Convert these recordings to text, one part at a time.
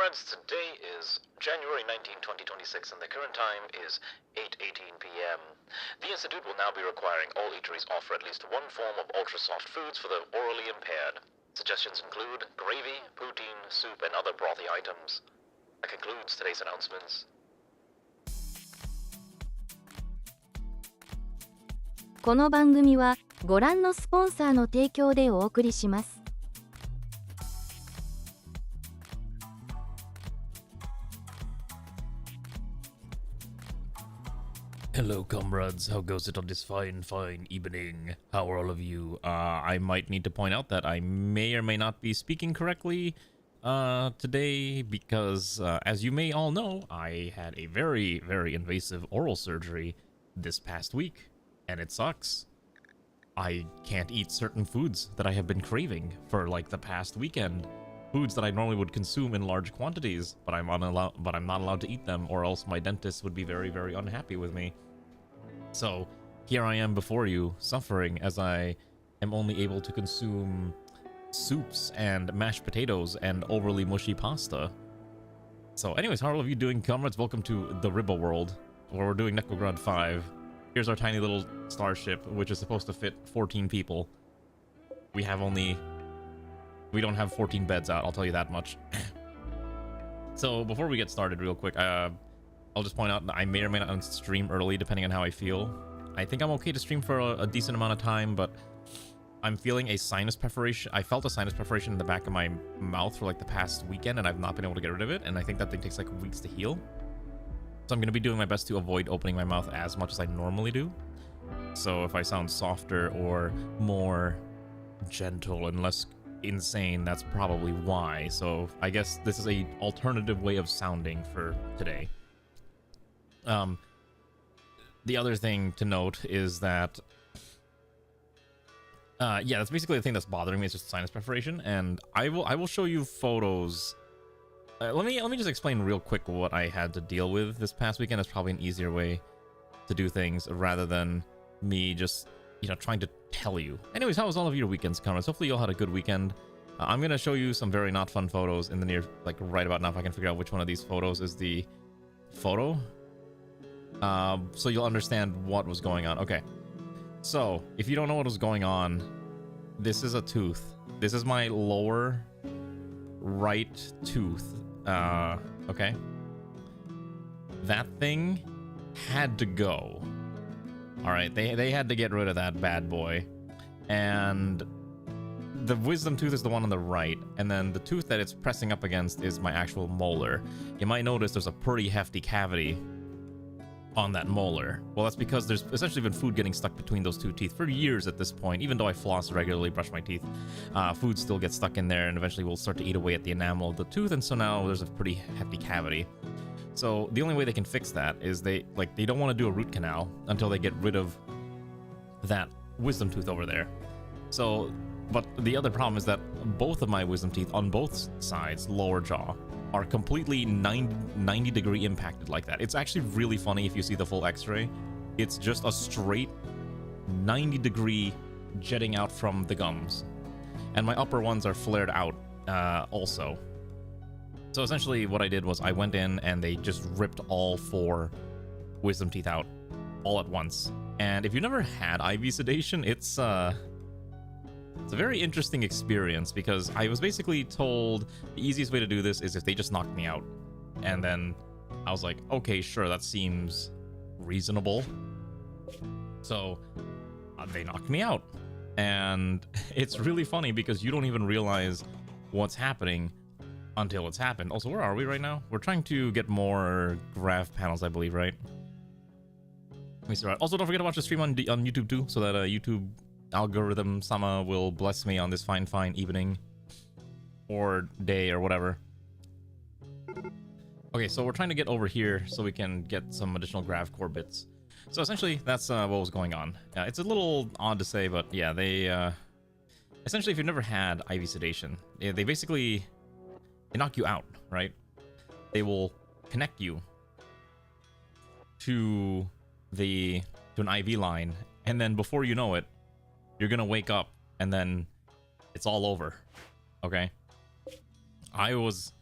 Comrades, today is January 19, 2026, and the current time is 8:18 p.m. The Institute will now be requiring all eateries offer at least one form of ultra-soft foods for the orally impaired. Suggestions include gravy, poutine, soup, and other brothy items. That concludes today's announcements. この番組はご覧のスポンサーの提供でお送りします。Hello, comrades. How goes it on this fine evening? How are all of you? I might need to point out that I may or may not be speaking correctly today because, as you may all know, I had a very invasive oral surgery this past week, and it sucks. I can't eat certain foods that I have been craving for like the past weekend. Foods that I normally would consume in large quantities, but I'm not allowed to eat them, or else my dentist would be very unhappy with me. So here I am before you, suffering as I am only able to consume soups and mashed potatoes and overly mushy pasta. So anyways, how are all of you doing, comrades? Welcome to the Rimworld, where we're doing NEKOGRAD 5. Here's our tiny little starship, which is supposed to fit 14 people. We don't have 14 beds out, I'll tell you that much. So before we get started real quick, I'll just point out that I may or may not stream early depending on how I feel. I think I'm okay to stream for a decent amount of time, but I'm feeling a sinus perforation. I felt a sinus perforation in the back of my mouth for like the past weekend, and I've not been able to get rid of it, and I think that thing takes like weeks to heal. So I'm going to be doing my best to avoid opening my mouth as much as I normally do. So if I sound softer or more gentle and less insane, that's probably why. So I guess this is a alternative way of sounding for today. The other thing to note is that yeah, that's basically the thing that's bothering me. It's just sinus perforation, and I will show you photos. Let me just explain real quick what I had to deal with this past weekend. It's probably an easier way to do things rather than me just, you know, trying to tell you. Anyways, how was all of your weekends, comrades? Hopefully you all had a good weekend. I'm gonna show you some very not fun photos in the near, like right about now, if I can figure out which one of these photos is the photo. So you'll understand what was going on. Okay, so if you don't know what was going on, this is a tooth. This is my lower right tooth. Okay, that thing had to go. All right, they had to get rid of that bad boy, and the wisdom tooth is the one on the right, and then the tooth that it's pressing up against is my actual molar. You might notice there's a pretty hefty cavity on that molar. Well, that's because there's essentially been food getting stuck between those two teeth for years at this point. Even though I floss regularly, brush my teeth, food still gets stuck in there, and eventually will start to eat away at the enamel of the tooth, and so now there's a pretty hefty cavity. So the only way they can fix that is they don't want to do a root canal until they get rid of that wisdom tooth over there. So, but the other problem is that both of my wisdom teeth on both sides, lower jaw, are completely 90 degree impacted like that. It's actually really funny if you see the full x-ray. It's just a straight 90 degree jetting out from the gums. And my upper ones are flared out also. So essentially what I did was I went in and they just ripped all 4 wisdom teeth out all at once. And if you've never had IV sedation, it's a very interesting experience, because I was basically told the easiest way to do this is if they just knocked me out. And then I was like, okay, sure, that seems reasonable. So they knocked me out. And it's really funny because you don't even realize what's happening until it's happened. Also, where are we right now? We're trying to get more graph panels, I believe, right? Let me see. Also, don't forget to watch the stream on YouTube too, so that YouTube algorithm sama will bless me on this fine evening or day or whatever. Okay, so we're trying to get over here so we can get some additional grav core bits. So essentially that's what was going on. It's a little odd to say, but yeah, they essentially, if you've never had IV sedation, they basically knock you out, right? They will connect you to an IV line, and then before you know it, you're gonna wake up and then it's all over. Okay, I was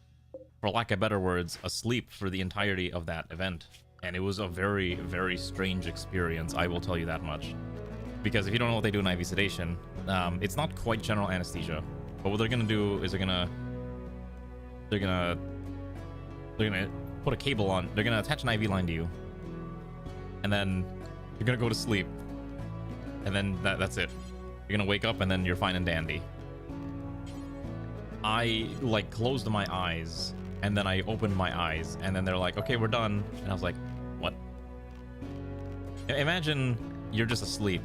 for lack of better words, asleep for the entirety of that event. And it was a very, very strange experience, I will tell you that much. Because if you don't know what they do in IV sedation, it's not quite general anesthesia. But what they're gonna do is they're gonna put a cable on. They're gonna attach an IV line to you, and then you're gonna go to sleep. And then that's it. You're gonna wake up, and then you're fine and dandy. I like closed my eyes, and then I opened my eyes, and then they're like, "Okay, we're done." And I was like, "What?" Imagine you're just asleep,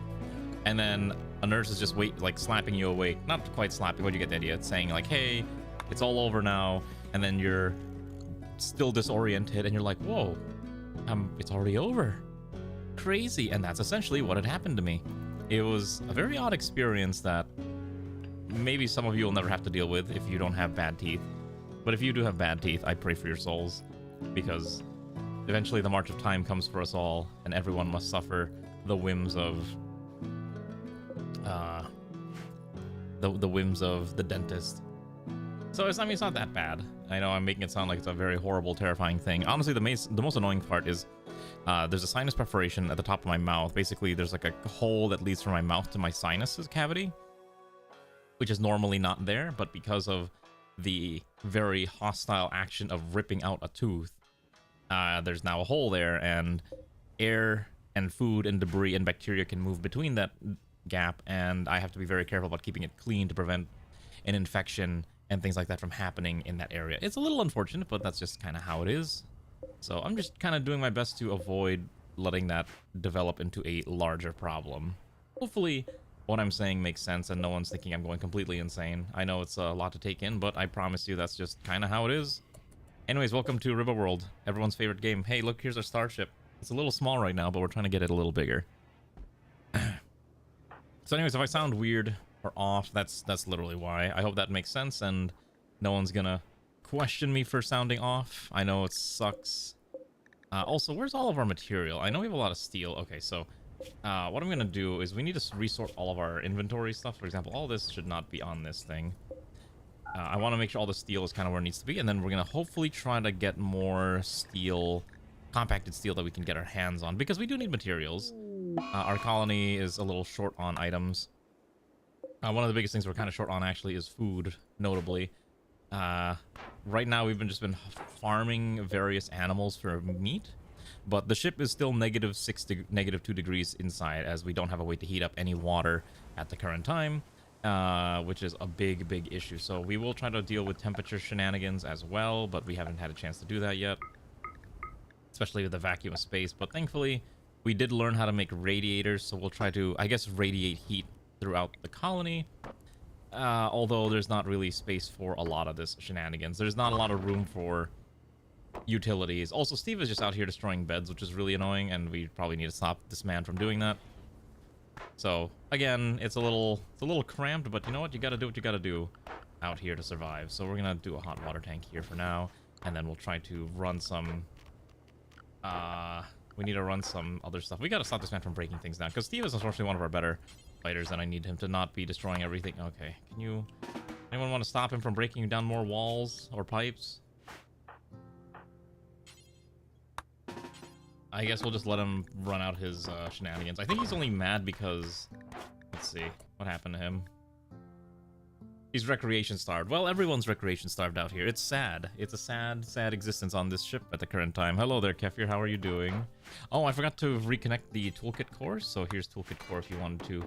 and then a nurse is just slapping you awake. Not quite slapping, but you get the idea. It's saying like, "Hey, it's all over now," and then you're still disoriented, and you're like, "Whoa, it's already over." Crazy. And that's essentially what had happened to me. It was a very odd experience that maybe some of you will never have to deal with if you don't have bad teeth. But if you do have bad teeth, I pray for your souls, because eventually the march of time comes for us all, and everyone must suffer the whims of the whims of the dentist. So it's not that bad. I know I'm making it sound like it's a very horrible, terrifying thing. Honestly, the most annoying part is there's a sinus perforation at the top of my mouth. Basically, there's like a hole that leads from my mouth to my sinus cavity, which is normally not there, but because of the very hostile action of ripping out a tooth, there's now a hole there, and air and food and debris and bacteria can move between that gap, and I have to be very careful about keeping it clean to prevent an infection and things like that from happening in that area. It's a little unfortunate, but that's just kind of how it is. So I'm just kind of doing my best to avoid letting that develop into a larger problem. Hopefully what I'm saying makes sense and no one's thinking I'm going completely insane. I know it's a lot to take in, but I promise you that's just kind of how it is. Anyways, welcome to Rimworld, everyone's favorite game. Hey, look, here's our starship. It's a little small right now, but we're trying to get it a little bigger. So anyways, if I sound weird or off, that's literally why. I hope that makes sense and no one's gonna question me for sounding off. I know it sucks. Also, where's all of our material? I know we have a lot of steel. Okay, so what I'm gonna do is we need to resort all of our inventory stuff. For example, all this should not be on this thing. I want to make sure all the steel is kind of where it needs to be, and then we're gonna hopefully try to get more steel, compacted steel that we can get our hands on, because we do need materials. Our colony is a little short on items. One of the biggest things we're kind of short on actually is food, notably. Right now we've just been farming various animals for meat, but the ship is still -6 to -2 degrees inside, as we don't have a way to heat up any water at the current time, which is a big issue. So we will try to deal with temperature shenanigans as well, but we haven't had a chance to do that yet, especially with the vacuum of space. But thankfully we did learn how to make radiators, so we'll try to, I guess, radiate heat throughout the colony. Although there's not really space for a lot of this shenanigans. There's not a lot of room for utilities. Also, Steve is just out here destroying beds, which is really annoying, and we probably need to stop this man from doing that. So again, it's a little cramped, but you know what? You gotta do what you gotta do out here to survive. So we're gonna do a hot water tank here for now, and then we'll try to run some we need to run some other stuff. We gotta stop this man from breaking things down, because Steve is unfortunately one of our better fighters, and I need him to not be destroying everything. Okay, anyone want to stop him from breaking down more walls or pipes? I guess we'll just let him run out his shenanigans. I think he's only mad because, let's see, what happened to him? He's recreation starved. Well, everyone's recreation starved out here. It's sad. It's a sad existence on this ship at the current time. Hello there, Kefir. How are you doing? Oh, I forgot to reconnect the toolkit core. So here's toolkit core if you wanted to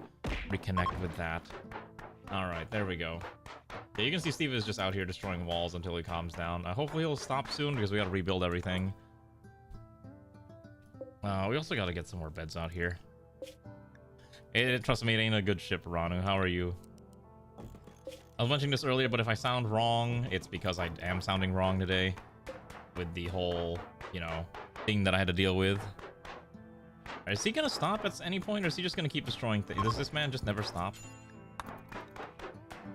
reconnect with that. All right, there we go. Yeah, you can see Steve is just out here destroying walls until he calms down. Hopefully he'll stop soon, because we got to rebuild everything. We also got to get some more beds out here. Trust me, it ain't a good ship, Ranu. How are you? I was mentioning this earlier, but if I sound wrong, it's because I am sounding wrong today with the whole, thing that I had to deal with. Is he gonna stop at any point, or is he just gonna keep destroying things? Does this man just never stop?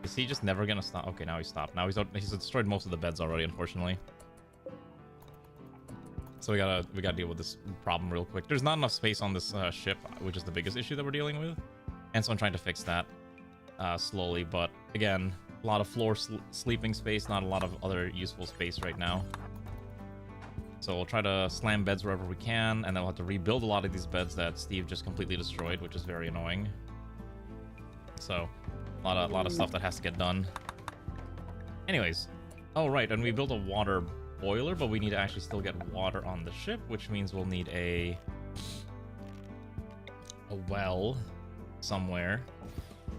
Is he just never gonna stop? Okay, now he stopped. Now he's destroyed most of the beds already, unfortunately. So we gotta deal with this problem real quick. There's not enough space on this ship, which is the biggest issue that we're dealing with, and so I'm trying to fix that slowly. But again, A lot of floor sleeping space, not a lot of other useful space right now. So we'll try to slam beds wherever we can, and then we'll have to rebuild a lot of these beds that Steve just completely destroyed, which is very annoying. So, a lot of stuff that has to get done. Anyways, oh right, and we built a water boiler, but we need to actually still get water on the ship, which means we'll need a well somewhere,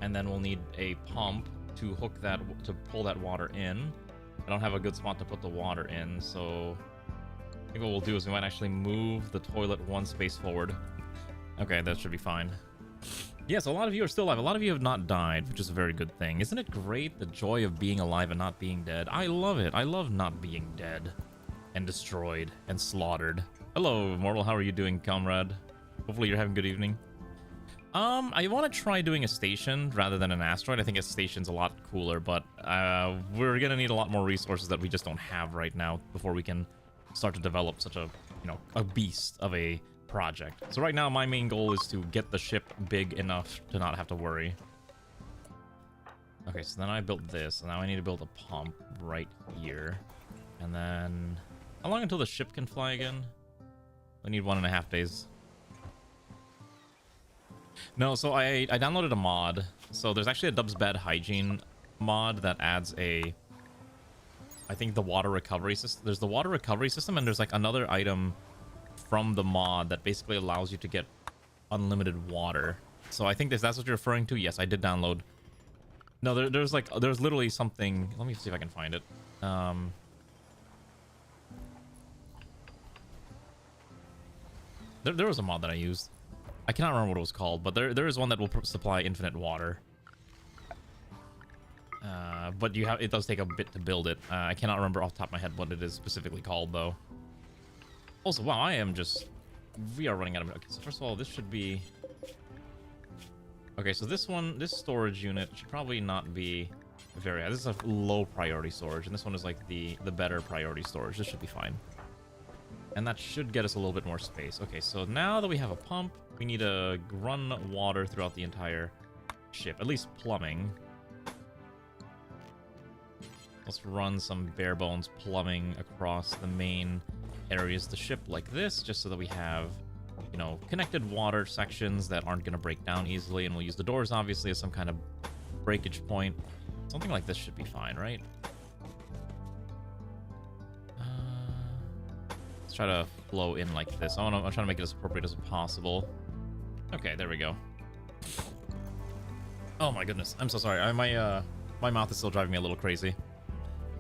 and then we'll need a pump to hook that, to pull that water in. I don't have a good spot to put the water in, so I think what we'll do is we might actually move the toilet one space forward. Okay, that should be fine. Yes, a lot of you are still alive. A lot of you have not died, which is a very good thing. Isn't it great, the joy of being alive and not being dead? I love it. I love not being dead and destroyed and slaughtered. Hello, Immortal. How are you doing, comrade? Hopefully you're having a good evening. I want to try doing a station rather than an asteroid. I think a station's a lot cooler, but we're going to need a lot more resources that we just don't have right now before we can start to develop such a, you know, a beast of a project. So right now my main goal is to get the ship big enough to not have to worry. Okay, so then I built this, and now I need to build a pump right here. And then how long until the ship can fly again? I need 1.5 days. No, so I downloaded a mod. So there's actually a Dub's Bad Hygiene mod that adds a, I think, the water recovery system. There's the water recovery system, and there's like another item from the mod that basically allows you to get unlimited water. So I think that's what you're referring to. Yes, I did download. No, there's literally something. Let me see if I can find it. There was a mod that I used. I cannot remember what it was called, but there is one that will supply infinite water. But it does take a bit to build it. I cannot remember off the top of my head what it is specifically called, though. Also, wow, we are running out of... Okay, so first of all, this should be... Okay, so this storage unit should probably not be very high. This is a low priority storage, and this one is like the better priority storage. This should be fine. And that should get us a little bit more space. Okay, so now that we have a pump, we need to run water throughout the entire ship, at least plumbing. Let's run some bare bones plumbing across the main areas of the ship like this, just so that we have, you know, connected water sections that aren't going to break down easily, and we'll use the doors obviously as some kind of breakage point. Something like this should be fine, right? Let's try to flow in like this. I'm trying to make it as appropriate as possible. Okay, there we go. Oh my goodness, I'm so sorry. My mouth is still driving me a little crazy.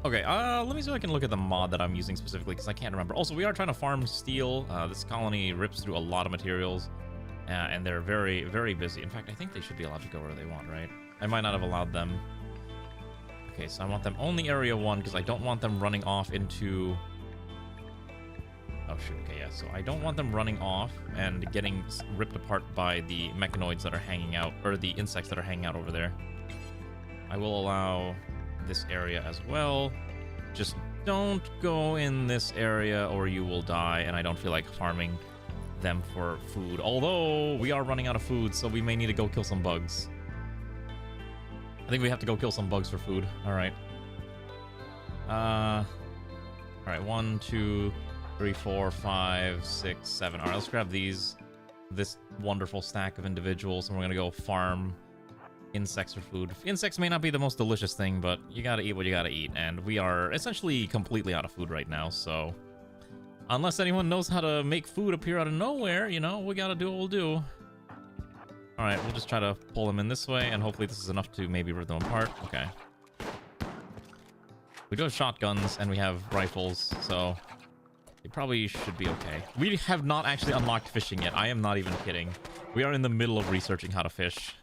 Okay, let me see if I can look at the mod that I'm using specifically, because I can't remember. Also, we are trying to farm steel. This colony rips through a lot of materials, and they're very, very busy. In fact, I think they should be allowed to go where they want, right? I might not have allowed them. Okay, so I want them only Area 1, because I don't want them running off into... Oh, shoot. Okay, yeah, so I don't want them running off and getting ripped apart by the mechanoids that are hanging out, or the insects that are hanging out over there. I will allow this area as well. Just don't go in this area or you will die, and I don't feel like farming them for food. Although we are running out of food, so we may need to go kill some bugs. I think we have to go kill some bugs for food. Alright. Alright, 1, 2, 3, 4, 5, 6, 7. Alright, let's grab this wonderful stack of individuals, and we're gonna go farm insects for food. Insects may not be the most delicious thing, but you gotta eat what you gotta eat, and we are essentially completely out of food right now, so unless anyone knows how to make food appear out of nowhere, you know, we gotta do what we'll do. Alright, we'll just try to pull them in this way, and hopefully this is enough to maybe rip them apart. Okay. We do have shotguns, and we have rifles, so it probably should be okay. We have not actually unlocked fishing yet. I am not even kidding. We are in the middle of researching how to fish.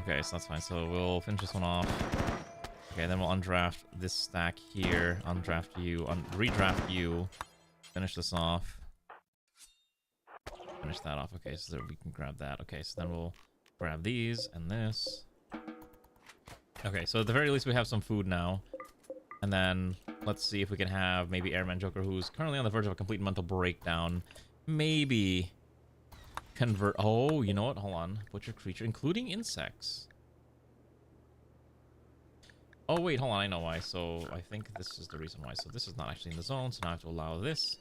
Okay, so that's fine. So we'll finish this one off. Okay, then we'll undraft this stack here. Undraft you. Redraft you. Finish this off. Finish that off. Okay, so we can grab that. Okay, so then we'll grab these and this. Okay, so at the very least we have some food now. And then let's see if we can have maybe Airman Joker, who's currently on the verge of a complete mental breakdown. Maybe convert... Oh, you know what? Hold on. Butcher creature, including insects. Oh, wait, hold on. I know why. So I think this is the reason why. So this is not actually in the zone, so now I have to allow this.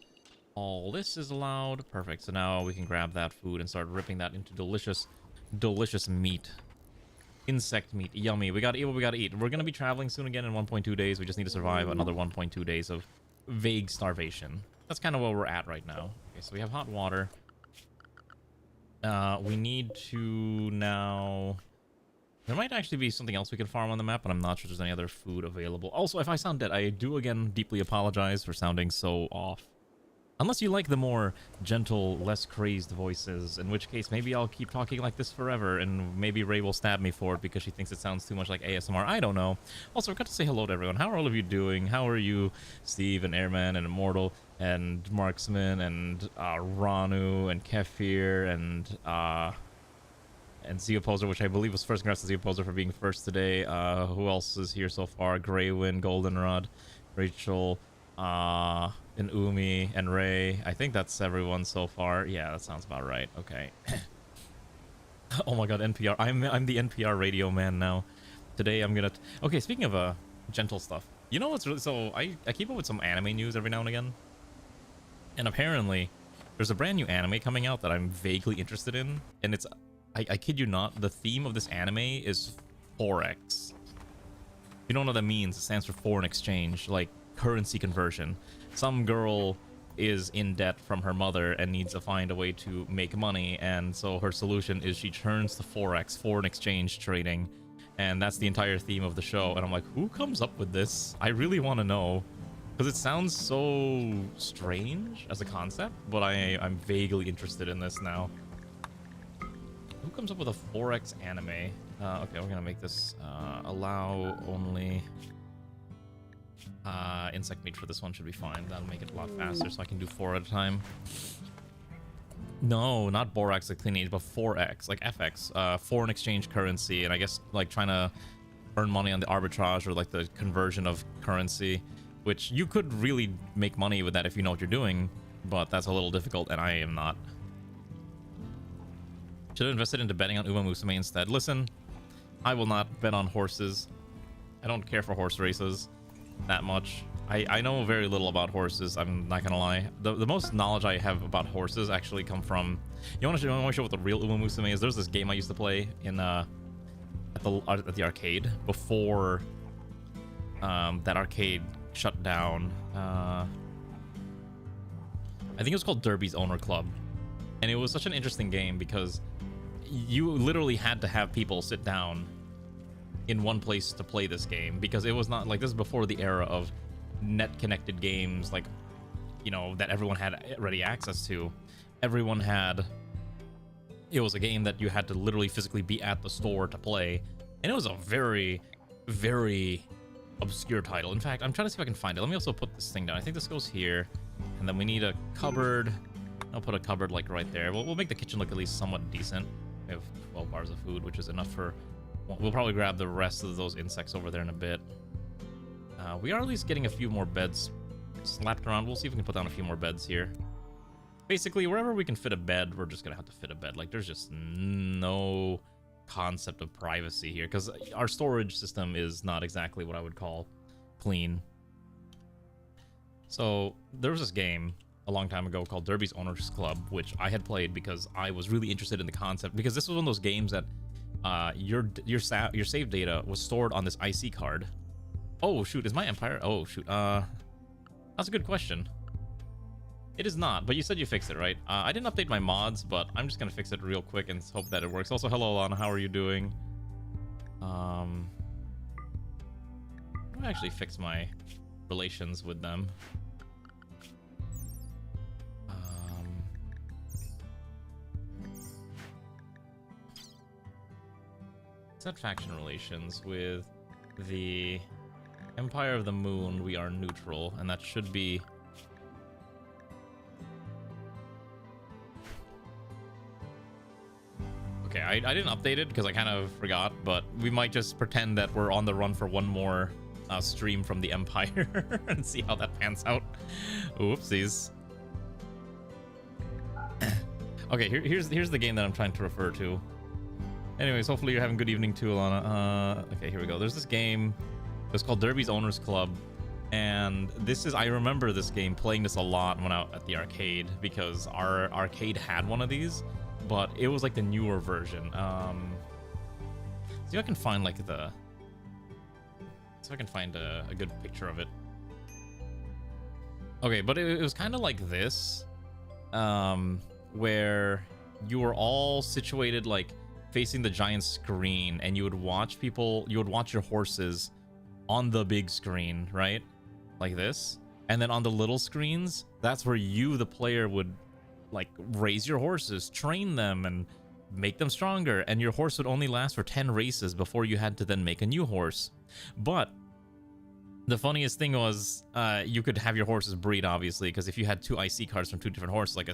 All this is allowed. Perfect. So now we can grab that food and start ripping that into delicious, delicious meat. Insect meat. Yummy. We gotta eat what we gotta eat. We're gonna be traveling soon again in 1.2 days. We just need to survive another 1.2 days of vague starvation. That's kind of where we're at right now. Okay, so we have hot water. We need to now... There might actually be something else we can farm on the map, but I'm not sure there's any other food available. Also, if I sound dead, I do again deeply apologize for sounding so off. Unless you like the more gentle, less crazed voices, in which case maybe I'll keep talking like this forever, and maybe Ray will stab me for it because she thinks it sounds too much like ASMR. I don't know. Also, I forgot to say hello to everyone. How are all of you doing? How are you, Steve and Airman and Immortal and Marksman and Ranu and Kefir and Z Opposer, which I believe was first. Congrats to Z Opposer for being first today. Who else is here so far? Greywind, Goldenrod, Rachel, and Umi and Ray. I think that's everyone so far. Yeah, that sounds about right. Okay. Oh my god, NPR. I'm the NPR radio man now. Today I'm gonna... Okay, speaking of gentle stuff. You know what's really... So I keep up with some anime news every now and again. And apparently there's a brand new anime coming out that I'm vaguely interested in. And it's... I kid you not, the theme of this anime is Forex. You don't know what that means. It stands for foreign exchange, like currency conversion. Some girl is in debt from her mother and needs to find a way to make money, and so her solution is she turns to Forex, foreign exchange trading, and that's the entire theme of the show. And I'm like, who comes up with this? I really want to know, because it sounds so strange as a concept, but I'm vaguely interested in this now. Who comes up with a Forex anime? Okay, we're gonna make this allow only insect meat for this one. Should be fine. That'll make it a lot faster, so I can do 4 at a time. No, not Borax like Clean Age, but 4x, like FX, foreign exchange currency, and I guess like trying to earn money on the arbitrage or like the conversion of currency, which you could really make money with that if you know what you're doing, but that's a little difficult, and I am not. Should have invested into betting on Uma Musume instead. Listen, I will not bet on horses. I don't care for horse races that much. I know very little about horses, I'm not gonna lie. The most knowledge I have about horses actually come from... You wanna show what the real Uma Musume is? There's this game I used to play in at the arcade before that arcade shut down. I think it was called Derby's Owner Club. And it was such an interesting game because you literally had to have people sit down in one place to play this game, because it was not like... This is before the era of net connected games, like, you know, that everyone had ready access to. Everyone had... It was a game that you had to literally physically be at the store to play, and it was a very, very obscure title. In fact, I'm trying to see if I can find it. Let me also put this thing down. I think this goes here, and then we need a cupboard. I'll put a cupboard like right there. We'll make the kitchen look at least somewhat decent. We have 12 bars of food, which is enough for... We'll probably grab the rest of those insects over there in a bit. We are at least getting a few more beds slapped around. We'll see if we can put down a few more beds here. Basically, wherever we can fit a bed, we're just gonna have to fit a bed. Like, there's just no concept of privacy here, because our storage system is not exactly what I would call clean. So there was this game a long time ago called Derby's Owners Club, which I had played because I was really interested in the concept, because this was one of those games that your save data was stored on this IC card. Oh shoot, is my empire? Oh shoot, that's a good question. It is not, but you said you fixed it, right? I didn't update my mods, but I'm just gonna fix it real quick and hope that it works. Also, hello Lana, how are you doing? How do I actually fix my relations with them? Set faction relations with the Empire of the Moon. We are neutral, and that should be... Okay, I didn't update it because I kind of forgot, but we might just pretend that we're on the run for one more stream from the Empire and see how that pans out. Oopsies. Okay, here's the game that I'm trying to refer to. Anyways, hopefully you're having a good evening too, Alana. Okay, here we go. There's this game It's called Derby's Owners Club. And this is, I remember this game, playing this a lot when out at the arcade, because our arcade had one of these, but it was like the newer version. See if I can find like the, see if I can find a good picture of it. Okay, but it was kind of like this, where you were all situated like facing the giant screen, and you would watch people, you would watch your horses on the big screen, right? Like this. And then on the little screens, that's where you, the player, would like raise your horses, train them, and make them stronger. And your horse would only last for 10 races before you had to then make a new horse. But the funniest thing was, you could have your horses breed, obviously, because if you had 2 IC cards from 2 different horses, like I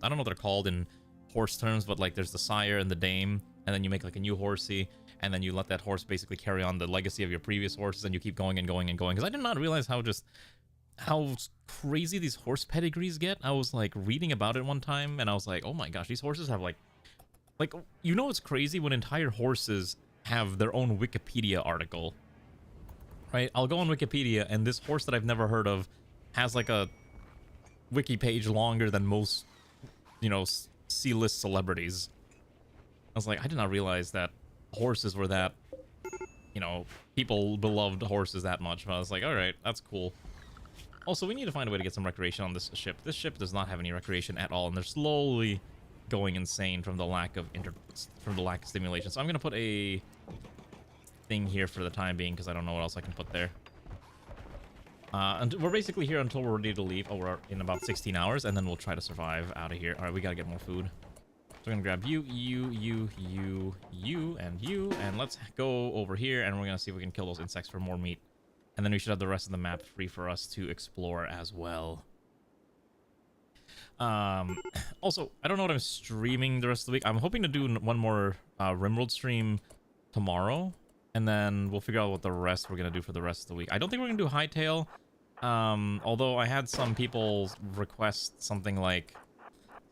don't know what they're called in horse terms, but like there's the sire and the dame, and then you make like a new horsey, and then you let that horse basically carry on the legacy of your previous horses, and you keep going and going and going. Because I did not realize how crazy these horse pedigrees get. I was like reading about it one time, and I was like, oh my gosh, these horses have like you know what's crazy? When entire horses have their own Wikipedia article, right? I'll go on Wikipedia, and this horse that I've never heard of has like a wiki page longer than most, you know, C-list celebrities. I was like, I did not realize that horses were that, you know, people beloved horses that much. But I was like, all right, that's cool. Also, we need to find a way to get some recreation on this ship. This ship does not have any recreation at all, and they're slowly going insane from the lack of stimulation. So I'm gonna put a thing here for the time being, because I don't know what else I can put there. And we're basically here until we're ready to leave. Oh, we're in about 16 hours, and then we'll try to survive out of here. All right, we gotta get more food. So we're gonna grab you, and let's go over here, and we're gonna see if we can kill those insects for more meat. And then we should have the rest of the map free for us to explore as well. Also, I don't know what I'm streaming the rest of the week. I'm hoping to do one more Rimworld stream tomorrow, and then we'll figure out what the rest we're gonna do for the rest of the week. I don't think we're gonna do Hightail, although I had some people request something like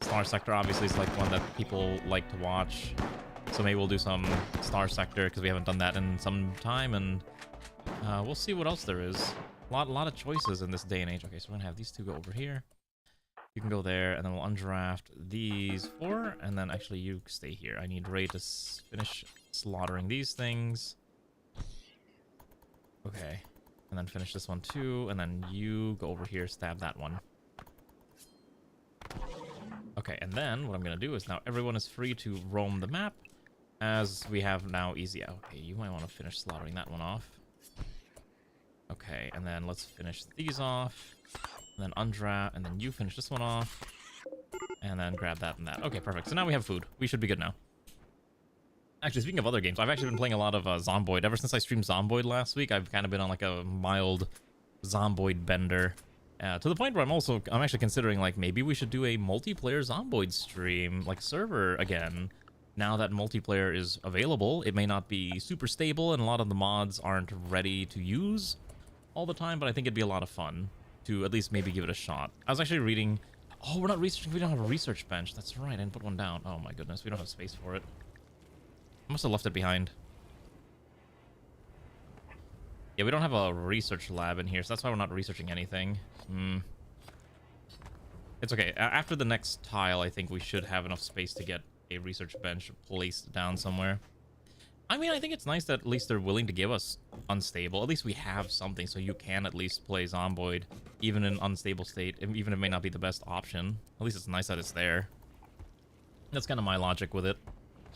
Star Sector. Obviously is like one that people like to watch, so maybe we'll do some Star Sector, because we haven't done that in some time, and we'll see what else there is. A lot of choices in this day and age. Okay, so we're gonna have these 2 go over here. You can go there, and then we'll undraft these 4, and then actually you stay here. I need Ray to finish slaughtering these things. Okay, and then finish this one too, and then you go over here, stab that one. Okay, and then what I'm gonna do is now everyone is free to roam the map, as we have now easy. Okay, you might want to finish slaughtering that one off. Okay, and then let's finish these off, and then undraft, and then you finish this one off, and then grab that and that. Okay, perfect. So now we have food. We should be good now. Actually, speaking of other games, I've actually been playing a lot of Zomboid. Ever since I streamed Zomboid last week, I've kind of been on like a mild Zomboid bender. To the point where I'm actually considering like maybe we should do a multiplayer Zomboid stream, like server again. Now that multiplayer is available, it may not be super stable, and a lot of the mods aren't ready to use all the time, but I think it'd be a lot of fun to at least maybe give it a shot. I was actually reading... Oh, we're not researching. We don't have a research bench. That's right. I didn't put one down. Oh my goodness. We don't have space for it. I must have left it behind. Yeah, we don't have a research lab in here, so that's why we're not researching anything. It's okay. After the next tile, I think we should have enough space to get a research bench placed down somewhere. I mean, I think it's nice that at least they're willing to give us unstable. At least we have something, so you can at least play Zomboid, even in unstable state, even if it may not be the best option. At least it's nice that it's there. That's kind of my logic with it.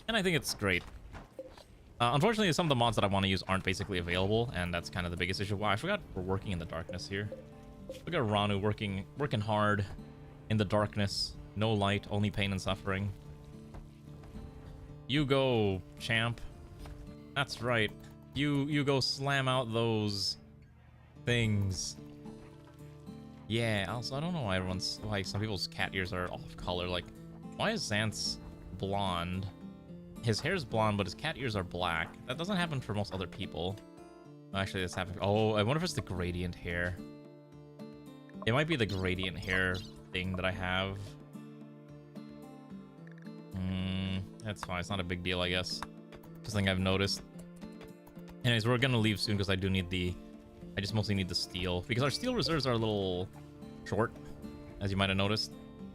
And I think it's great. Unfortunately, some of the mods that I want to use aren't basically available, and that's kind of the biggest issue. Wow, I forgot we're working in the darkness here. Look at Ranu working hard in the darkness. No light, only pain and suffering. You go, champ. That's right. You go slam out those things. Yeah, also, I don't know why some people's cat ears are off color. Like, why is Xant's blonde? His hair's blonde, but his cat ears are black. That doesn't happen for most other people. Actually, this happened. Oh, I wonder if it's the gradient hair. It might be the gradient hair thing that I have. That's fine. It's not a big deal, I guess. Just something I've noticed. Anyways, we're gonna leave soon because I do need the I just mostly need the steel, because our steel reserves are a little short, as you might have noticed.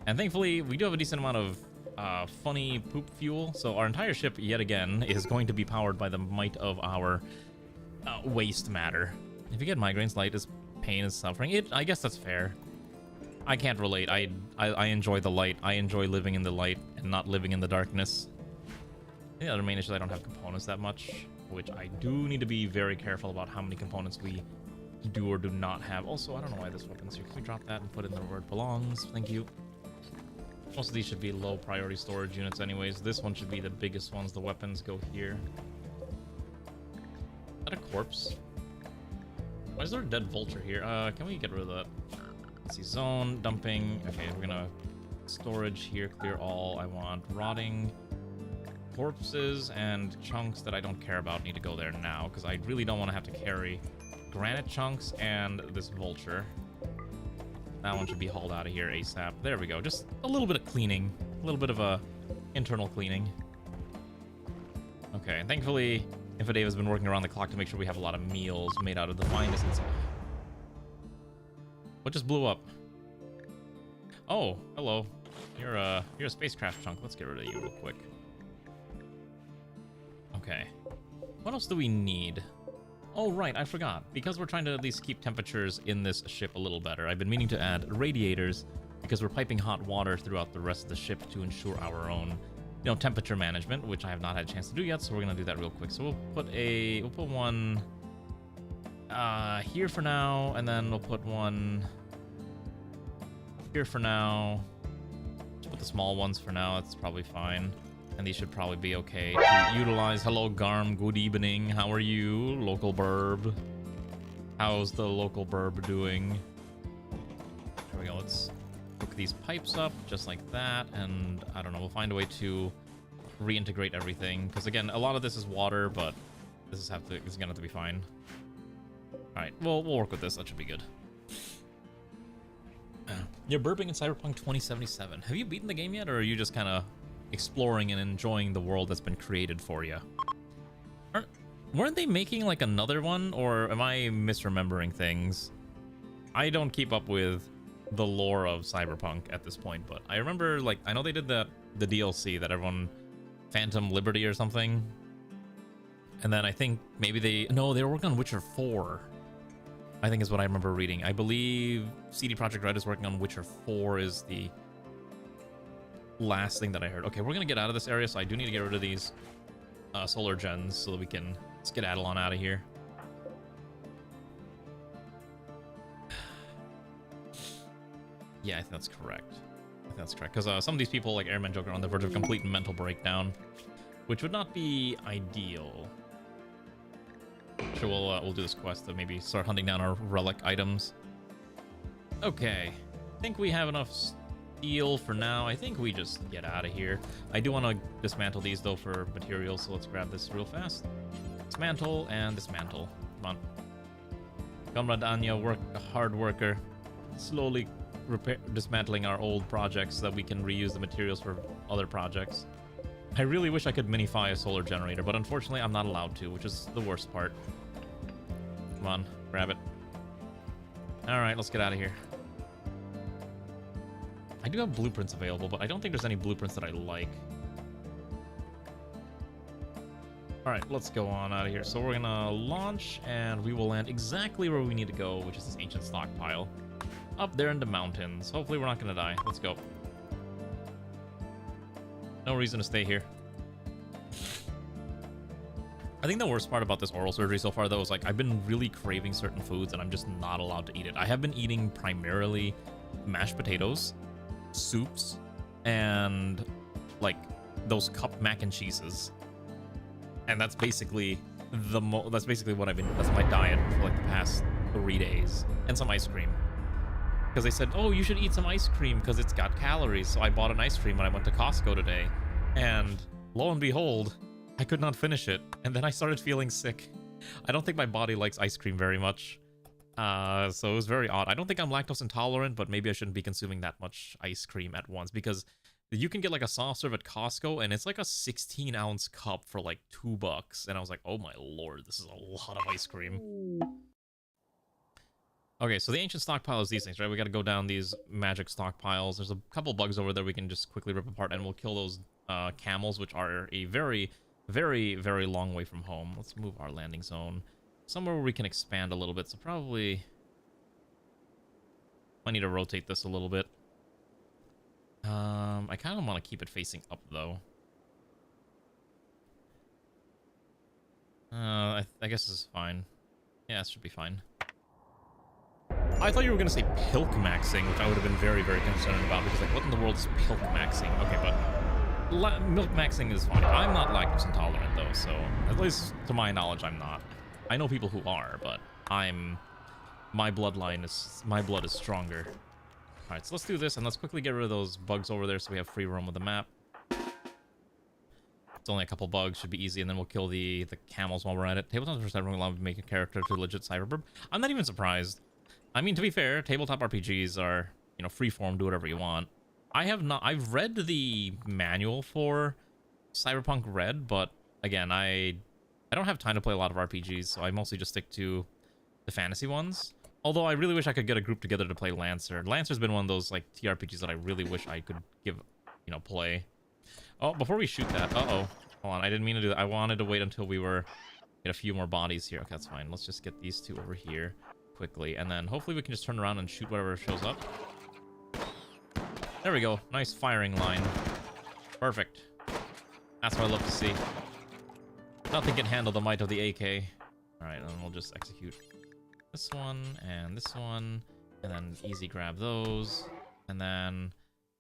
And thankfully, we do have a decent amount of funny poop fuel, so our entire ship, yet again, is going to be powered by the might of our waste matter. If you get migraines, light is pain, is suffering. I guess that's fair. I can't relate. I enjoy the light. I enjoy living in the light and not living in the darkness. The other main issue is I don't have components that much, which I do need to be very careful about how many components we do or do not have. Also, I don't know why this weapon's here. Can we drop that and put in the word belongs? Thank you. Most of these should be low priority storage units anyways. This one should be the biggest ones. The weapons go here. Is that a corpse? Why is there a dead vulture here? Can we get rid of that? Let's see, zone, dumping. Okay, we're gonna storage here, clear all. I want rotting corpses and chunks that I don't care about need to go there now, because I really don't want to have to carry granite chunks and this vulture. That one should be hauled out of here ASAP. There we go. Just a little bit of cleaning. A little bit of a internal cleaning. Okay, and thankfully, Infodave has been working around the clock to make sure we have a lot of meals made out of the finest. What just blew up? Oh, hello. You're a spacecraft chunk. Let's get rid of you real quick. Okay. What else do we need? Oh, right, I forgot. Because we're trying to at least keep temperatures in this ship a little better, I've been meaning to add radiators because we're piping hot water throughout the rest of the ship to ensure our own, temperature management, which I have not had a chance to do yet, so we're going to do that real quick. So we'll put one here for now, and then we'll put one here for now. Just put the small ones for now. That's probably fine. And these should probably be okay to utilize. Hello, Garm. Good evening. How are you, local burb? How's the local burb doing? There we go. Let's hook these pipes up just like that. And I don't know. We'll find a way to reintegrate everything. Because, again, a lot of this is water, but this is going to have to be fine. All right. We'll work with this. That should be good. You're burping in Cyberpunk 2077. Have you beaten the game yet, or are you just kind of exploring and enjoying the world that's been created for you? Weren't they making like another one, or am I misremembering things? I don't keep up with the lore of Cyberpunk at this point, but I remember, like, I know they did the DLC that everyone, Phantom Liberty or something, and then I think maybe they were working on Witcher 4. I think is what I remember reading. I believe CD Projekt Red is working on Witcher 4 is the last thing that I heard. Okay, we're gonna get out of this area, so I do need to get rid of these solar gens so that we can skedaddle on out of here. Yeah, I think that's correct. Because some of these people, like Airman Joker, are on the verge of complete mental breakdown, which would not be ideal. Sure, we'll do this quest to maybe start hunting down our relic items. Okay, I think we have enough steel for now. I think we just get out of here. I do want to dismantle these though for materials, so let's grab this real fast. Dismantle and dismantle. Come on. Comrade Anya, hard worker, slowly dismantling our old projects so that we can reuse the materials for other projects. I really wish I could minify a solar generator, but unfortunately I'm not allowed to, which is the worst part. Come on, grab it. Alright, let's get out of here. I do have blueprints available, but I don't think there's any blueprints that I like. Alright, let's go on out of here. So we're gonna launch, and we will land exactly where we need to go, which is this ancient stockpile. Up there in the mountains. Hopefully we're not gonna die. Let's go. No reason to stay here. I think the worst part about this oral surgery so far, though, is like I've been really craving certain foods and I'm just not allowed to eat it. I have been eating primarily mashed potatoes, soups, and like those cup mac and cheeses. And that's basically that's basically what that's my diet for like the past 3 days. And some ice cream. Because they said, oh, you should eat some ice cream because it's got calories. So I bought an ice cream when I went to Costco today. And lo and behold, I could not finish it. And then I started feeling sick. I don't think my body likes ice cream very much. So it was very odd. I don't think I'm lactose intolerant, but maybe I shouldn't be consuming that much ice cream at once. Because you can get like a soft serve at Costco, and it's like a 16-ounce cup for like $2. And I was like, oh my lord, this is a lot of ice cream. Okay, so the ancient stockpile is these things, right? We gotta go down these magic stockpiles. There's a couple bugs over there we can just quickly rip apart, and we'll kill those camels, which are a very, very, very long way from home. Let's move our landing zone somewhere where we can expand a little bit. So probably I need to rotate this a little bit. I kind of want to keep it facing up, though. I guess this is fine. Yeah, this should be fine. I thought you were going to say pilk maxing, which I would have been very, very concerned about, because, like, what in the world is pilk maxing? Okay, but milk maxing is fine. I'm not lactose intolerant, though, so at least to my knowledge, I'm not. I know people who are, but my blood is stronger. All right, so let's do this, and let's quickly get rid of those bugs over there so we have free roam with the map. It's only a couple bugs, should be easy, and then we'll kill the camels while we're at it. Tabletop's first ever allowed to make a character to legit cyberburb. I'm not even surprised. I mean, to be fair, tabletop RPGs are, you know, freeform, do whatever you want. I've read the manual for Cyberpunk Red, but again, I don't have time to play a lot of RPGs, so I mostly just stick to the fantasy ones. Although I really wish I could get a group together to play Lancer. Lancer's been one of those, like, TRPGs that I really wish I could give, you know, play. Oh, before we shoot that, uh-oh. Hold on, I didn't mean to do that. I wanted to wait until we get a few more bodies here. Okay, that's fine. Let's just get these two over here quickly, and then hopefully we can just turn around and shoot whatever shows up. There we go. Nice firing line. Perfect. That's what I love to see. Nothing can handle the might of the AK. Alright, and then we'll just execute this one, and then easy grab those, and then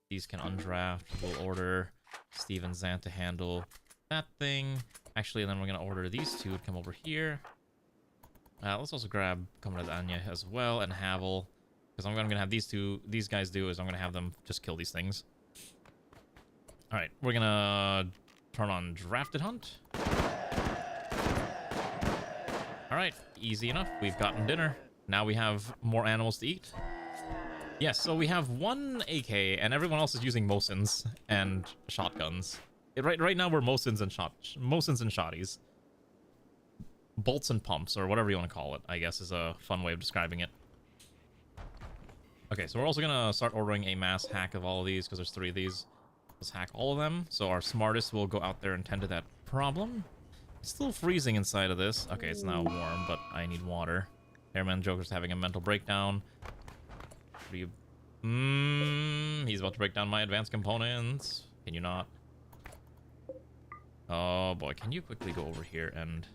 these can undraft. We'll order Steve and Zant to handle that thing. Actually, and then we're going to order these two to come over here. Let's also grab Comrade Anya as well, and Havel, because I'm going to have these guys do is I'm going to have them just kill these things. Alright, we're going to turn on Drafted Hunt. Alright, easy enough. We've gotten dinner. Now we have more animals to eat. Yes, so we have one AK, and everyone else is using Mosins and shotguns. Right now we're Mosins and shotties. Bolts and pumps, or whatever you want to call it, I guess is a fun way of describing it. Okay, so we're also going to start ordering a mass hack of all of these, because there's 3 of these. Let's hack all of them, so our smartest will go out there and tend to that problem. It's still freezing inside of this. Okay, it's now warm, but I need water. Airman Joker's having a mental breakdown. He's about to break down my advanced components. Can you not? Oh boy, can you quickly go over here and...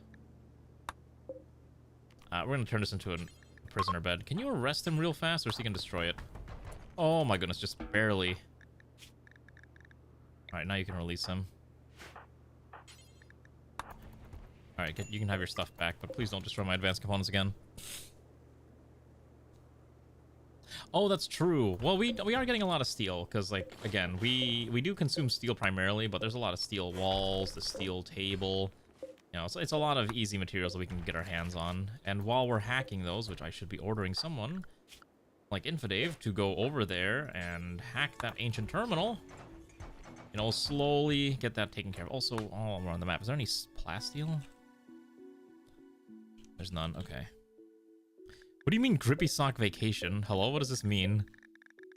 we're going to turn this into a prisoner bed. Can you arrest him real fast, or so you can destroy it? Oh my goodness, just barely. Alright, now you can release him. Alright, you can have your stuff back, but please don't destroy my advanced components again. Oh, that's true. Well, we are getting a lot of steel, because, like, again, we do consume steel primarily, but there's a lot of steel walls, the steel table. You know, so it's a lot of easy materials that we can get our hands on. And while we're hacking those, which I should be ordering someone, like Infidave, to go over there and hack that ancient terminal, you know, slowly get that taken care of. Also, oh, we're on the map. Is there any plasteel? There's none. Okay. What do you mean grippy sock vacation? Hello, what does this mean?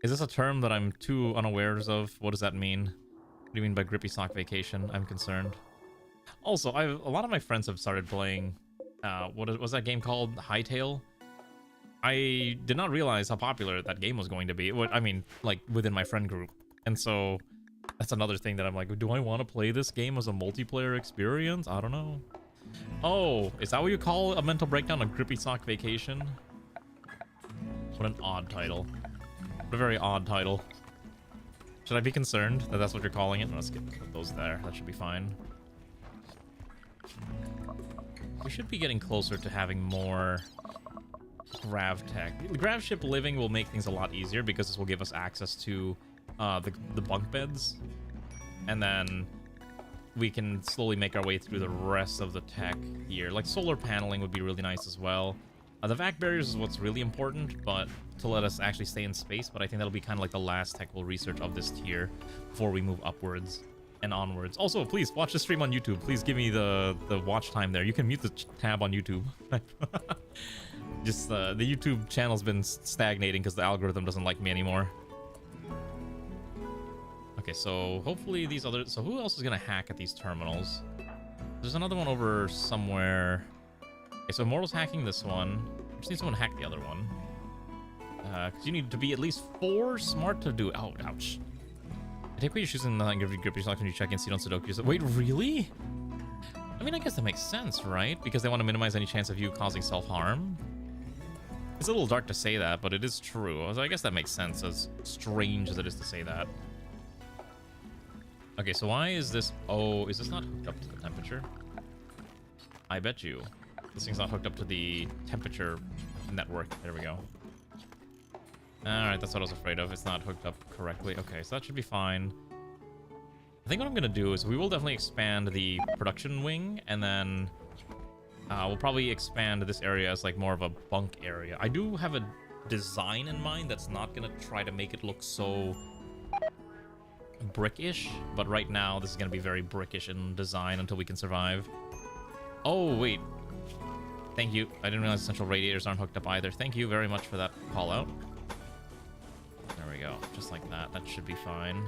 Is this a term that I'm too unawares of? What does that mean? What do you mean by grippy sock vacation? I'm concerned. Also, a lot of my friends have started playing, what was that game called? Hightail? I did not realize how popular that game was going to be. I mean, like, within my friend group. And so, that's another thing that I'm like, do I want to play this game as a multiplayer experience? I don't know. Oh, is that what you call a mental breakdown? A grippy sock vacation? What an odd title. What a very odd title. Should I be concerned that that's what you're calling it? Let's get those there. That should be fine. We should be getting closer to having more grav tech. The grav ship living will make things a lot easier, because this will give us access to the bunk beds. And then we can slowly make our way through the rest of the tech here. Like, solar paneling would be really nice as well. The vac barriers is what's really important, but to let us actually stay in space, but I think that'll be kind of like the last tech we'll research of this tier before we move upwards and onwards. Also, please watch the stream on YouTube. Please give me the watch time there. You can mute the tab on YouTube. Just the YouTube channel's been stagnating because the algorithm doesn't like me anymore. Okay, so hopefully these other... So who else is going to hack at these terminals? There's another one over somewhere. Okay, so Immortal's hacking this one. We just need someone to hack the other one. Because you need to be at least 4 smart to do... Oh, ouch. I take what you're choosing and give you grip yourself when you check in so you don't Sudoku yourself. Wait, really? I mean, I guess that makes sense, right? Because they want to minimize any chance of you causing self-harm. It's a little dark to say that, but it is true. So I guess that makes sense, as strange as it is to say that. Okay, so why is this... Oh, is this not hooked up to the temperature? I bet you. This thing's not hooked up to the temperature network. There we go. Alright, that's what I was afraid of. It's not hooked up correctly. Okay, so that should be fine. I think what I'm going to do is we will definitely expand the production wing, and then we'll probably expand this area as like more of a bunk area. I do have a design in mind that's not going to try to make it look so brickish, but right now this is going to be very brickish in design until we can survive. Oh, wait. Thank you. I didn't realize the central radiators aren't hooked up either. Thank you very much for that call out. There we go. Just like that. That should be fine.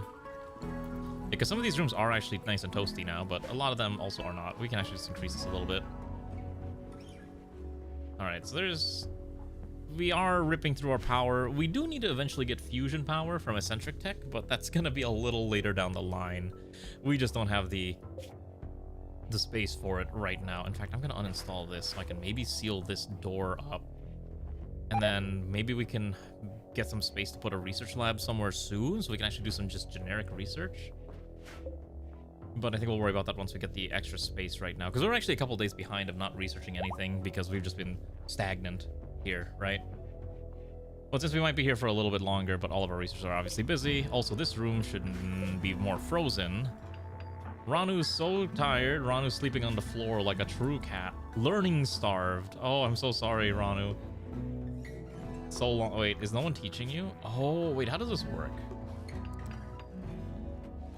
Because some of these rooms are actually nice and toasty now, but a lot of them also are not. We can actually just increase this a little bit. Alright, so there's... We are ripping through our power. We do need to eventually get fusion power from Eccentric Tech, but that's going to be a little later down the line. We just don't have the space for it right now. In fact, I'm going to uninstall this so I can maybe seal this door up. And then maybe we can get some space to put a research lab somewhere soon so we can actually do some just generic research. But I think we'll worry about that once we get the extra space right now. Because we're actually a couple days behind of not researching anything because we've just been stagnant here, right? Well, since we might be here for a little bit longer, but all of our researchers are obviously busy. Also, this room should be more frozen. Ranu's so tired. Ranu's sleeping on the floor like a true cat. Learning starved. Oh, I'm so sorry, Ranu. So long. Wait, is no one teaching you? Oh, wait, how does this work?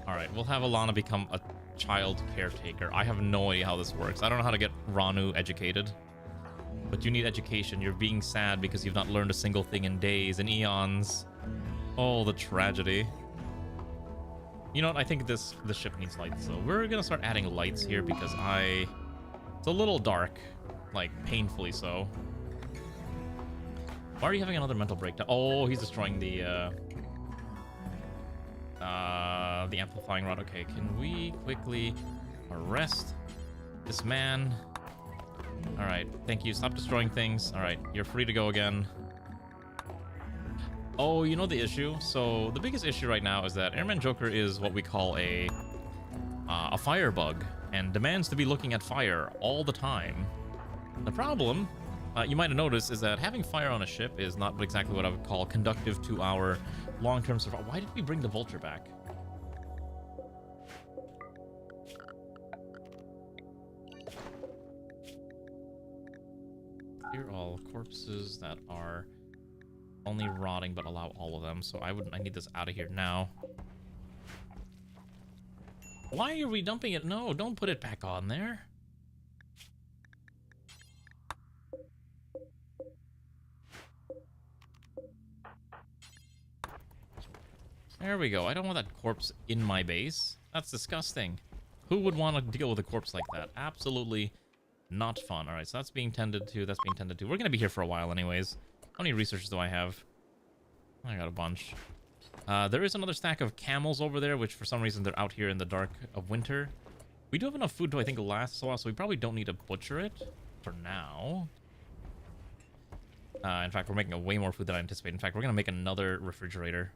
Alright, we'll have Alana become a child caretaker. I have no idea how this works. I don't know how to get Ranu educated. But you need education. You're being sad because you've not learned a single thing in days and eons. Oh, the tragedy. You know what? I think the ship needs lights, so we're gonna start adding lights here because it's a little dark, like painfully so. Why are you having another mental breakdown? Oh, he's destroying the amplifying rod. Okay, can we quickly arrest this man? All right, thank you. Stop destroying things. All right, you're free to go again. Oh, you know the issue? So the biggest issue right now is that Airman Joker is what we call a firebug and demands to be looking at fire all the time. The problem, you might have noticed, is that having fire on a ship is not exactly what I would call conductive to our long-term survival. Why did we bring the Vulture back? Here are all corpses that are only rotting, but allow all of them. So I need this out of here now. Why are we dumping it? No, don't put it back on there. There we go. I don't want that corpse in my base. That's disgusting. Who would want to deal with a corpse like that? Absolutely not fun. All right, so that's being tended to. That's being tended to. We're going to be here for a while anyways. How many researchers do I have? I got a bunch. There is another stack of camels over there, which for some reason they're out here in the dark of winter. We do have enough food to, I think, last us a while, so we probably don't need to butcher it for now. In fact, we're making a way more food than I anticipated. In fact, we're going to make another refrigerator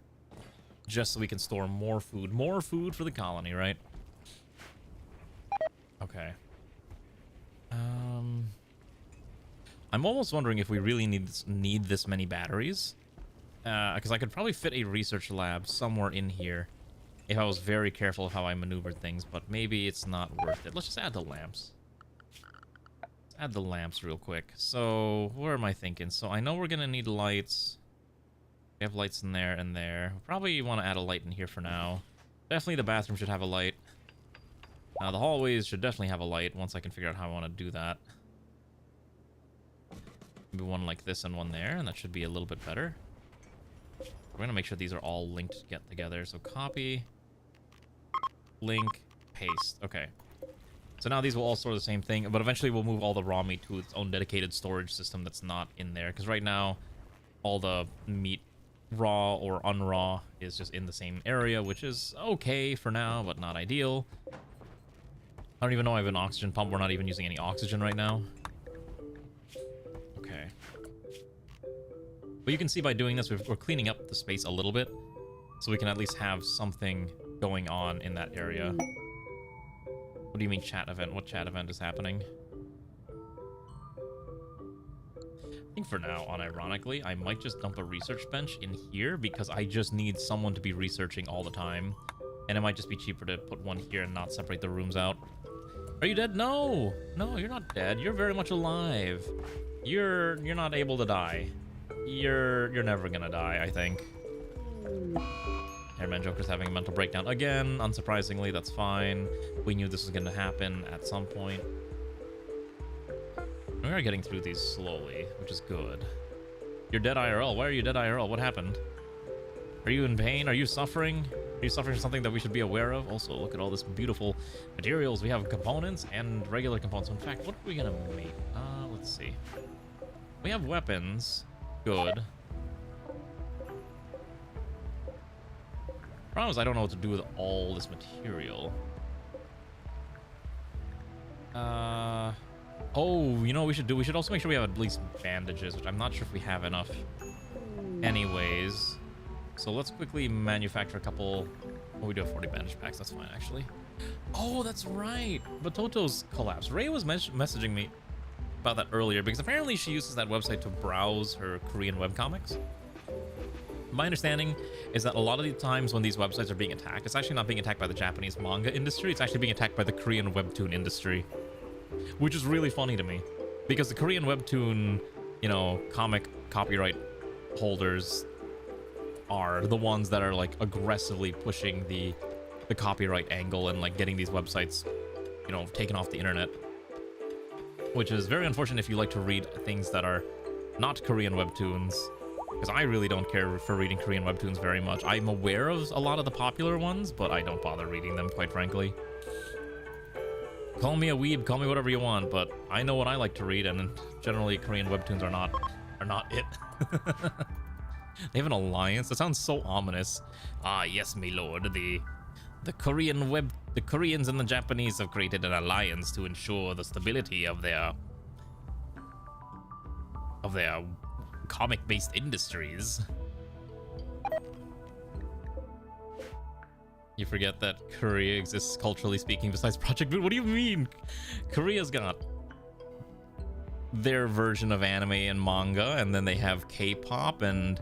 just so we can store more food. More food for the colony, right? Okay. I'm almost wondering if we really need this many batteries. Because I could probably fit a research lab somewhere in here if I was very careful of how I maneuvered things, but maybe it's not worth it. Let's just add the lamps. Let's add the lamps real quick. So, where am I thinking? So, I know we're going to need lights. We have lights in there and there. Probably want to add a light in here for now. Definitely the bathroom should have a light. The hallways should definitely have a light once I can figure out how I want to do that. Maybe one like this and one there, and that should be a little bit better. We're gonna make sure these are all linked to get together. So copy, link, paste. Okay. So now these will all store the same thing, but eventually we'll move all the raw meat to its own dedicated storage system that's not in there. Because right now, all the meat, raw or unraw, is just in the same area, which is okay for now, but not ideal. I don't even know I have an oxygen pump. We're not even using any oxygen right now. Okay. But you can see by doing this, we're cleaning up the space a little bit, so we can at least have something going on in that area. What do you mean chat event? What chat event is happening? I think for now, unironically, I might just dump a research bench in here because I just need someone to be researching all the time. And it might just be cheaper to put one here and not separate the rooms out. Are you dead? No! No, you're not dead. You're very much alive. You're not able to die. You're never gonna die, I think. Airman Joker's having a mental breakdown again. Unsurprisingly, that's fine. We knew this was gonna happen at some point. We are getting through these slowly, which is good. You're dead IRL. Why are you dead IRL? What happened? Are you in pain? Are you suffering? Are you suffering from something that we should be aware of? Also, look at all this beautiful materials. We have components and regular components. In fact, what are we gonna make? Let's see. We have weapons. Good. Problem is, I don't know what to do with all this material. Oh, you know what we should do? We should also make sure we have at least bandages, which I'm not sure if we have enough anyways. So let's quickly manufacture a couple. Oh, we do have 40 bandage packs. That's fine, actually. Oh, that's right. But Toto's collapsed. Ray was messaging me about that earlier because apparently she uses that website to browse her Korean webcomics. My understanding is that a lot of the times when these websites are being attacked, it's actually not being attacked by the Japanese manga industry. It's actually being attacked by the Korean webtoon industry, which is really funny to me because the Korean webtoon, you know, comic copyright holders are the ones that are like aggressively pushing the copyright angle and like getting these websites, you know, taken off the internet, which is very unfortunate if you like to read things that are not Korean webtoons, because I really don't care for reading Korean webtoons very much. I'm aware of a lot of the popular ones, but I don't bother reading them, quite frankly. Call me a weeb, call me whatever you want, but I know what I like to read, and generally Korean webtoons are not it. They have an alliance? That sounds so ominous. Ah, yes, my lord. The Koreans and the Japanese have created an alliance to ensure the stability of their comic-based industries. You forget that Korea exists culturally speaking besides Project Boot. What do you mean? Korea's got their version of anime and manga, and then they have K-pop and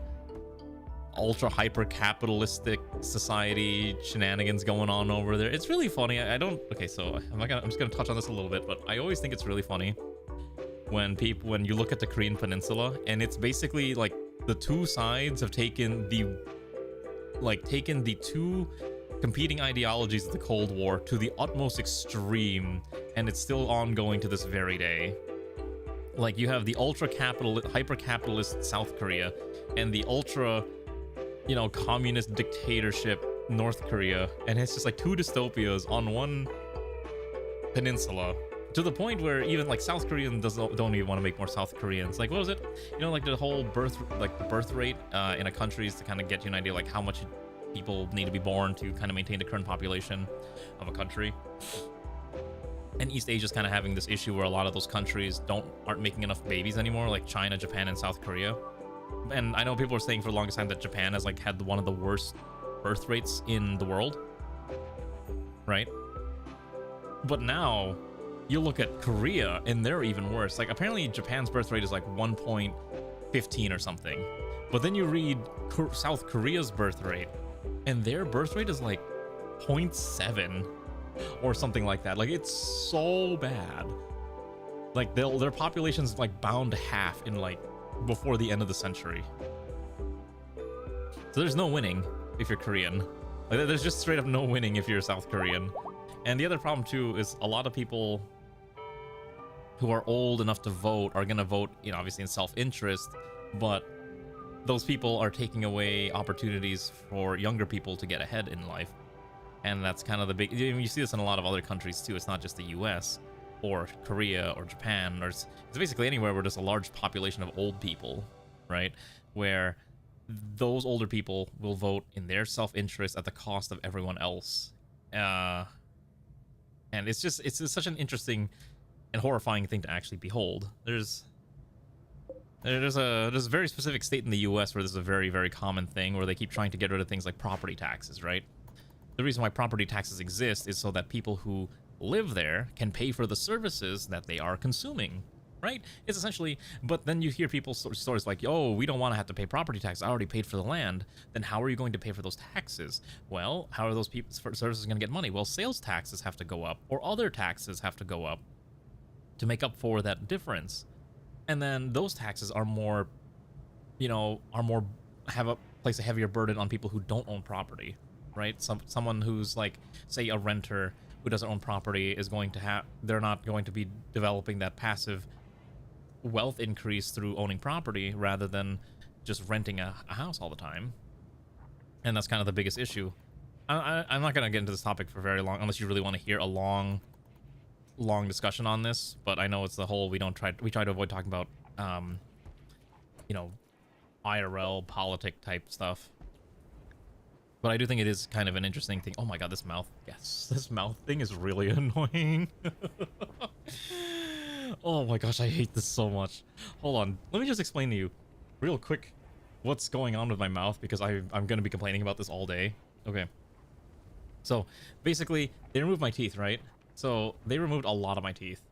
ultra hyper capitalistic society shenanigans going on over there. It's really funny. I don't. Okay, so I'm just gonna touch on this a little bit, but I always think it's really funny when you look at the Korean peninsula, and it's basically like the two sides have taken the two competing ideologies of the Cold War to the utmost extreme, and it's still ongoing to this very day. Like, you have the ultra capitalist, hyper capitalist South Korea and the ultra, you know, communist dictatorship North Korea, and it's just like two dystopias on one peninsula, to the point where even like South Koreans don't even want to make more South Koreans. Like, what was it? You know, like the whole birth rate in a country is to kind of get you an idea like how much people need to be born to kind of maintain the current population of a country. And East Asia's kind of having this issue where a lot of those countries aren't making enough babies anymore, like China, Japan, and South Korea. And I know people are saying for the longest time that Japan has like had one of the worst birth rates in the world, right? But now you look at Korea and they're even worse. Like, apparently Japan's birth rate is like 1.15 or something, but then you read South Korea's birth rate and their birth rate is like 0.7 or something like that. Like, it's so bad. Like, their population's like bound to half in like before the end of the century. So there's no winning if you're Korean. Like, there's just straight up no winning if you're South Korean. And the other problem too is a lot of people who are old enough to vote are going to vote, you know, obviously in self-interest, but those people are taking away opportunities for younger people to get ahead in life. And that's kind of the big, you see this in a lot of other countries too. It's not just the US or Korea or Japan, or it's basically anywhere where there's a large population of old people, right? Where those older people will vote in their self-interest at the cost of everyone else. And it's just such an interesting and horrifying thing to actually behold. There's a very specific state in the US where this is a very, very common thing, where they keep trying to get rid of things like property taxes, right? The reason why property taxes exist is so that people who live there can pay for the services that they are consuming, right? It's essentially, but then you hear people stories like, oh, we don't want to have to pay property tax. I already paid for the land. Then how are you going to pay for those taxes? Well, how are those people services going to get money? Well, sales taxes have to go up, or other taxes have to go up to make up for that difference. And then those taxes are more, you know, place a heavier burden on people who don't own property, right? Someone who's like, say, a renter who doesn't own property is going to have, they're not going to be developing that passive wealth increase through owning property rather than just renting a house all the time. And that's kind of the biggest issue. I'm not going to get into this topic for very long unless you really want to hear a long discussion on this, but I know it's the whole, we try to avoid talking about you know, IRL politic type stuff. But I do think it is kind of an interesting thing. Oh my god, this mouth. Yes, this mouth thing is really annoying. Oh my gosh, I hate this so much. Hold on, let me just explain to you real quick what's going on with my mouth, because I'm going to be complaining about this all day. Okay. So, basically, they removed my teeth, right? So, they removed a lot of my teeth.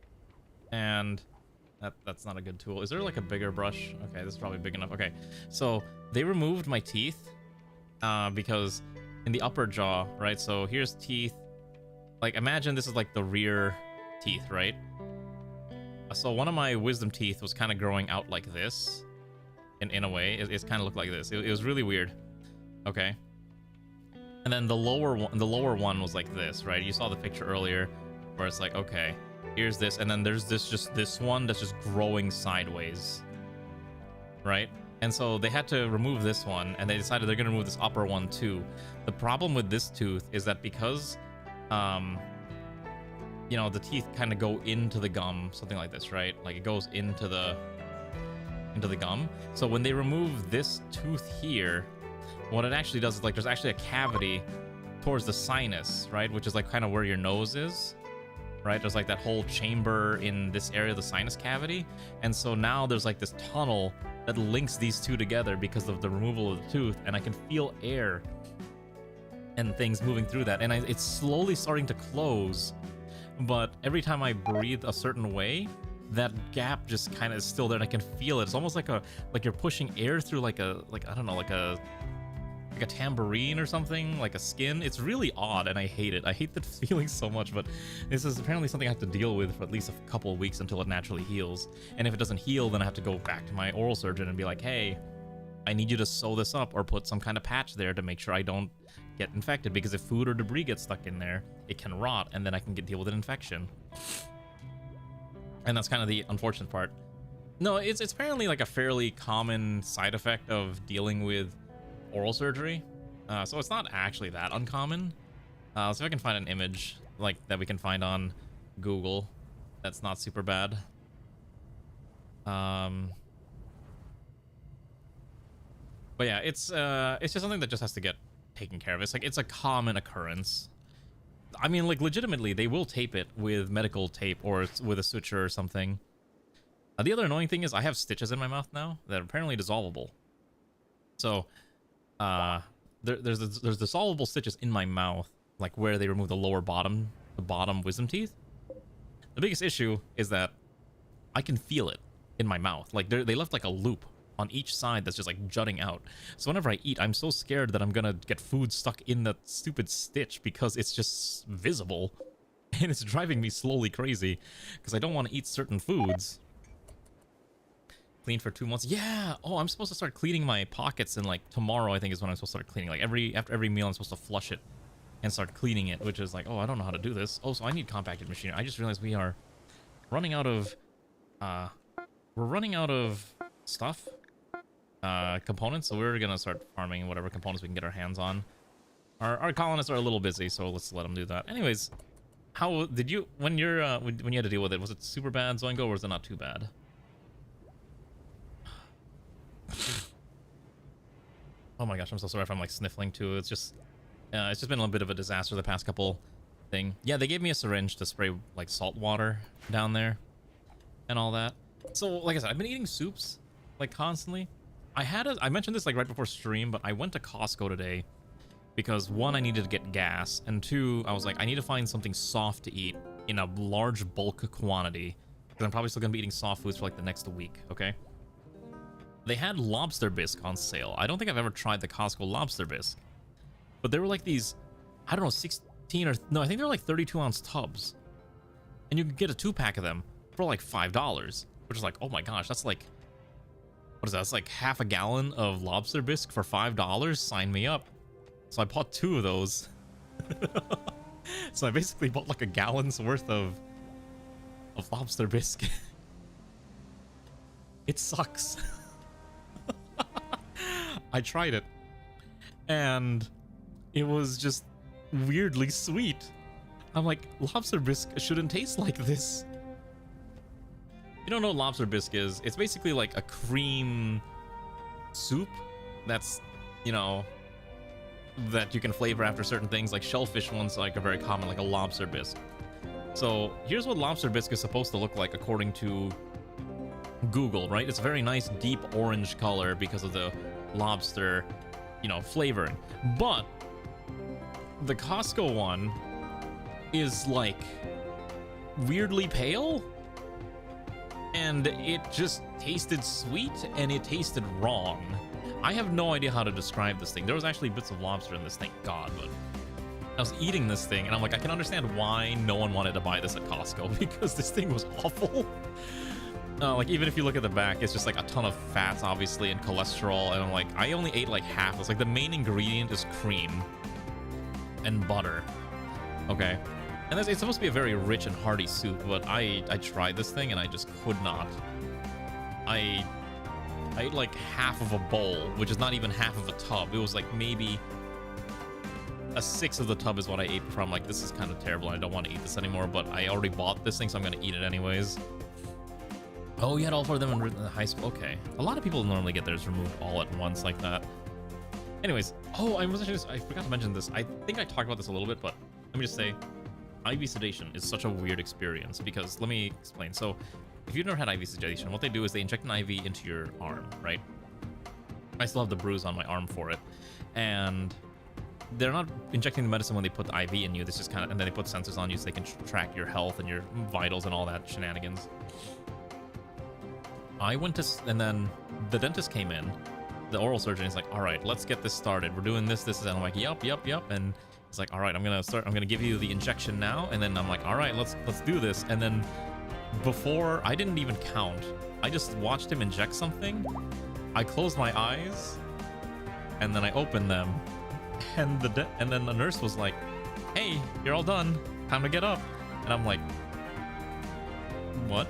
And that's not a good tool. Is there like a bigger brush? Okay, this is probably big enough. Okay. So, they removed my teeth because in the upper jaw, right? So, here's teeth. Like, imagine this is like the rear teeth, right? So, one of my wisdom teeth was kind of growing out like this. In a way. It's kind of looked like this. It was really weird. Okay. And then the lower one was like this, right? You saw the picture earlier where it's like, okay, here's this, and then there's this one that's just growing sideways, right? And so they had to remove this one, and they decided they're gonna remove this upper one too. The problem with this tooth is that because you know, the teeth kind of go into the gum, something like this, right? Like it goes into the gum. So when they remove this tooth here, what it actually does is, like, there's actually a cavity towards the sinus, right? Which is like kind of where your nose is, right? There's like that whole chamber in this area of the sinus cavity. And so now there's like this tunnel that links these two together because of the removal of the tooth. And I can feel air and things moving through that. And it's slowly starting to close. But every time I breathe a certain way, that gap just kind of is still there, and I can feel it. It's almost like you're pushing air through I don't know, like a tambourine or something, like a skin. It's really odd, and I hate it. I hate that feeling so much, but this is apparently something I have to deal with for at least a couple of weeks until it naturally heals. And if it doesn't heal, then I have to go back to my oral surgeon and be like, hey, I need you to sew this up or put some kind of patch there to make sure I don't get infected, because if food or debris gets stuck in there, it can rot, and then I can deal with an infection. And that's kind of the unfortunate part. No, it's apparently like a fairly common side effect of dealing with oral surgery. So it's not actually that uncommon. So if I can find an image like that we can find on Google, that's not super bad. But yeah, it's just something that just has to get taken care of. It's like, it's a common occurrence. I mean, like, legitimately, they will tape it with medical tape or with a suture or something. The other annoying thing is I have stitches in my mouth now that are apparently dissolvable. So, there's dissolvable stitches in my mouth, like where they remove the bottom wisdom teeth. The biggest issue is that I can feel it in my mouth. Like, they left like a loop on each side that's just like jutting out. So whenever I eat, I'm so scared that I'm gonna get food stuck in that stupid stitch because it's just visible. And it's driving me slowly crazy because I don't want to eat certain foods. Clean for 2 months. Yeah! Oh, I'm supposed to start cleaning my pockets, and like tomorrow I think is when I'm supposed to start cleaning. Like after every meal I'm supposed to flush it and start cleaning it, which is like, oh, I don't know how to do this. Oh, so I need compacted machinery. I just realized we are running out of we're running out of stuff, components, so we're gonna start farming whatever components we can get our hands on. Our colonists are a little busy, so let's let them do that. Anyways, how did you when you had to deal with it? Was it super bad, Zoingo, or was it not too bad? Oh my gosh, I'm so sorry if I'm like sniffling too. It's just been a little bit of a disaster the past couple thing. Yeah, they gave me a syringe to spray like salt water down there and all that. So like I said, I've been eating soups like constantly. I mentioned this like right before stream, but I went to Costco today because one, I needed to get gas, and two, I was like, I need to find something soft to eat in a large bulk quantity because I'm probably still gonna be eating soft foods for like the next week. Okay. They had lobster bisque on sale. I don't think I've ever tried the Costco lobster bisque, but they were like these, I don't know, 16 or no, I think they're like 32-ounce tubs, and you could get a 2-pack of them for like $5, which is like, oh my gosh, that's like, what is that? That's like half a gallon of lobster bisque for $5. Sign me up. So I bought 2 of those. So I basically bought like a gallon's worth of lobster bisque. It sucks. I tried it, and it was just weirdly sweet. I'm like, lobster bisque shouldn't taste like this. You don't know what lobster bisque is? It's basically like a cream soup that's, you know, that you can flavor after certain things. Like shellfish ones like are very common, like a lobster bisque. So here's what lobster bisque is supposed to look like according to Google, right? It's a very nice deep orange color because of the lobster, you know, flavoring. But the Costco one is like weirdly pale, and it just tasted sweet and it tasted wrong. I have no idea how to describe this thing. There was actually bits of lobster in this, thank God, but I was eating this thing and I'm like, I can understand why no one wanted to buy this at Costco because this thing was awful. Like, even if you look at the back, it's just like a ton of fats, obviously, and cholesterol. And I'm like, I only ate like half. It's like the main ingredient is cream and butter. Okay. And it's supposed to be a very rich and hearty soup, but I tried this thing and I just could not. I ate like half of a bowl, which is not even half of a tub. It was like maybe a sixth of the tub is what I ate before. I'm like, this is kind of terrible. I don't want to eat this anymore, but I already bought this thing, so I'm going to eat it anyways. Oh, you had all 4 of them in high school. Okay. A lot of people normally get theirs removed all at once like that. Anyways, oh, I forgot to mention this. I think I talked about this a little bit, but let me just say, IV sedation is such a weird experience because, let me explain. So, if you've never had IV sedation, what they do is they inject an IV into your arm, right? I still have the bruise on my arm for it. And they're not injecting the medicine when they put the IV in you. This just kind of, and then they put sensors on you so they can track your health and your vitals and all that shenanigans. I went to, and then the dentist came in, the oral surgeon is like, all right, let's get this started. We're doing this, and I'm like, yup. And he's like, all right, I'm gonna give you the injection now. And then I'm like, all right, let's do this. And then before, I didn't even count. I just watched him inject something. I closed my eyes and then I opened them. And then the nurse was like, hey, you're all done. Time to get up. And I'm like, what?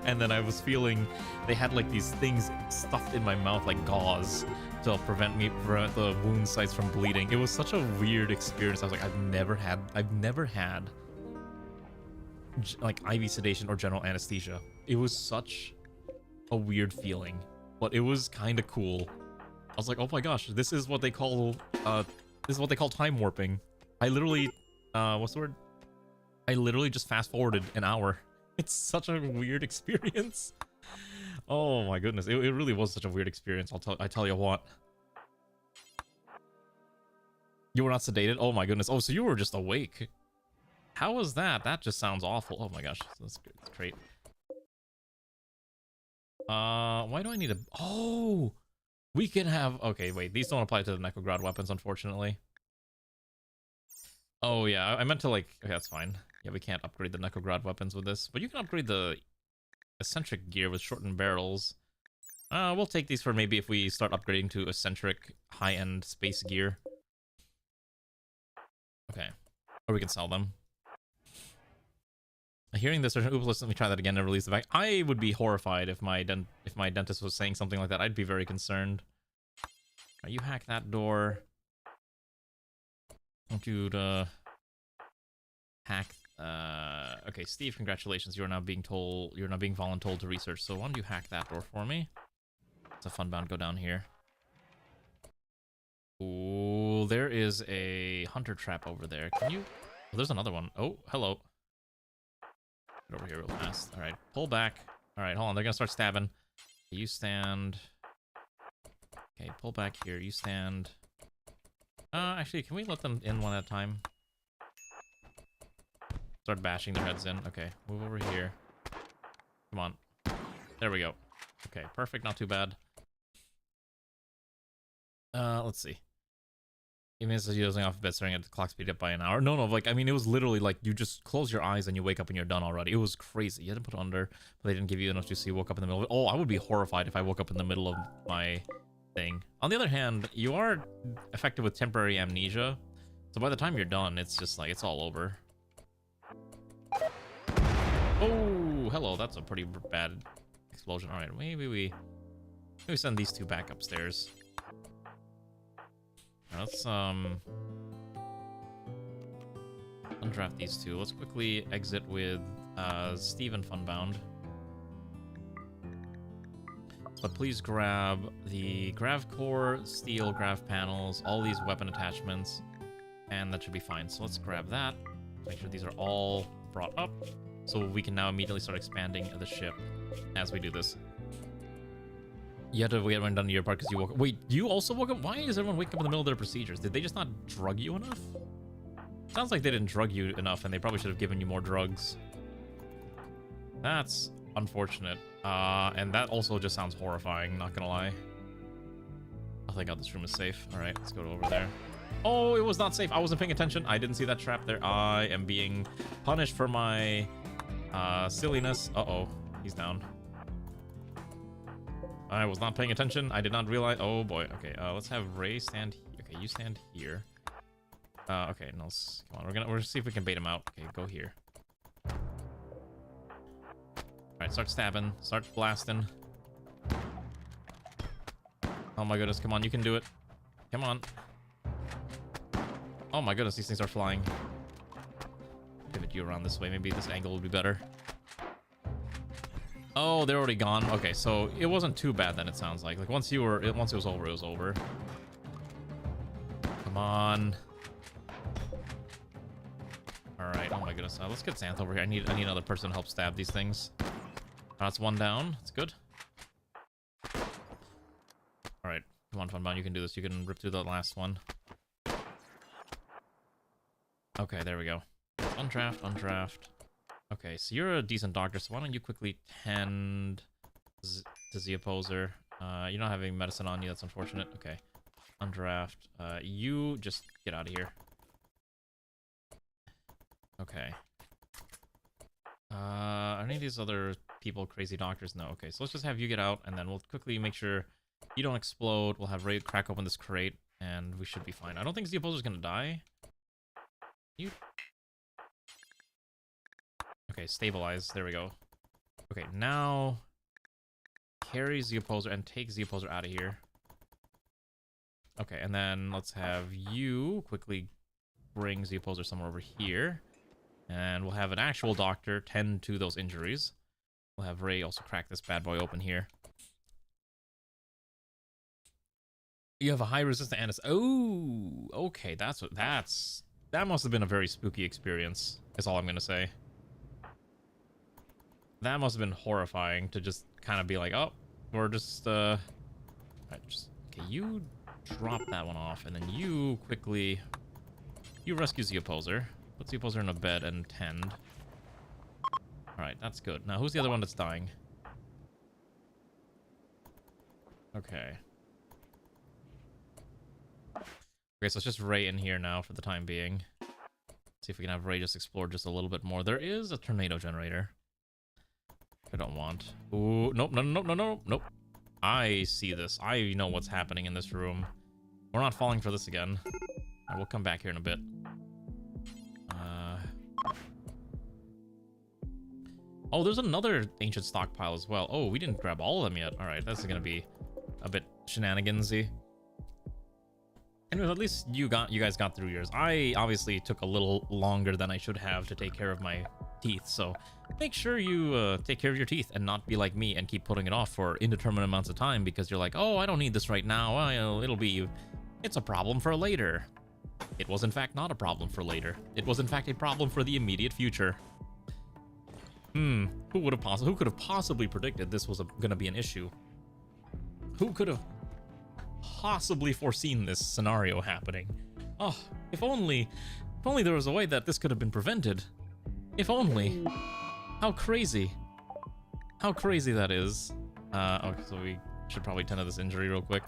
And then I was feeling they had like these things stuffed in my mouth like gauze to prevent the wound sites from bleeding. It was such a weird experience. I was like, I've never had like IV sedation or general anesthesia. It was such a weird feeling, but it was kind of cool. I was like, oh my gosh, this is what they call time warping. I literally what's the word? I literally just fast forwarded an hour. It's such a weird experience. Oh my goodness, it really was such a weird experience. I tell you what. You were not sedated? Oh my goodness. Oh, so you were just awake. How was that? That just sounds awful. Oh my gosh, that's good. That's great. Why do I need a... Oh! We can have... Okay, wait. These don't apply to the NEKOGRAD weapons, unfortunately. Oh, yeah. I meant to, like... Okay, that's fine. Yeah, we can't upgrade the NEKOGRAD weapons with this. But you can upgrade the eccentric gear with shortened barrels. We'll take these for maybe if we start upgrading to eccentric high-end space gear. Okay. Or we can sell them. Hearing this, oops, let me try that again and release the vac. I would be horrified if my dentist was saying something like that. I'd be very concerned. You hack that door. I want you to hack. Okay, Steve, congratulations. You're now being voluntold to research. So why don't you hack that door for me? It's a Funbound. Go down here. Ooh, there is a hunter trap over there. Can you? Oh, there's another one. Oh, hello. Get over here real fast. All right, pull back. All right, hold on. They're gonna start stabbing. You stand. Okay, pull back here. You stand. Actually, can we let them in one at a time? Start bashing their heads in. Okay, move over here. Come on. There we go. Okay, perfect. Not too bad. Let's see. Even as you're dozing off of bed, staring at the clock speed up by an hour. No, like, I mean, it was literally like you just close your eyes and you wake up and you're done already. It was crazy. You had to put it under, but they didn't give you enough juice, so you woke up in the middle of it. Oh, I would be horrified if I woke up in the middle of my thing. On the other hand, you are affected with temporary amnesia, so by the time you're done, it's just like, it's all over. Oh, hello. That's a pretty bad explosion. All right, maybe we send these two back upstairs. Let's undraft these two. Let's quickly exit with Steven Funbound. But please grab the grav core, steel grav panels, all these weapon attachments, and that should be fine. So let's grab that. Make sure these are all brought up, so we can now immediately start expanding the ship as we do this. You had to wait when done to your part because you woke up. Wait, you also woke up? Why is everyone waking up in the middle of their procedures? Did they just not drug you enough? Sounds like they didn't drug you enough, and they probably should have given you more drugs. That's unfortunate. And that also just sounds horrifying, not gonna lie. Oh, thank God this room is safe. All right, let's go over there. Oh, it was not safe. I wasn't paying attention. I didn't see that trap there. I am being punished for my silliness. Uh-oh, he's down. I was not paying attention. I did not realize. Oh boy. Okay. Let's have Ray stand. Okay, you stand here. Okay. No. Come on. We're gonna see if we can bait him out. Okay, go here. All right. Start stabbing. Start blasting. Oh my goodness. Come on. You can do it. Come on. Oh my goodness. These things are flying. Pivot you around this way. Maybe this angle would be better. Oh, they're already gone. Okay, so it wasn't too bad then, it sounds like. Like once it was over, it was over. Come on. All right. Oh my goodness. Let's get Xanth over here. I need another person to help stab these things. That's one down. That's good. All right. Come on, Funbound. You can do this. You can rip through the last one. Okay, there we go. Undraft. Okay, so you're a decent doctor, so why don't you quickly tend to the opposer? You're not having medicine on you, that's unfortunate. Okay, undraft. You just get out of here. Okay. Are any of these other people crazy doctors? No, okay, so let's just have you get out, and then we'll quickly make sure you don't explode. We'll have Ray crack open this crate, and we should be fine. I don't think the opposer's gonna die. You... Okay, stabilize. There we go. Okay, now carries the opposer and takes the opposer out of here. Okay, and then let's have you quickly brings the opposer somewhere over here. And we'll have an actual doctor tend to those injuries. We'll have Ray also crack this bad boy open here. You have a high resistant antis. Oh, okay, that must have been a very spooky experience, is all I'm gonna say. That must have been horrifying to just kind of be like, oh, we're just, right, okay, you drop that one off, and then you quickly, you rescue the opposer. Puts the opposer in a bed and tend. All right, that's good. Now, who's the other one that's dying? Okay. Okay, so it's just Ray in here now for the time being. See if we can have Ray just explore just a little bit more. There is a tornado generator. I don't want. Ooh, nope, nope. I see this. I know what's happening in this room. We're not falling for this again. I will come back here in a bit. Oh, there's another ancient stockpile as well. Oh, we didn't grab all of them yet. All right, this is gonna be a bit shenanigansy. Anyways, at least you guys got through yours. I obviously took a little longer than I should have to take care of my teeth, so make sure you take care of your teeth and not be like me and keep putting it off for indeterminate amounts of time because you're like, oh, I don't need this right now. It's a problem for later. It was in fact not a problem for later. It was in fact a problem for the immediate future. Who could have possibly predicted this was gonna be an issue? Who could have possibly foreseen this scenario happening? Oh, if only there was a way that this could have been prevented. If only. How crazy. How crazy that is. Okay, so we should probably tend to this injury real quick.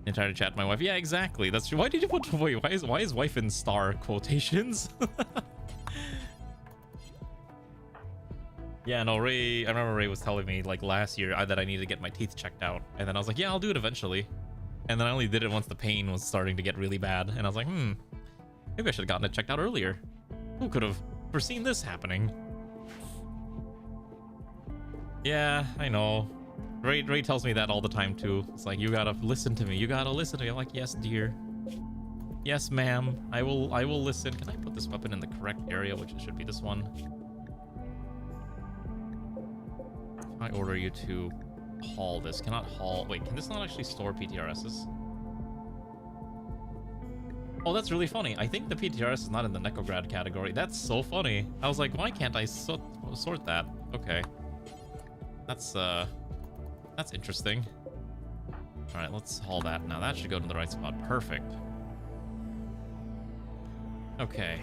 And try to chat to my wife. Yeah, exactly. That's true. Why did you put why is wife in star quotations? Yeah, no, Ray, I remember Ray was telling me, like, last year that I needed to get my teeth checked out. And then I was like, yeah, I'll do it eventually. And then I only did it once the pain was starting to get really bad. And I was like, maybe I should have gotten it checked out earlier. Who could have foreseen this happening? Yeah, I know. Ray tells me that all the time, too. It's like, you gotta listen to me. You gotta listen to me. I'm like, yes, dear. Yes, ma'am. I will listen. Can I put this weapon in the correct area, which should be this one? I order you to haul this. Cannot haul. Wait, can this not actually store PTRSs? Oh, that's really funny. I think the PTRS is not in the NEKOGRAD category. That's so funny. I was like, why can't I sort that? Okay. That's interesting. All right, let's haul that. Now that should go to the right spot. Perfect. Okay.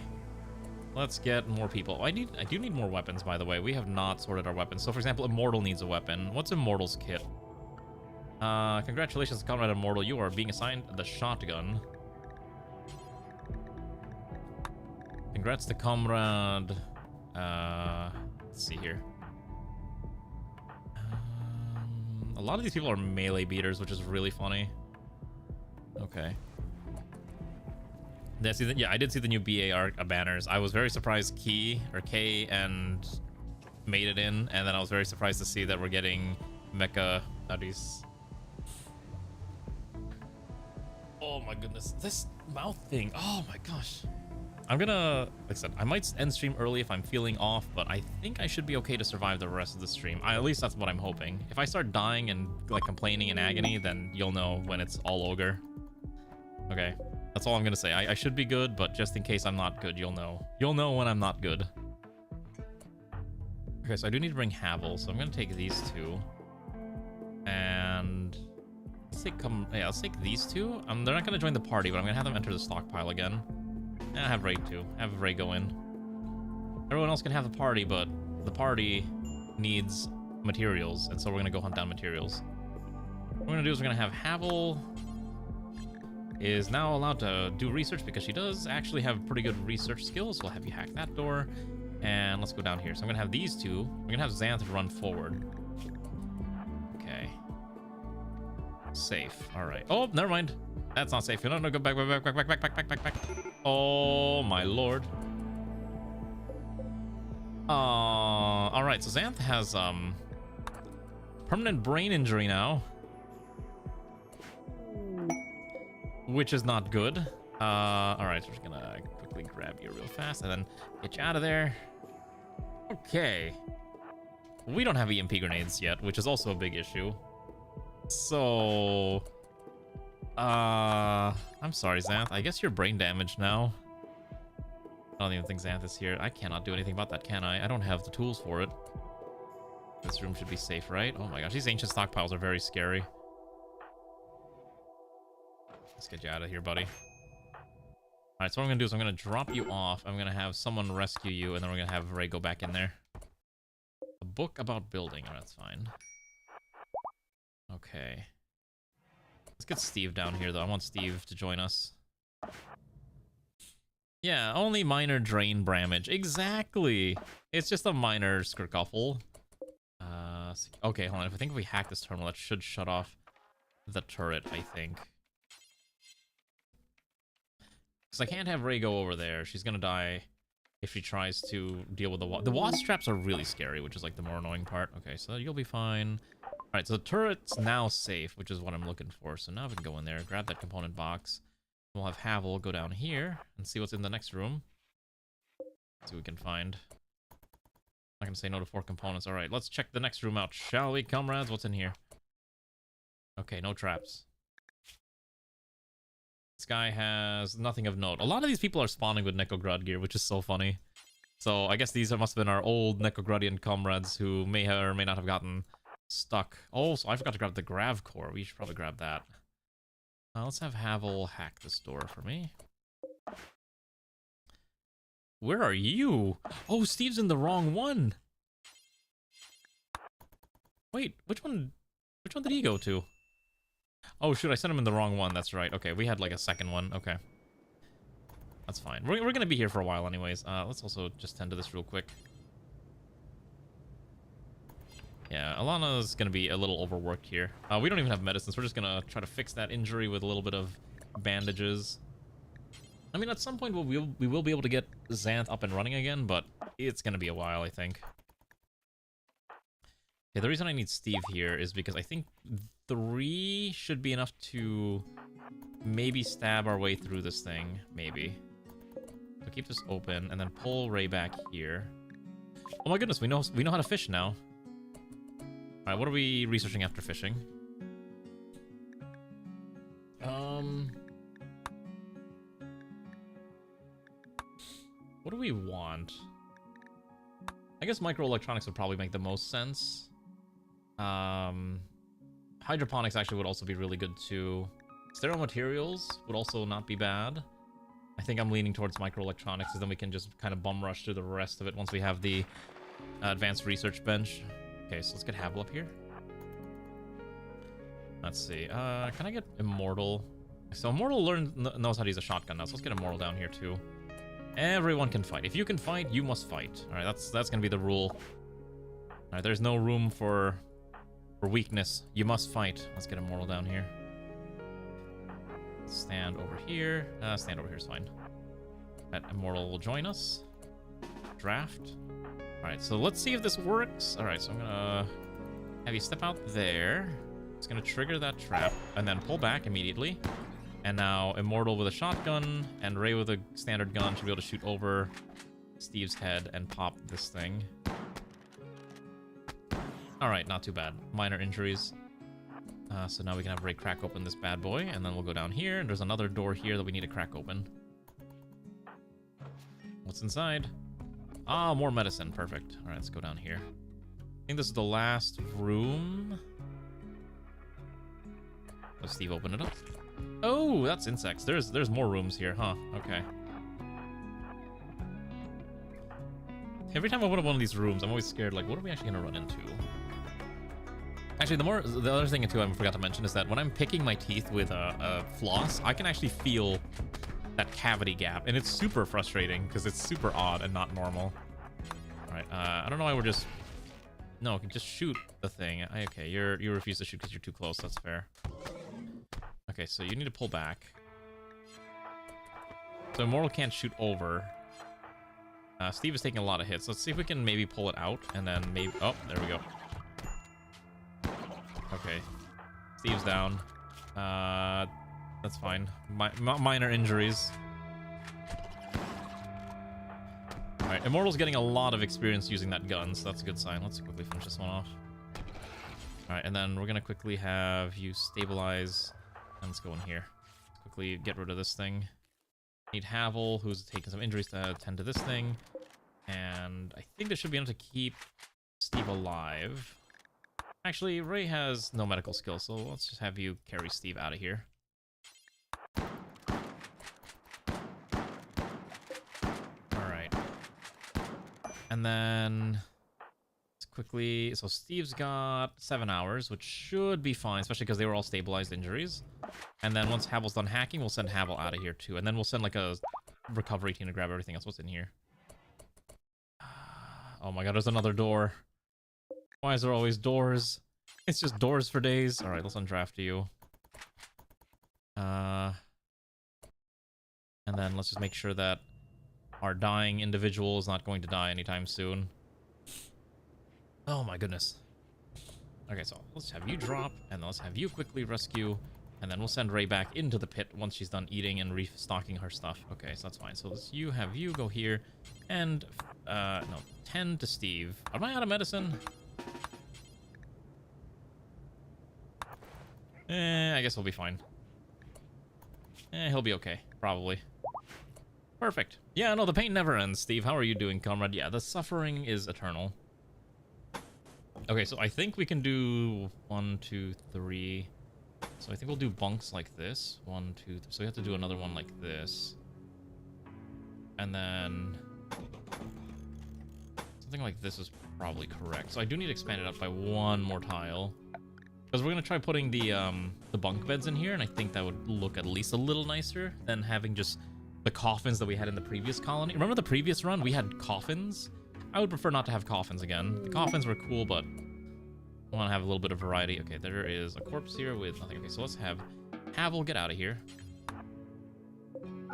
Let's get more people. I do need more weapons, by the way. We have not sorted our weapons. So, for example, Immortal needs a weapon. What's Immortal's kit? Congratulations, Comrade Immortal. You are being assigned the shotgun. Congrats to Comrade. Let's see here. A lot of these people are melee beaters, which is really funny. Okay. Yeah, I did see the new BAR banners. I was very surprised Key and made it in, and then I was very surprised to see that we're getting mecha studies. Oh my goodness, this mouth thing. Oh my gosh. I'm gonna, like I said, I might end stream early if I'm feeling off, but I think I should be okay to survive the rest of the stream. At least that's what I'm hoping. If I start dying and like complaining in agony, then you'll know when it's all ogre. Okay. That's all I'm gonna say. I should be good, but just in case I'm not good, you'll know. You'll know when I'm not good. Okay, so I do need to bring Havel, so I'm gonna take these two. And let's take these two. They're not gonna join the party, but I'm gonna have them enter the stockpile again. And I have Ray too. Have Ray go in. Everyone else can have the party, but the party needs materials, and so we're gonna go hunt down materials. What we're gonna do is we're gonna have Havel is now allowed to do research because she does actually have pretty good research skills. So we'll have you hack that door, and let's go down here. So I'm gonna have these two. We're gonna have Xanth run forward. Okay. Safe. All right. Oh, never mind. That's not safe. No, go back. Oh my lord. All right. So Xanth has permanent brain injury now, which is not good. All right, so we're just gonna quickly grab you real fast and then get you out of there. Okay. We don't have EMP grenades yet, which is also a big issue. So, I'm sorry, Xanth. I guess you're brain damaged now. I don't even think Xanth is here. I cannot do anything about that, can I? I don't have the tools for it. This room should be safe, right? Oh my gosh, these ancient stockpiles are very scary. Let's get you out of here, buddy. All right, so what I'm gonna do is I'm gonna drop you off. I'm gonna have someone rescue you, and then we're gonna have Ray go back in there. A book about building. Oh, that's fine. Okay. Let's get Steve down here, though. I want Steve to join us. Yeah, only minor drain damage. Exactly. It's just a minor skirkuffle. Okay, hold on. I think if we hack this terminal, that should shut off the turret, I think. Because I can't have Ray go over there. She's gonna die if she tries to deal with the wasp traps are really scary, which is like the more annoying part. Okay, so you'll be fine. All right, so the turret's now safe, which is what I'm looking for. So now we can go in there, grab that component box. We'll have Havel go down here and see what's in the next room. See what we can find. Not gonna say no to 4 components. All right, let's check the next room out, shall we, comrades? What's in here? Okay, no traps. This guy has nothing of note. A lot of these people are spawning with NEKOGRAD gear, which is so funny. So I guess these must have been our old NEKOGRADian comrades who may or may not have gotten stuck. Oh, so I forgot to grab the grav core. We should probably grab that. Let's have Havel hack this door for me. Where are you? Oh, Steve's in the wrong one. Wait, which one did he go to? Oh, shoot, I sent him in the wrong one. That's right. Okay, we had like a second one. Okay. That's fine. We're going to be here for a while anyways. Let's also just tend to this real quick. Yeah, Alana's going to be a little overworked here. We don't even have medicines. We're just going to try to fix that injury with a little bit of bandages. I mean, at some point we will be able to get Xanth up and running again, but it's going to be a while, I think. Okay, the reason I need Steve here is because I think 3 should be enough to maybe stab our way through this thing. Maybe. So keep this open and then pull Ray back here. Oh my goodness, we know how to fish now. Alright, what are we researching after fishing? What do we want? I guess microelectronics would probably make the most sense. Hydroponics actually would also be really good too. Sterile materials would also not be bad. I think I'm leaning towards microelectronics, because then we can just kind of bum rush through the rest of it once we have the advanced research bench. Okay, so let's get Havel up here. Let's see. Can I get Immortal? So Immortal knows how to use a shotgun now, so let's get Immortal down here too. Everyone can fight. If you can fight, you must fight. All right, that's gonna be the rule. All right, there's no room for weakness. You must fight. Let's get Immortal down here. Stand over here. Stand over here is fine. That Immortal will join us. Draft. All right, so let's see if this works. All right, so I'm gonna have you step out there. It's gonna trigger that trap and then pull back immediately. And now Immortal with a shotgun and Ray with a standard gun should be able to shoot over Steve's head and pop this thing. Alright, not too bad. Minor injuries. So now we can have Ray crack open this bad boy, and then we'll go down here, and there's another door here that we need to crack open. What's inside? Ah, more medicine. Perfect. Alright, let's go down here. I think this is the last room. Let's Steve open it up. Oh, that's insects. There's more rooms here, huh? Okay. Every time I open up one of these rooms, I'm always scared, like, what are we actually gonna run into? Actually, the other thing too I forgot to mention is that when I'm picking my teeth with a floss, I can actually feel that cavity gap, and it's super frustrating because it's super odd and not normal. All right, I don't know why we're just... No, I can just shoot the thing. Okay, you refuse to shoot because you're too close. That's fair. Okay, so you need to pull back. So Immortal can't shoot over. Steve is taking a lot of hits. Let's see if we can maybe pull it out, and then maybe... Oh, there we go. Okay. Steve's down. That's fine. Minor injuries. Alright, Immortal's getting a lot of experience using that gun, so that's a good sign. Let's quickly finish this one off. Alright, and then we're gonna quickly have you stabilize... And let's go in here. Let's quickly get rid of this thing. Need Havel, who's taking some injuries to tend to this thing. And I think this should be enough to keep Steve alive. Actually, Ray has no medical skill, so let's just have you carry Steve out of here. Alright. And then... quickly, so Steve's got 7 hours, which should be fine, especially because they were all stabilized injuries. And then once Havel's done hacking, we'll send Havel out of here too, and then we'll send like a recovery team to grab everything else. What's in here? Oh my god, there's another door. Why is there always doors? It's just doors for days. All right, let's undraft you. And then let's just make sure that Our dying individual is not going to die anytime soon. Oh my goodness. Okay, so let's have you drop, and then let's have you quickly rescue, and then we'll send Ray back into the pit once she's done eating and restocking her stuff. Okay, so that's fine. So let's have you go here, and, no, 10 to Steve. Am I out of medicine? I guess we'll be fine. He'll be okay, probably. Perfect. Yeah, no, the pain never ends, Steve. How are you doing, comrade? Yeah, the suffering is eternal. Okay, so I think we can do 1, 2, 3. So I think we'll do bunks like this. 1, 2, 3. So we have to do another one like this. And then something like this is probably correct. So I do need to expand it up by 1 more tile. Because we're going to try putting the bunk beds in here, and I think that would look at least a little nicer than having just the coffins that we had in the previous colony. Remember the previous run? We had coffins? I would prefer not to have coffins again. The coffins were cool, but I want to have a little bit of variety. Okay, there is a corpse here with nothing. Okay, so let's have Havel get out of here.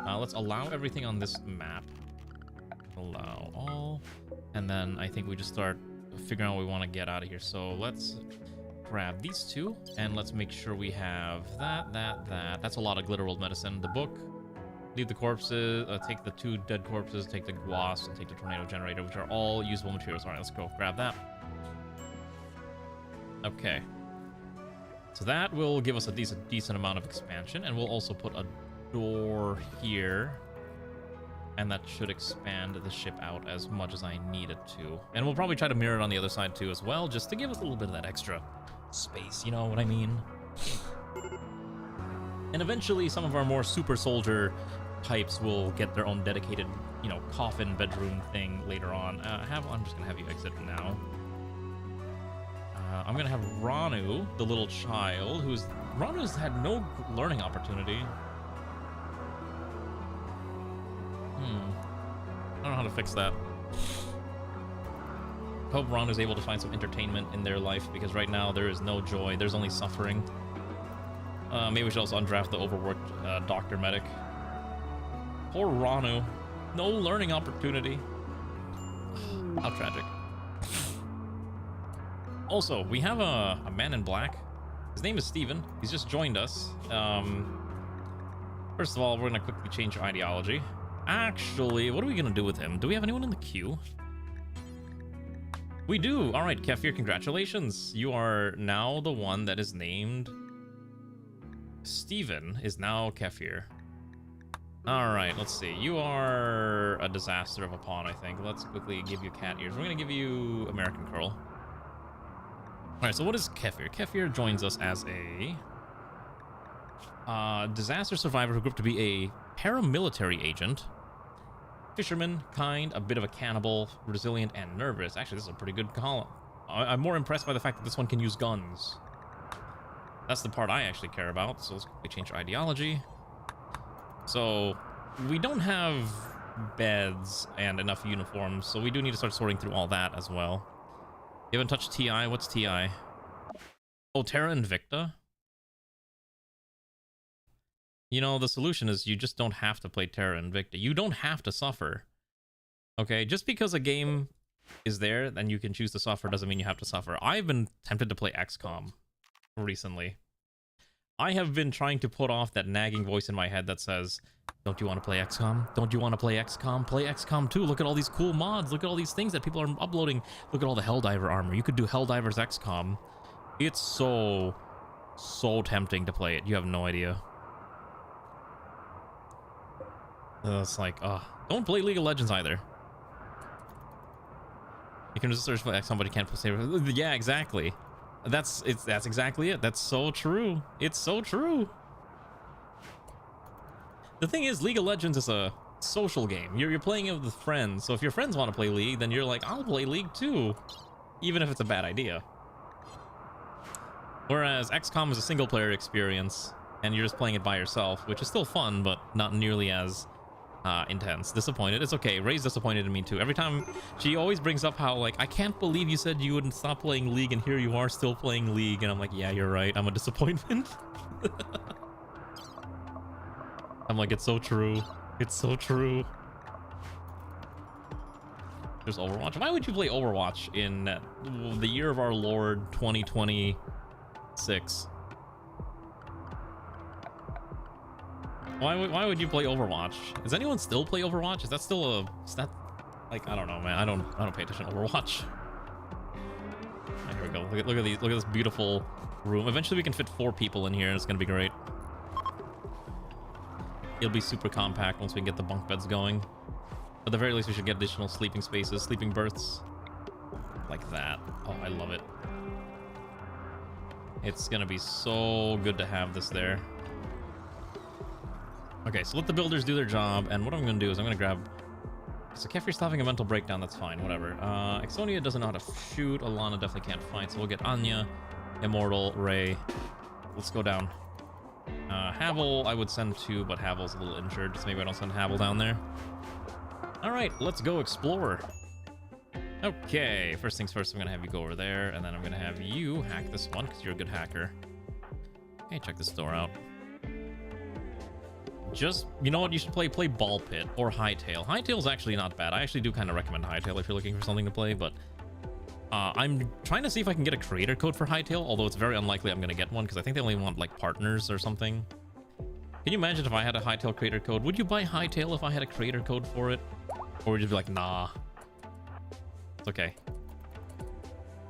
Let's allow everything on this map. Allow all. And then I think we just start figuring out what we want to get out of here. So let's grab these 2, and let's make sure we have that. That's a lot of Glitterworld medicine. The book. Leave the corpses, take the 2 dead corpses, take the wasp, and take the tornado generator, which are all usable materials. All right, let's go grab that. Okay. So that will give us a decent amount of expansion, and we'll also put a door here, and that should expand the ship out as much as I need it to. And we'll probably try to mirror it on the other side too as well, just to give us a little bit of that extra space, you know what I mean? And eventually some of our more super soldier types will get their own dedicated, you know, coffin bedroom thing later on. I'm just gonna have you exit now. I'm gonna have Ranu, the little child, Ranu's had no learning opportunity. I don't know how to fix that. Hope Ranu's able to find some entertainment in their life, because right now there is no joy, there's only suffering. Maybe we should also undraft the overworked Dr. Medic. Poor Ranu. No learning opportunity. How tragic. Also, we have a man in black. His name is Steven. He's just joined us. First of all, we're going to quickly change our ideology. Actually, what are we going to do with him? Do we have anyone in the queue? We do. All right, Kefir, congratulations. You are now the one that is named... Steven is now Kefir. Alright, let's see. You are a disaster of a pawn, I think. Let's quickly give you cat ears. We're going to give you American Curl. Alright, so what is Kefir? Kefir joins us as a disaster survivor who grew up to be a paramilitary agent. Fisherman, kind, a bit of a cannibal, resilient, and nervous. Actually, this is a pretty good column. I'm more impressed by the fact that this one can use guns. That's the part I actually care about. So let's quickly change our ideology. So we don't have beds and enough uniforms, so we do need to start sorting through all that as well. You haven't touched TI? What's TI? Oh, Terra Invicta? You know, the solution is you just don't have to play Terra Invicta. You don't have to suffer. Okay, just because a game is there, then you can choose to suffer doesn't mean you have to suffer. I've been tempted to play XCOM recently. I have been trying to put off that nagging voice in my head that says, don't you want to play XCOM? Don't you want to play XCOM? Play XCOM 2. Look at all these cool mods. Look at all these things that people are uploading. Look at all the Helldiver armor. You could do Helldivers XCOM. It's so tempting to play it. You have no idea. It's like, don't play League of Legends either. You can just search for XCOM, but you can't play. Yeah, exactly. That's exactly it. That's so true. It's so true. The thing is, League of Legends is a social game. You're playing it with friends. So if your friends want to play League, then you're like, I'll play League too, even if it's a bad idea. Whereas XCOM is a single player experience, and you're just playing it by yourself, which is still fun, but not nearly as intense. Disappointed. It's okay. Ray's disappointed in me too. Every time she always brings up how, like, I can't believe you said you wouldn't stop playing League, and here you are still playing League. And I'm like, yeah, you're right. I'm a disappointment. I'm like, it's so true. It's so true. There's Overwatch. Why would you play Overwatch in the year of our Lord 2026? Why would you play Overwatch? Does anyone still play Overwatch? Is that still a... Is that... Like, I don't know, man. I don't pay attention to Overwatch. Right, here we go. Look at these. Look at this beautiful room. Eventually we can fit 4 people in here, and it's gonna be great. It'll be super compact once we get the bunk beds going. At the very least, we should get additional sleeping spaces, sleeping berths. Like that. Oh, I love it. It's gonna be so good to have this there. Okay, so let the builders do their job, and what I'm gonna do is I'm gonna grab... So Kefir's having a mental breakdown, that's fine, whatever. Exonia doesn't know how to shoot, Alana definitely can't fight, so we'll get Anya, Immortal, Ray. Let's go down. Havel, I would send to, but Havel's a little injured, so maybe I don't send Havel down there. Alright, let's go explore. Okay, first things first, I'm gonna have you go over there, and then I'm gonna have you hack this one, because you're a good hacker. Okay, check this door out. Just, you know what, you should play Ball Pit or Hightail. Hightail's actually not bad. I actually do kind of recommend Hightail if you're looking for something to play, but I'm trying to see if I can get a creator code for Hightail, although it's very unlikely I'm going to get one, because I think they only want, like, partners or something. Can you imagine if I had a Hightail creator code? Would you buy Hightail if I had a creator code for it? Or would you be like, nah? It's okay.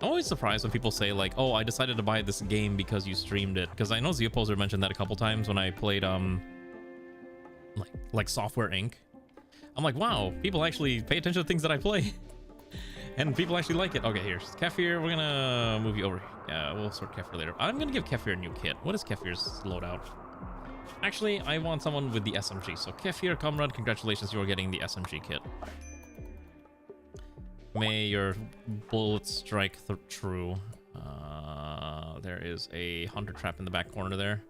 I'm always surprised when people say, like, oh, I decided to buy this game because you streamed it. Because I know Zeoposer mentioned that a couple times when I played, like Software Inc. I'm like, wow, people actually pay attention to things that I play. And people actually like it. Okay, here's Kefir. We're gonna move you over. Yeah, we'll sort Kefir later. I'm gonna give Kefir a new kit. What is Kefir's loadout? Actually, I want someone with the SMG. So Kefir, comrade, congratulations, you are getting the SMG kit. May your bullets strike true. There is a hunter trap in the back corner there.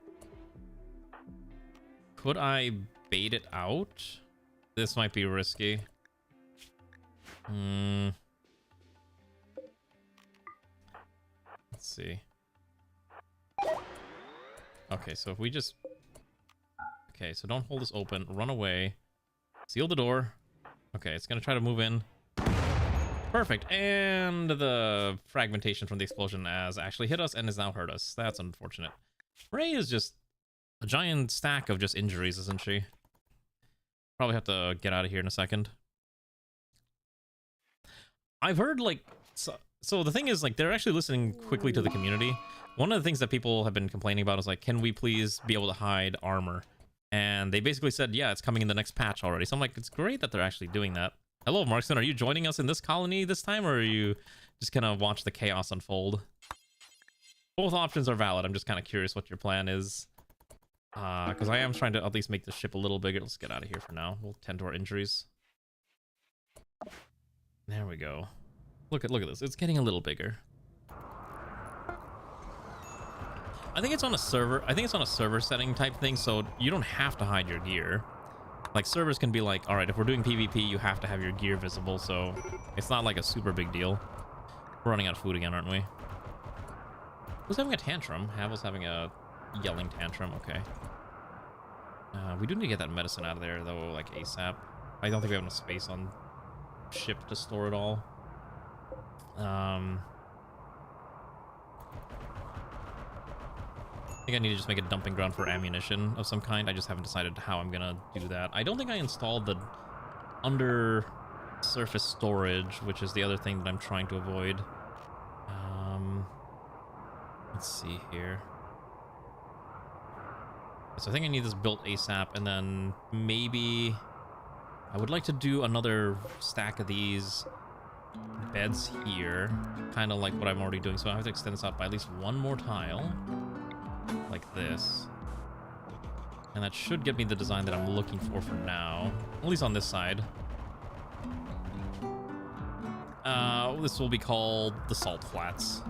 Could I bait it out? This might be risky. Let's see. Okay, so if we just... Okay, so don't hold this open. Run away. Seal the door. Okay, it's gonna try to move in. Perfect. And the fragmentation from the explosion has actually hit us and has now hurt us. That's unfortunate. Ray is just a giant stack of just injuries, isn't she? Probably have to get out of here in a second. I've heard, like... So the thing is, like, they're actually listening quickly to the community. One of the things that people have been complaining about is, like, can we please be able to hide armor? And they basically said, yeah, it's coming in the next patch already. So I'm like, it's great that they're actually doing that. Hello, Markston. Are you joining us in this colony this time, or are you just gonna watch the chaos unfold? Both options are valid. I'm just kind of curious what your plan is. Because I am trying to at least make the ship a little bigger. Let's get out of here for now. We'll tend to our injuries. There we go. Look at this. It's getting a little bigger. I think it's on a server. I think it's on a server setting type thing, so you don't have to hide your gear. Like, servers can be like, all right, if we're doing PvP, you have to have your gear visible, so it's not like a super big deal. We're running out of food again, aren't we? Who's having a tantrum? Havel's having a yelling tantrum. Okay. We do need to get that medicine out of there, though, like ASAP. I don't think we have enough space on ship to store it all. I think I need to just make a dumping ground for ammunition of some kind. I just haven't decided how I'm gonna do that. I don't think I installed the under surface storage, which is the other thing that I'm trying to avoid. Let's see here. So I think I need this built ASAP, and then maybe I would like to do another stack of these beds here, kind of like what I'm already doing. So I have to extend this out by at least one more tile, like this. And that should get me the design that I'm looking for now, at least on this side. This will be called the Salt Flats.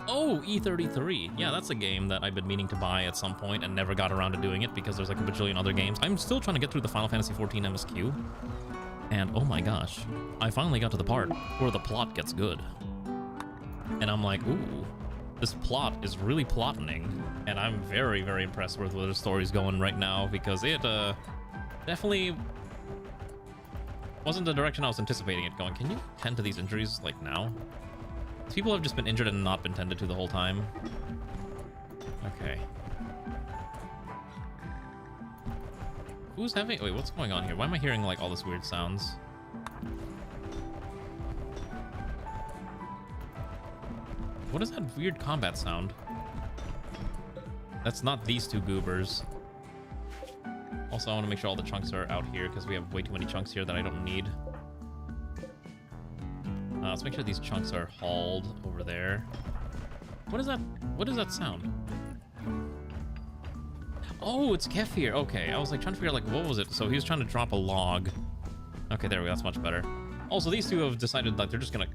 Oh, E33. Yeah, that's a game that I've been meaning to buy at some point and never got around to doing it because there's like a bajillion other games. I'm still trying to get through the Final Fantasy XIV MSQ. And oh my gosh, I finally got to the part where the plot gets good. And I'm like, ooh, this plot is really plotting. And I'm very, very impressed with where the story's going right now because it definitely Wasn't the direction I was anticipating it going. Can you tend to these injuries, like, now? These people have just been injured and not been tended to the whole time. Okay. Who's having... Wait, what's going on here? Why am I hearing, like, all this weird sounds? What is that weird combat sound? That's not these two goobers. Also, I want to make sure all the chunks are out here because we have way too many chunks here that I don't need. Let's make sure these chunks are hauled over there. What is that? What is that sound? Oh, it's Kefir. Okay, I was like trying to figure out like what was it. So he was trying to drop a log. Okay, there we go. That's much better. Also, these two have decided that they're just gonna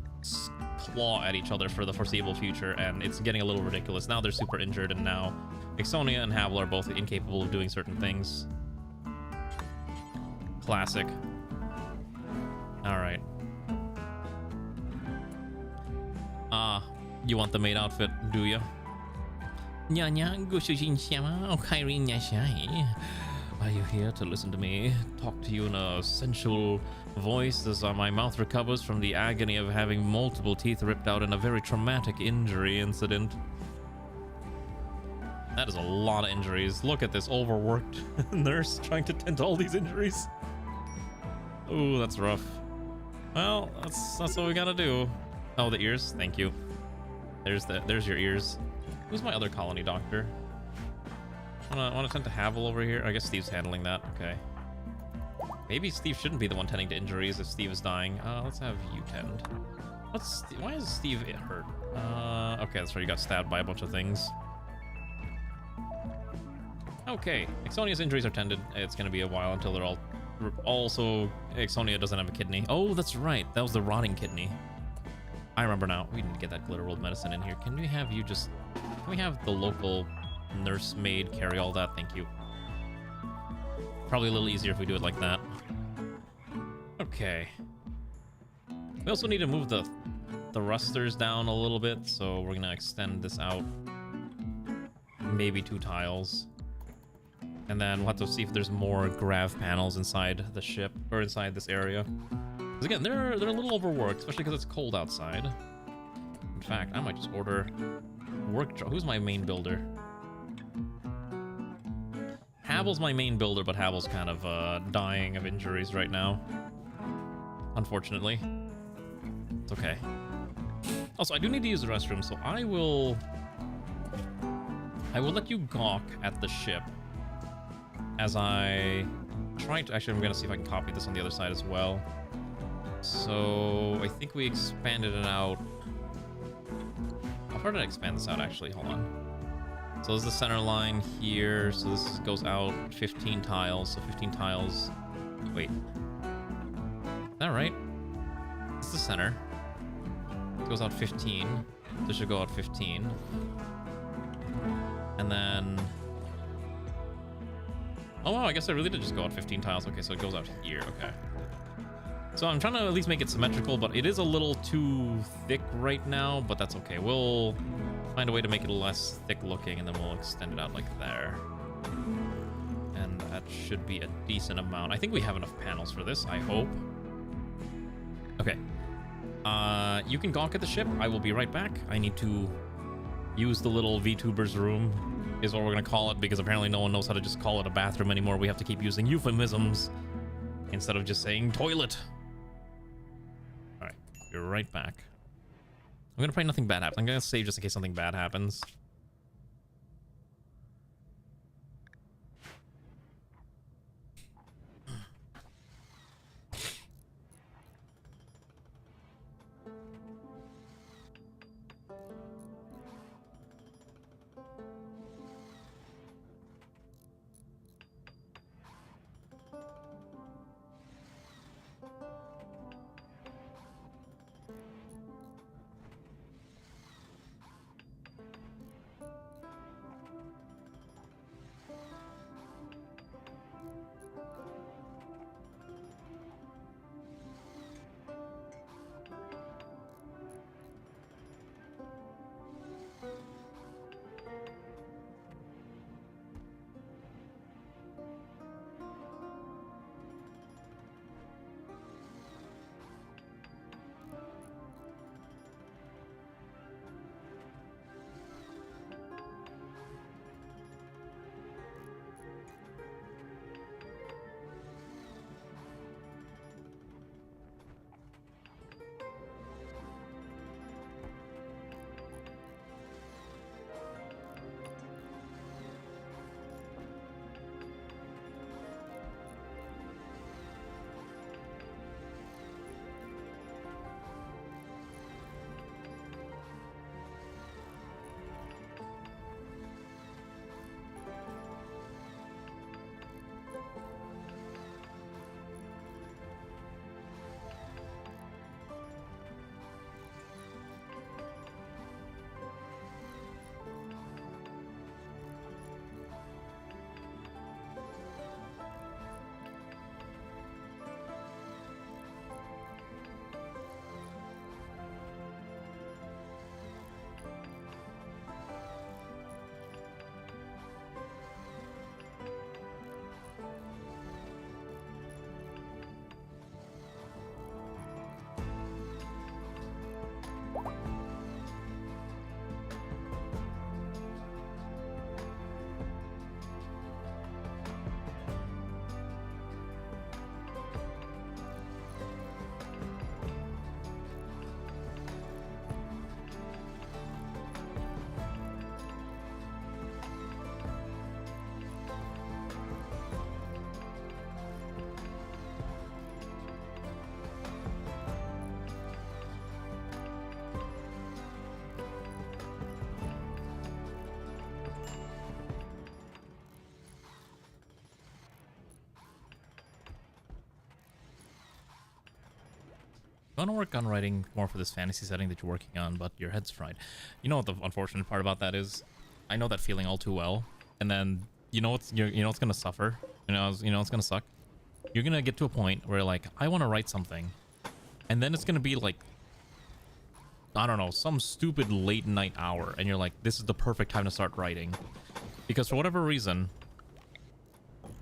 claw at each other for the foreseeable future, and it's getting a little ridiculous. Now they're super injured, and now Ixonia and Havel are both incapable of doing certain things. Classic. Alright. You want the maid outfit, do you? Are you here to listen to me talk to you in a sensual voice as my mouth recovers from the agony of having multiple teeth ripped out in a very traumatic injury incident? That is a lot of injuries. Look at this overworked nurse trying to tend to all these injuries. Ooh, that's rough. Well, that's what we gotta do. Oh, the ears. Thank you. There's your ears. Who's my other colony doctor? Wanna tend to Havel over here? I guess Steve's handling that. Okay. Maybe Steve shouldn't be the one tending to injuries if Steve is dying. Let's have you tend. Why is Steve hurt? Okay, that's right. You got stabbed by a bunch of things. Okay, Ixonia's injuries are tended. It's gonna be a while until they're all... Also, Ixonia doesn't have a kidney. Oh, that's right. That was the rotting kidney. I remember now. We need to get that Glitterworld medicine in here. Can we have you just... Can we have the local nursemaid carry all that? Thank you. Probably a little easier if we do it like that. Okay. We also need to move the thrusters down a little bit, so we're gonna extend this out. Maybe 2 tiles. And then we'll have to see if there's more grav panels inside the ship, or inside this area. Because again, they're a little overworked, especially because it's cold outside. In fact, I might just order work. Who's my main builder? Havel's my main builder, but Havel's kind of dying of injuries right now. Unfortunately. It's okay. Also, I do need to use the restroom, so I will let you gawk at the ship as I try to... Actually, I'm going to see if I can copy this on the other side as well. So, I think we expanded it out. How far did I expand this out, actually? Hold on. So, this is the center line here. So, this goes out 15 tiles. So, 15 tiles... Wait. Is that right? This is the center. It goes out 15. This should go out 15. And then... Oh, wow, I guess I really did just go out 15 tiles. Okay, so it goes out here. Okay. So I'm trying to at least make it symmetrical, but it is a little too thick right now, but that's okay. We'll find a way to make it less thick looking, and then we'll extend it out like there. And that should be a decent amount. I think we have enough panels for this, I hope. Okay. You can gawk at the ship. I will be right back. I need to use the little VTubers room, is what we're going to call it, because apparently no one knows how to just call it a bathroom anymore. We have to keep using euphemisms instead of just saying toilet. Alright, be right back. I'm going to pray nothing bad happens. I'm going to save just in case something bad happens. You want to work on writing more for this fantasy setting that you're working on, but your head's fried. You know what the unfortunate part about that is? I know that feeling all too well. And then you know it's gonna suffer. You know it's gonna suck. You're gonna get to a point where like I want to write something, and then it's gonna be like, I don't know, some stupid late night hour, and you're like, this is the perfect time to start writing, because for whatever reason,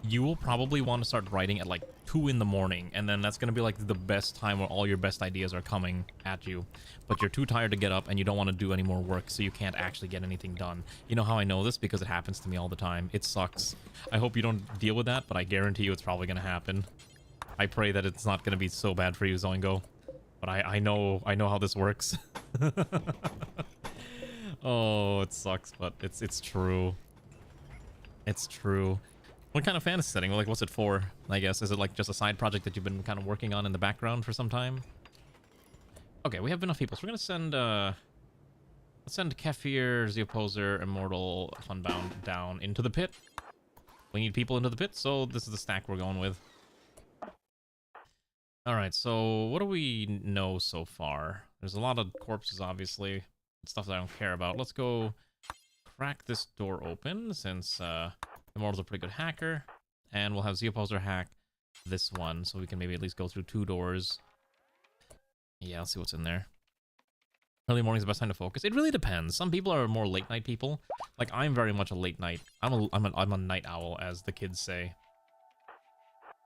you will probably want to start writing at like 2 in the morning, and then that's going to be like the best time where all your best ideas are coming at you, but you're too tired to get up and you don't want to do any more work, so you can't actually get anything done. You know how I know this? Because it happens to me all the time. It sucks. I hope you don't deal with that, but I guarantee you it's probably going to happen. I pray that it's not going to be so bad for you, Zoingo, but I know how this works. Oh, it sucks, but it's true. It's true. What kind of fantasy setting? Like, what's it for, I guess? Is it like just a side project that you've been kind of working on in the background for some time? Okay, we have enough people, so we're gonna send let's send Kefir, Zeoposer, Immortal, Funbound down into the pit. We need people into the pit, so this is the stack we're going with. Alright, so what do we know so far? There's a lot of corpses, obviously. Stuff that I don't care about. Let's go crack this door open, since Immortal's a pretty good hacker. And we'll have Zeoposer hack this one, so we can maybe at least go through 2 doors. Yeah, let's see what's in there. Early morning's the best time to focus. It really depends. Some people are more late night people. Like, I'm very much a late night. I'm a night owl, as the kids say.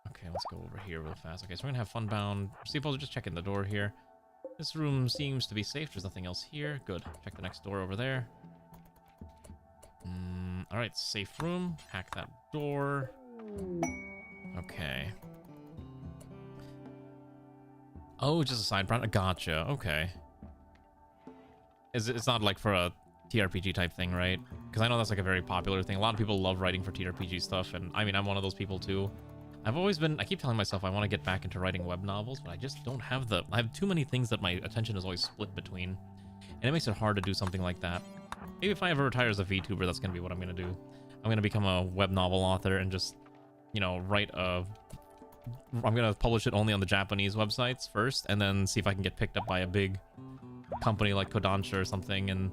Okay, let's go over here real fast. Okay, so we're gonna have Funbound. Zeoposer, just checking the door here. This room seems to be safe. There's nothing else here. Good. Check the next door over there. Alright, safe room. Hack that door. Okay. Oh, just a side project. Gotcha. Okay. It's not like for a TRPG type thing, right? Because I know that's like a very popular thing. A lot of people love writing for TRPG stuff, and I mean, I'm one of those people too. I keep telling myself I want to get back into writing web novels, but I just don't have I have too many things that my attention is always split between. And it makes it hard to do something like that. Maybe if I ever retire as a VTuber, that's going to be what I'm going to do. I'm going to become a web novel author and just, you know, I'm going to publish it only on the Japanese websites first, and then see if I can get picked up by a big company like Kodansha or something, and...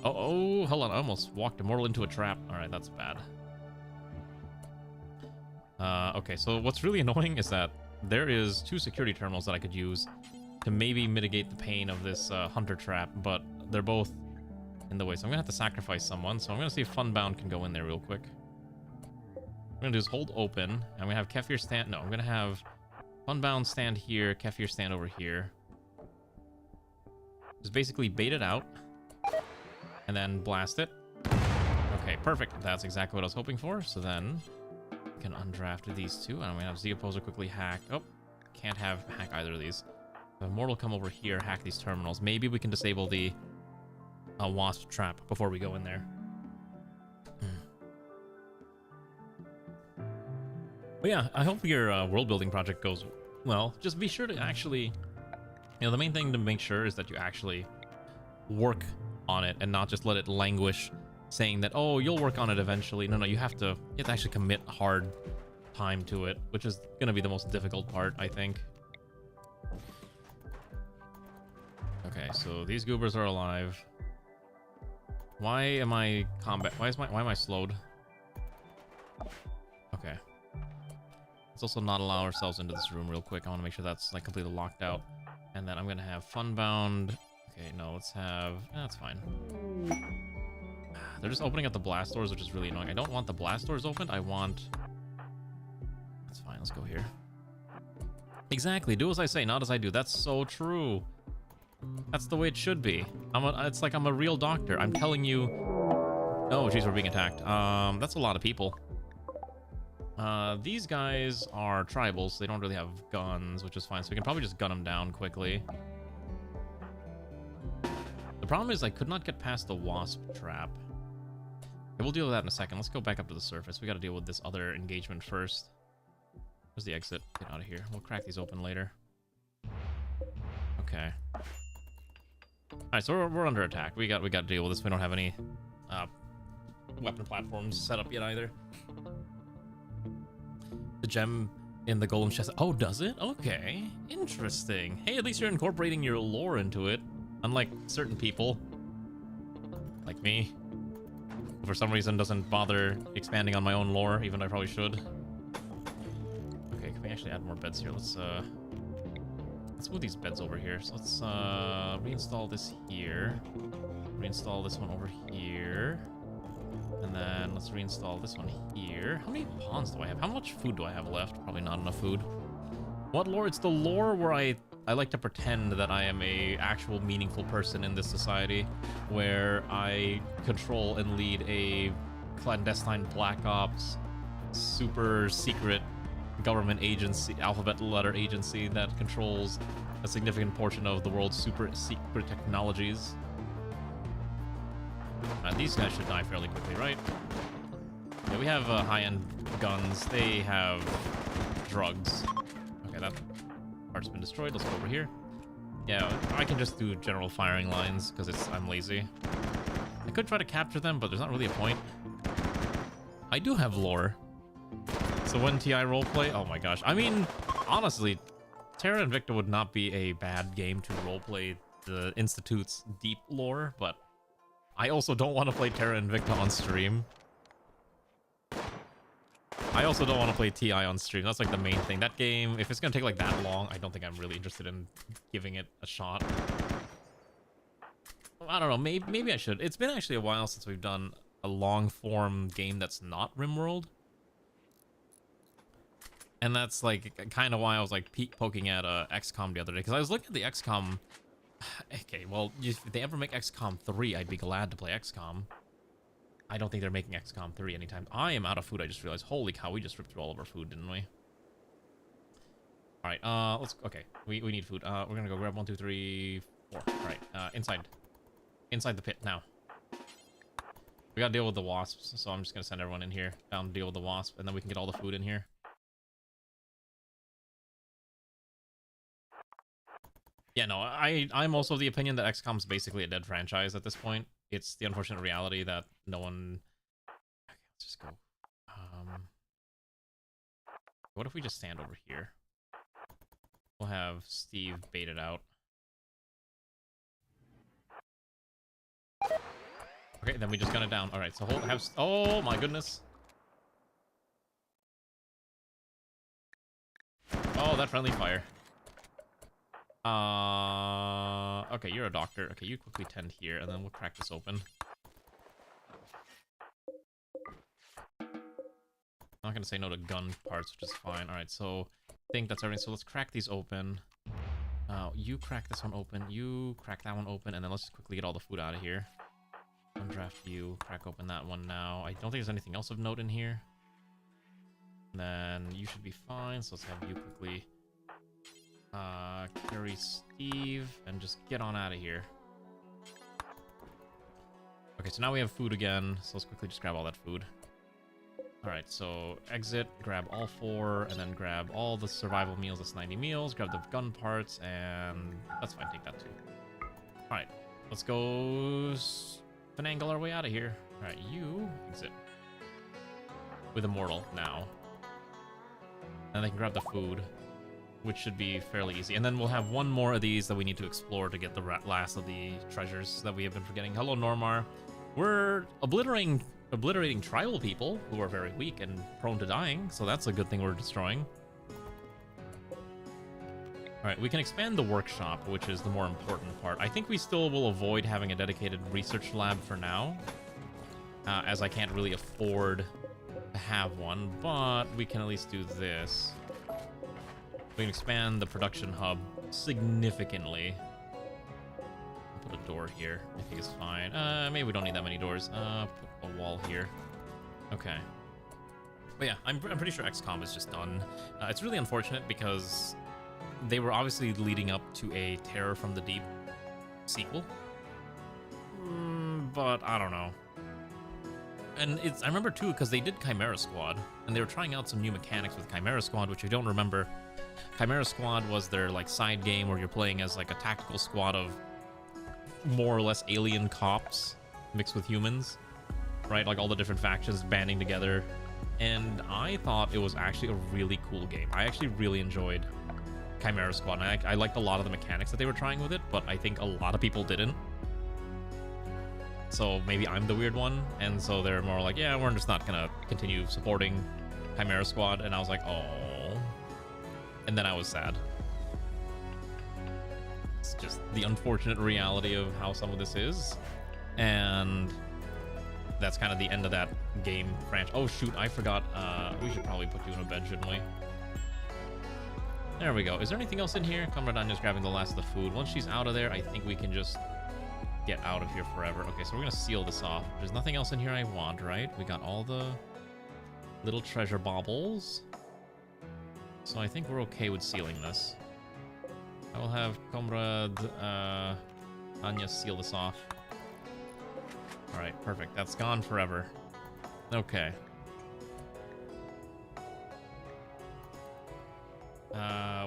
Oh, hold on, I almost walked Immortal into a trap. Alright, that's bad. Okay, so what's really annoying is that there is 2 security terminals that I could use to maybe mitigate the pain of this hunter trap, but they're both in the way, so I'm gonna have to sacrifice someone. So I'm gonna see if Funbound can go in there real quick. What I'm gonna do is hold open. I'm gonna have Kefir stand... No, I'm gonna have Funbound stand here, Kefir stand over here. Just basically bait it out, and then blast it. Okay, perfect. That's exactly what I was hoping for. So then we can undraft these 2, and I'm gonna have Zeoposer quickly hack... Oh, can't have hack either of these. Have Immortal come over here, hack these terminals. Maybe we can disable the wasp trap before we go in there. But yeah, I hope your world building project goes well. Just be sure to actually, you know, the main thing to make sure is that you actually work on it and not just let it languish, saying that, oh, you'll work on it eventually. No, you have to actually commit hard time to it, which is going to be the most difficult part, I think. Okay, so these goobers are alive. Why am I slowed? Okay. Let's also not allow ourselves into this room real quick. I want to make sure that's like completely locked out. And then I'm gonna have Funbound. Okay, no, let's have... That's fine. They're just opening up the blast doors, which is really annoying. I don't want the blast doors opened. I want... That's fine, let's go here. Exactly, do as I say, not as I do. That's so true. That's the way it should be. It's like I'm a real doctor. I'm telling you... Oh, jeez, we're being attacked. That's a lot of people. These guys are tribals, so they don't really have guns, which is fine. So we can probably just gun them down quickly. The problem is I could not get past the wasp trap. Okay, we'll deal with that in a second. Let's go back up to the surface. We got to deal with this other engagement first. Where's the exit? Get out of here. We'll crack these open later. Okay. Alright, so we're under attack. We got to deal with this. We don't have any weapon platforms set up yet either. The gem in the golem chest. Oh, does it? Okay, interesting. Hey, at least you're incorporating your lore into it, unlike certain people, like me, who for some reason doesn't bother expanding on my own lore, even though I probably should. Okay, can we actually add more beds here? Let's move these beds over here. So let's reinstall this here, reinstall this one over here, and then let's reinstall this one here. How many pawns do I have? How much food do I have left? Probably not enough food. What lore? It's the lore where I like to pretend that I am a actual meaningful person in this society, where I control and lead a clandestine black ops, super secret government agency, alphabet letter agency that controls a significant portion of the world's super secret technologies. These guys should die fairly quickly, right? Yeah, we have high-end guns. They have drugs. Okay, that part's been destroyed. Let's go over here. Yeah, I can just do general firing lines because I'm lazy. I could try to capture them, but there's not really a point. I do have lore. So when TI roleplay, oh my gosh. I mean, honestly, Terra Invicta would not be a bad game to roleplay the Institute's deep lore, but I also don't want to play Terra Invicta on stream. I also don't want to play TI on stream. That's like the main thing. That game, if it's going to take like that long, I don't think I'm really interested in giving it a shot. I don't know. Maybe I should. It's been actually a while since we've done a long-form game that's not Rimworld. And that's like kind of why I was like poking at XCOM the other day, because I was looking at the XCOM. Okay, well, if they ever make XCOM 3, I'd be glad to play XCOM. I don't think they're making XCOM 3 anytime. I am out of food. I just realized. Holy cow, we just ripped through all of our food, didn't we? All right, let's. Okay, we need food. We're gonna go grab 1, 2, 3, 4. All right, inside the pit now. We gotta deal with the wasps, so I'm just gonna send everyone in here down to deal with the wasp, and then we can get all the food in here. Yeah, no, I'm also of the opinion that XCOM's basically a dead franchise at this point. It's the unfortunate reality that no one... Okay, let's just go. What if we just stand over here? We'll have Steve bait it out. Okay, then we just gun it down. All right, so oh my goodness. Oh, that friendly fire. Okay, you're a doctor. Okay, you quickly tend here, and then we'll crack this open. I'm not gonna say no to gun parts, which is fine. All right, so I think that's everything. So let's crack these open. You crack this one open. You crack that one open, and then let's just quickly get all the food out of here. Undraft you. Crack open that one now. I don't think there's anything else of note in here. And then you should be fine. So let's have you quickly carry Steve and just get on out of here. Okay, so now we have food again. So let's quickly just grab all that food. Alright, so exit, grab all 4, and then grab all the survival meals. That's 90 meals. Grab the gun parts, and that's fine. Take that too. Alright, let's go finagle our way out of here. Alright, you exit. With Immortal now. And they can grab the food, which should be fairly easy. And then we'll have one more of these that we need to explore to get the last of the treasures that we have been forgetting. Hello, Normar. We're obliterating tribal people who are very weak and prone to dying, so that's a good thing we're destroying. Alright, we can expand the workshop, which is the more important part. I think we still will avoid having a dedicated research lab for now, as I can't really afford to have one, but we can at least do this. We can expand the production hub significantly. Put a door here. I think it's fine. Maybe we don't need that many doors. Put a wall here. Okay. But yeah, I'm pretty sure XCOM is just done. It's really unfortunate because they were obviously leading up to a Terror from the Deep sequel. But I don't know. And I remember too, because they did Chimera Squad, and they were trying out some new mechanics with Chimera Squad, which I don't remember. Chimera Squad was their like side game where you're playing as like a tactical squad of more or less alien cops mixed with humans, right? Like all the different factions banding together and I thought it was actually a really cool game. I actually really enjoyed Chimera Squad, and I liked a lot of the mechanics that they were trying with it, but I think a lot of people didn't. So maybe I'm the weird one, and so they're more like, yeah, we're just not gonna continue supporting Chimera Squad, and I was like, oh. And then I was sad. It's just the unfortunate reality of how some of this is, and that's kind of the end of that game franchise. Oh shoot, I forgot. We should probably put you in a bed, shouldn't we? There we go. Is there anything else in here? Comrade Anya's grabbing the last of the food. Once she's out of there, I think we can just get out of here forever. Okay, so we're gonna seal this off. There's nothing else in here I want, right? We got all the little treasure baubles, so I think we're okay with sealing this. I will have Comrade Anya seal this off. All right, perfect. That's gone forever. Okay.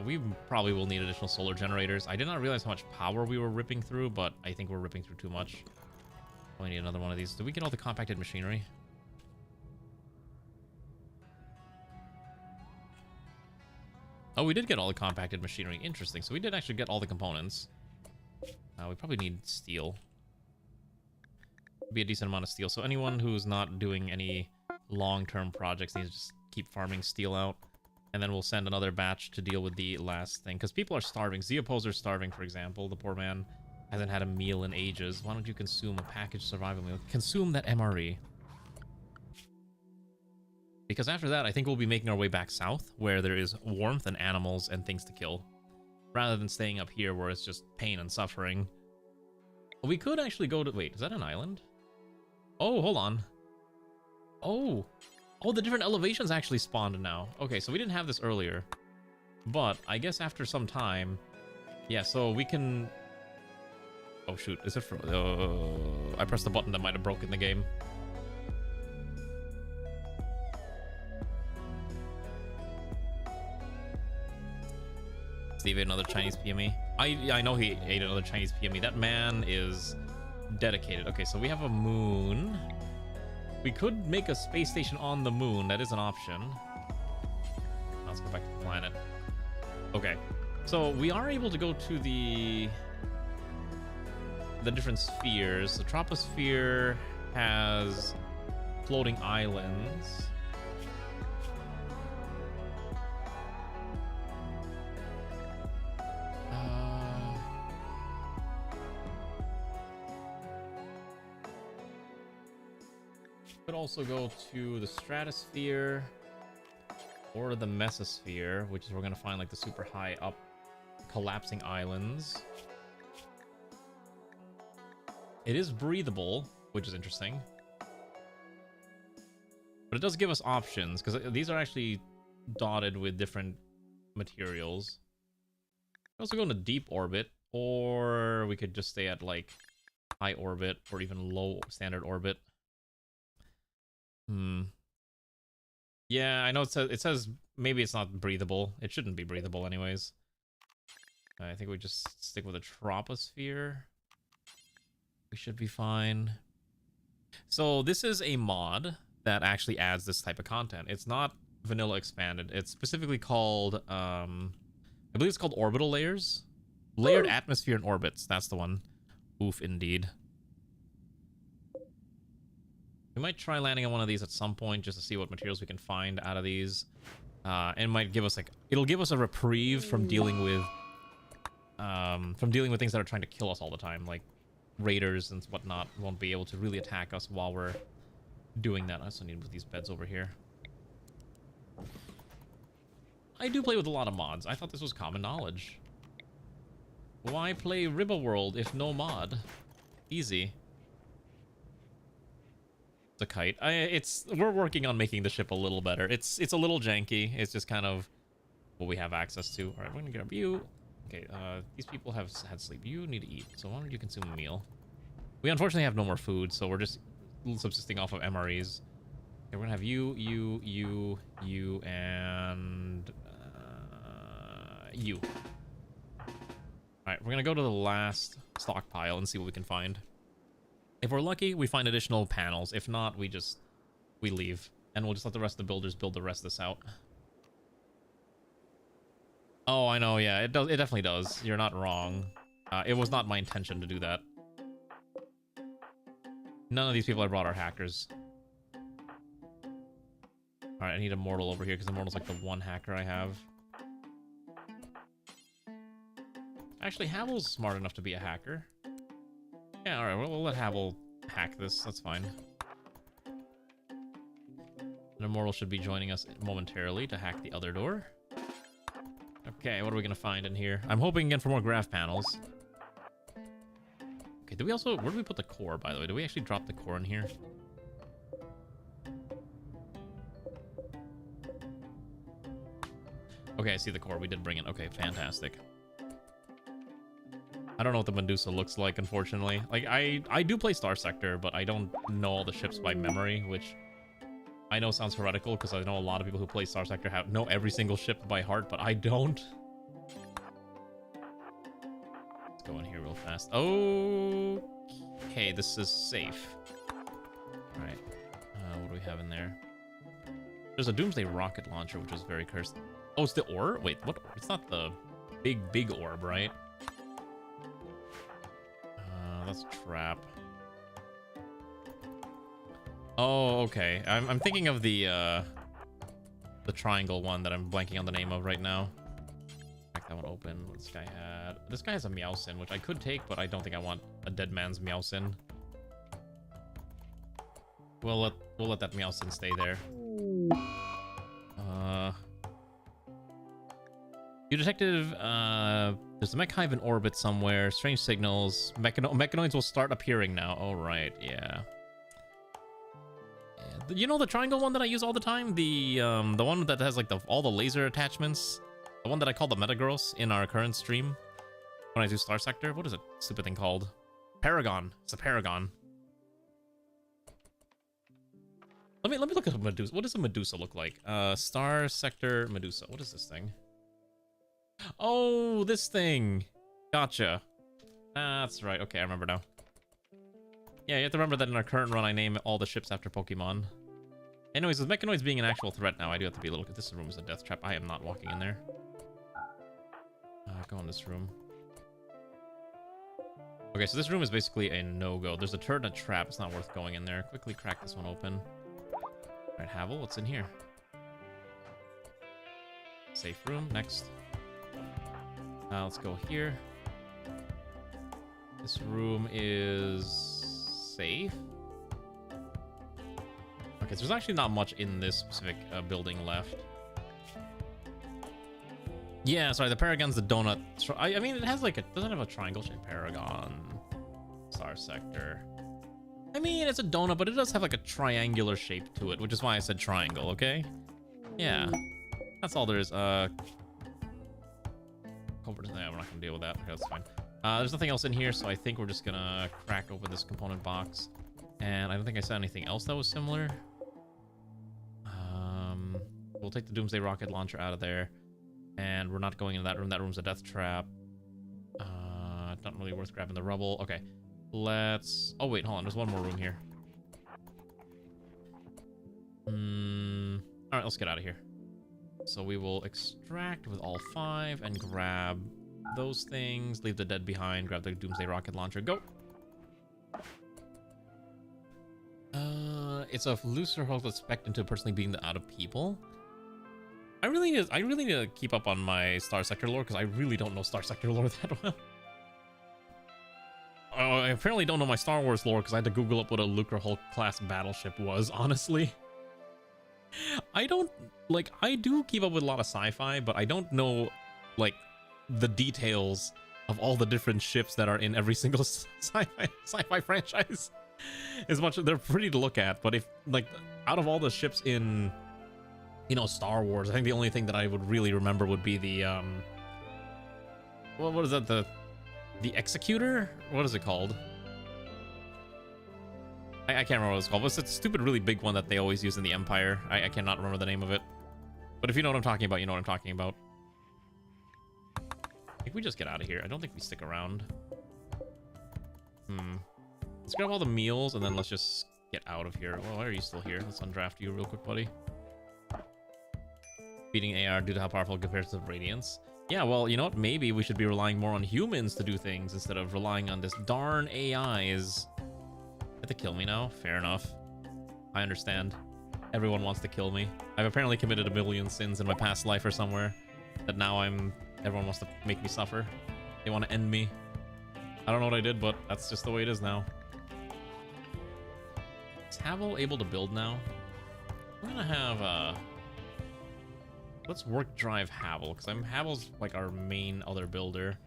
We probably will need additional solar generators. I did not realize how much power we were ripping through, but I think we're ripping through too much. I need another one of these. Did we get all the compacted machinery? Oh, we did get all the compacted machinery. Interesting. So we did actually get all the components. We probably need steel. Be a decent amount of steel. So anyone who's not doing any long-term projects needs to just keep farming steel out. And then we'll send another batch to deal with the last thing. Because people are starving. Zeoposer's starving, for example. The poor man hasn't had a meal in ages. Why don't you consume a packaged survival meal? Consume that MRE. Because after that, I think we'll be making our way back south, where there is warmth and animals and things to kill. Rather than staying up here, where it's just pain and suffering. We could actually go to... Wait, is that an island? Oh, hold on. Oh... Oh, the different elevations actually spawned now. Okay, so we didn't have this earlier. But I guess after some time... Yeah, so we can... Oh, shoot. Is it from... I pressed the button that might have broken the game. Steve ate another Chinese PME. I know he ate another Chinese PME. That man is dedicated. Okay, so we have a moon... We could make a space station on the moon. That is an option. Let's go back to the planet. Okay. So we are able to go to the different spheres. The troposphere has floating islands. Could also go to the stratosphere or the mesosphere, which is we're gonna find like the super high up collapsing islands. It is breathable, which is interesting, but it does give us options because these are actually dotted with different materials. We also go into deep orbit, or we could just stay at like high orbit or even low standard orbit. Yeah, I know it says maybe it's not breathable. It shouldn't be breathable anyways. I think we just stick with a troposphere. We should be fine. So this is a mod that actually adds this type of content. It's not vanilla expanded. It's specifically called I believe it's called orbital layers. Layered atmosphere and orbits. That's the one. Oof, indeed. We might try landing on one of these at some point just to see what materials we can find out of these. And it might give us like... It'll give us a reprieve from dealing with things that are trying to kill us all the time. Like raiders and whatnot won't be able to really attack us while we're doing that. I also need to move these beds over here. I do play with a lot of mods. I thought this was common knowledge. Why play Rimworld if no mod? Easy. The kite. We're working on making the ship a little better. It's a little janky. It's just kind of what we have access to. All right, we're gonna grab you. Okay, these people have had sleep. You need to eat, so why don't you consume a meal? We unfortunately have no more food, so we're just subsisting off of MREs. Okay, we're gonna have you, and you. All right, we're gonna go to the last stockpile and see what we can find. If we're lucky, we find additional panels. If not, we leave And we'll just let the rest of the builders build the rest of this out. Oh, I know, yeah, it does. It definitely does. You're not wrong. It was not my intention to do that. None of these people I brought are hackers. Alright, I need a mortal over here because the mortal's like the one hacker I have. Actually, Havel's smart enough to be a hacker. Yeah, alright, we'll let Havel hack this. That's fine. An immortal should be joining us momentarily to hack the other door. Okay, what are we gonna find in here? I'm hoping again for more graph panels. Okay, did we also... Where did we put the core, by the way? Did we actually drop the core in here? Okay, I see the core. We did bring it. Okay, fantastic. I don't know what the Medusa looks like, unfortunately. Like, I do play Star Sector, but I don't know all the ships by memory, which I know sounds heretical, because I know a lot of people who play Star Sector know every single ship by heart, but I don't. Let's go in here real fast. Okay, this is safe. Alright. What do we have in there? There's a Doomsday rocket launcher, which is very cursed. Oh, it's the orb? Wait, what? It's not the big orb, right? That's a trap. Oh, okay. I'm thinking of the triangle one that I'm blanking on the name of right now. Crack that one open. What this guy had? This guy has a Meowsin, which I could take, but I don't think I want a dead man's Meowsin. We'll let that Meowsin stay there. You detective, there's a mech hive in orbit somewhere. Strange signals. Mechanoids will start appearing now. All right, yeah. You know the triangle one that I use all the time? The one that has like all the laser attachments? The one that I call the Metagross in our current stream when I do Star Sector? What is that stupid thing called? Paragon. It's a Paragon. Let me look at a Medusa. What does a Medusa look like? Star Sector Medusa. What is this thing? Oh, this thing. Gotcha. That's right. Okay, I remember now. Yeah, you have to remember that in our current run, I name all the ships after Pokemon. Anyways, with Mechanoids being an actual threat now, I do have to be a little... This room is a death trap. I am not walking in there. Go in this room. Okay, so this room is basically a no-go. There's a turret and a trap. It's not worth going in there. Quickly crack this one open. Alright, Havel, what's in here? Safe room. Next. Let's go here. This room is safe. Okay, so there's actually not much in this specific building left. Yeah, sorry, the Paragon's the donut. I mean, it has like it doesn't have a triangle shape. Paragon, Star Sector. I mean, it's a donut, but it does have like a triangular shape to it, which is why I said triangle. Okay. Yeah, that's all there is. Yeah, we're not gonna deal with that. Okay, that's fine. There's nothing else in here, so I think we're just gonna crack open this component box. And I don't think I said anything else that was similar. We'll take the Doomsday rocket launcher out of there, and we're not going into that room. That room's a death trap. Not really worth grabbing the rubble. Okay, let's... Oh wait, hold on. There's one more room here. All right, let's get out of here. So we will extract with all 5 and grab those things. Leave the dead behind. Grab the Doomsday rocket launcher. Go. It's a looser hold with spec into personally being the out of people. I really need to keep up on my Star Sector lore because I really don't know Star Sector lore that well. I apparently don't know my Star Wars lore because I had to Google up what a Lucre Hulk class battleship was. Honestly, I don't like. I do keep up with a lot of sci-fi, but I don't know like the details of all the different ships that are in every single sci-fi franchise. As much as they're pretty to look at, but if like out of all the ships in, you know, Star Wars, I think the only thing that I would really remember would be the what is that, the Executor? What is it called? I can't remember what it's called. It's a stupid, really big one that they always use in the Empire. I cannot remember the name of it. But if you know what I'm talking about, you know what I'm talking about. I think we just get out of here. I don't think we stick around. Let's grab all the meals and then let's just get out of here. Well, why are you still here? Let's undraft you real quick, buddy. Beating AR due to how powerful compared to Radiance. Yeah, well, you know what? Maybe we should be relying more on humans to do things instead of relying on this darn AIs. Have to kill me now? Fair enough. I understand. Everyone wants to kill me. I've apparently committed a million sins in my past life or somewhere that now everyone wants to make me suffer. They want to end me. I don't know what I did, but that's just the way it is now. Is Havel able to build now? I'm gonna have let's work drive Havel, because Havel's like our main other builder.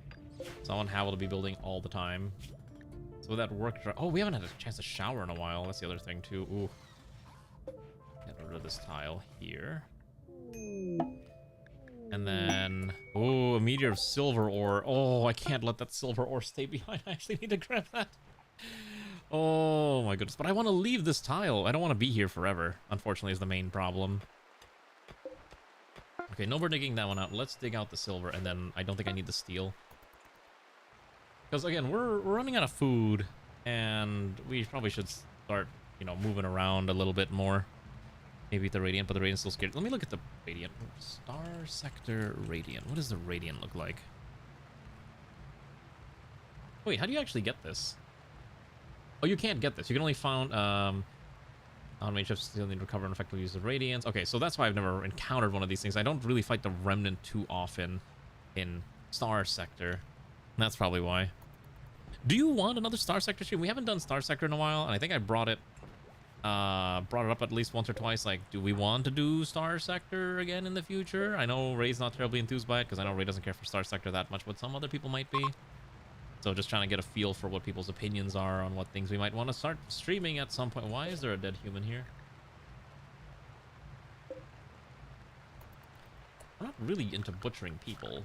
So I want Havel to be building all the time. So with that work drive... Oh, we haven't had a chance to shower in a while. That's the other thing too. Ooh. Get rid of this tile here. And then... Oh, a meteor of silver ore. Oh, I can't let that silver ore stay behind. I actually need to grab that. Oh my goodness. But I want to leave this tile. I don't want to be here forever, unfortunately, is the main problem. Okay, no, we're digging that one out. Let's dig out the silver, and then I don't think I need the steel. Because, again, we're running out of food, and we probably should start, you know, moving around a little bit more. Maybe the Radiant, but the Radiant's still scared. Let me look at the Radiant. Star Sector Radiant. What does the Radiant look like? Wait, how do you actually get this? Oh, you can't get this. You can only find... Automated ships still need to recover and effectively use the Radiance. Okay, so that's why I've never encountered one of these things. I don't really fight the Remnant too often in Star Sector. And that's probably why. Do you want another Star Sector stream? We haven't done Star Sector in a while, and I think I brought it up at least once or twice. Like, do we want to do Star Sector again in the future? I know Ray's not terribly enthused by it, because I know Ray doesn't care for Star Sector that much, but some other people might be. So just trying to get a feel for what people's opinions are on what things we might want to start streaming at some point. Why is there a dead human here? I'm not really into butchering people.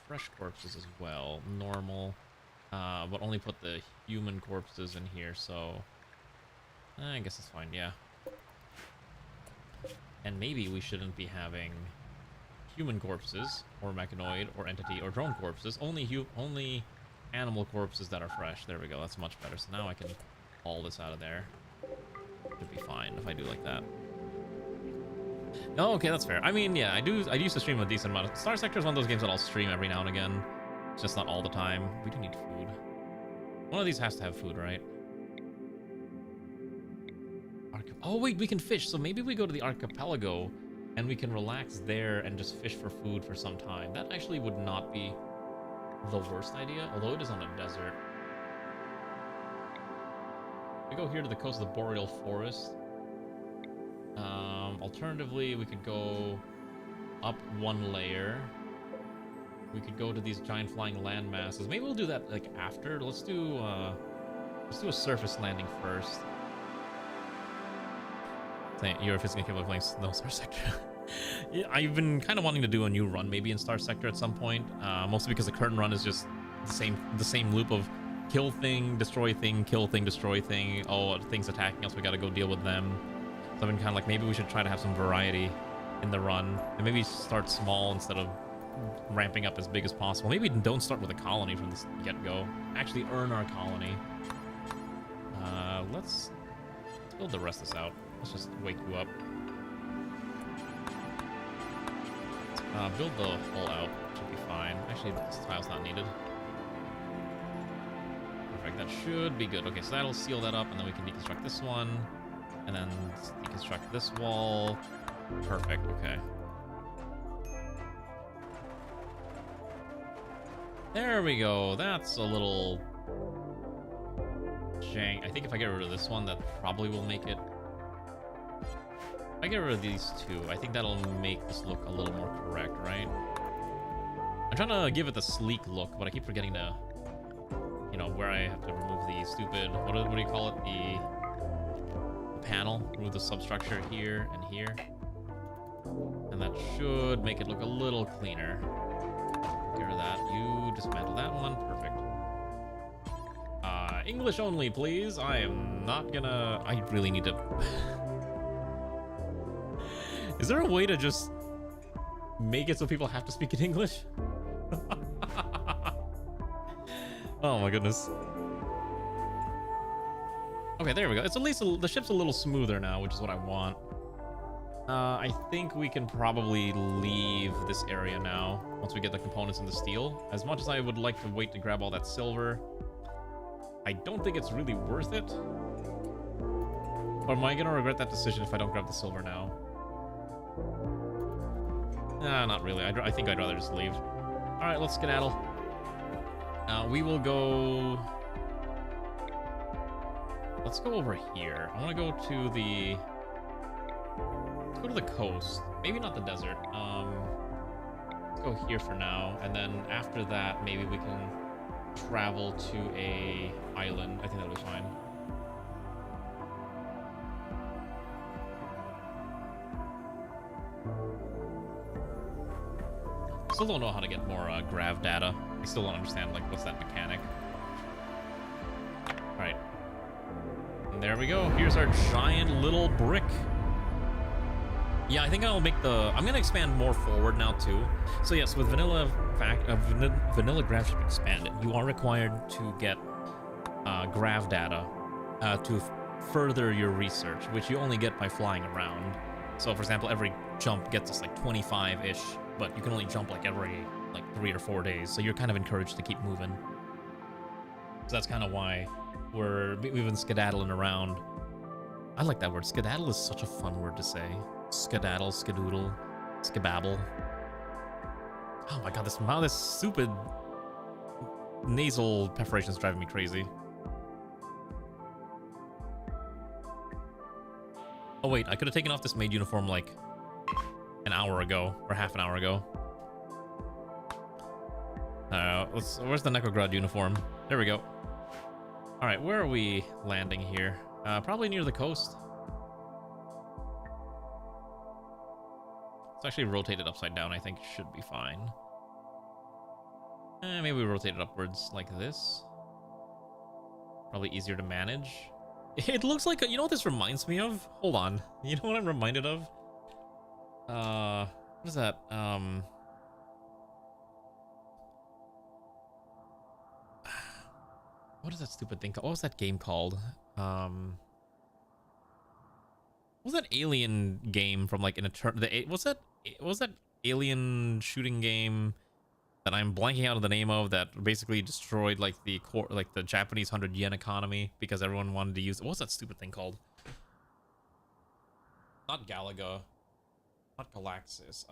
Fresh corpses as well. Normal. But only put the human corpses in here, so... I guess it's fine, yeah. And maybe we shouldn't be having... human corpses, or mechanoid, or entity, or drone corpses. Only animal corpses that are fresh. There we go. That's much better. So now I can haul this out of there. Should be fine if I do like that. Oh, okay, that's fair. I mean, yeah, I used to stream a decent amount. Star Sector is one of those games that I'll stream every now and again. It's just not all the time. We do need food. One of these has to have food, right? Oh, wait, we can fish. So maybe we go to the archipelago and we can relax there and just fish for food for some time. That actually would not be the worst idea, although it is on a desert. We go here to the coast of the Boreal Forest. Alternatively, we could go up one layer. We could go to these giant flying land masses. Maybe we'll do that like after. Let's do a surface landing first. You're physically capable of playing no Star Sector. Yeah, I've been kind of wanting to do a new run, maybe in Star Sector at some point. Mostly because the current run is just the same loop of kill thing, destroy thing, kill thing, destroy thing. Oh, things attacking us, we gotta go deal with them. So I've been kind of like, maybe we should try to have some variety in the run, and maybe start small instead of ramping up as big as possible. Maybe don't start with a colony from the get-go. Actually earn our colony. Let's build the rest of this out. Let's just wake you up. Build the hull out. Should be fine. Actually, this tile's not needed. Perfect. That should be good. Okay, so that'll seal that up, and then we can deconstruct this one. And then deconstruct this wall. Perfect. Okay. There we go. That's a little... jank. I think if I get rid of this one, that probably will make it... If I get rid of these two, I think that'll make this look a little more correct, right? I'm trying to give it the sleek look, but I keep forgetting to, you know, where I have to remove the stupid, what do you call it? The panel. Remove the substructure here and here. And that should make it look a little cleaner. Get rid of that. You dismantle that one. Perfect. English only, please. I am not gonna... I really need to... Is there a way to just make it so people have to speak in English? Oh my goodness. Okay, there we go. It's at least the ship's a little smoother now, which is what I want. I think we can probably leave this area now once we get the components and the steel. As much as I would like to wait to grab all that silver, I don't think it's really worth it. Or am I gonna regret that decision if I don't grab the silver now? Nah, not really. I think I'd rather just leave. All right, let's skedaddle. We will go... Let's go over here. I want to go to the... Let's go to the coast. Maybe not the desert. Let's go here for now. And then after that, maybe we can travel to a island. I think that'll be fine. Still don't know how to get more grav data. I still don't understand, like, what's that mechanic. All right. And there we go. Here's our giant little brick. Yeah, I think I'll make the... I'm going to expand more forward now, too. So, yes, with Vanilla Gravship Expanded, you are required to get grav data to further your research, which you only get by flying around. So, for example, every jump gets us, like, 25-ish, but you can only jump, like, every, like, 3 or 4 days. So you're kind of encouraged to keep moving. So that's kind of why we've been skedaddling around. I like that word. Skedaddle is such a fun word to say. Skedaddle, skedoodle, skebabble. Oh my god, this stupid nasal perforation is driving me crazy. Oh wait, I could have taken off this maid uniform like an hour ago, or half an hour ago. Where's the NEKOGRAD uniform? There we go. Alright, where are we landing here? Probably near the coast. It's actually rotated upside down, I think should be fine. Maybe we rotate it upwards like this. Probably easier to manage. It looks like, you know what this reminds me of? Hold on. You know what I'm reminded of? What is that? What is that stupid thing called? What was that game called? What was that alien game from like what's that alien shooting game that I'm blanking out of the name of that basically destroyed like the Japanese 100 yen economy because everyone wanted to use it? What's that stupid thing called? Not Galaga. Not Galaxis.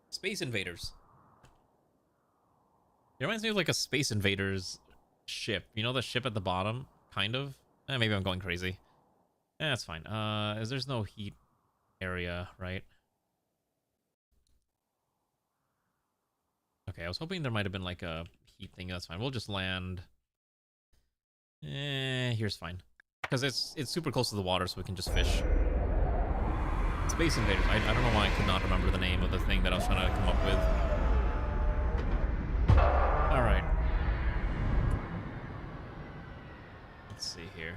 Space Invaders. It reminds me of like a Space Invaders ship. You know the ship at the bottom? Kind of? Maybe I'm going crazy. That's fine. There's no heat area, right? Okay, I was hoping there might have been like a heat thing. That's fine. We'll just land. Here's fine. Because it's super close to the water, so we can just fish. Space Invaders. I don't know why I could not remember the name of the thing that I was trying to come up with. Alright. Let's see here.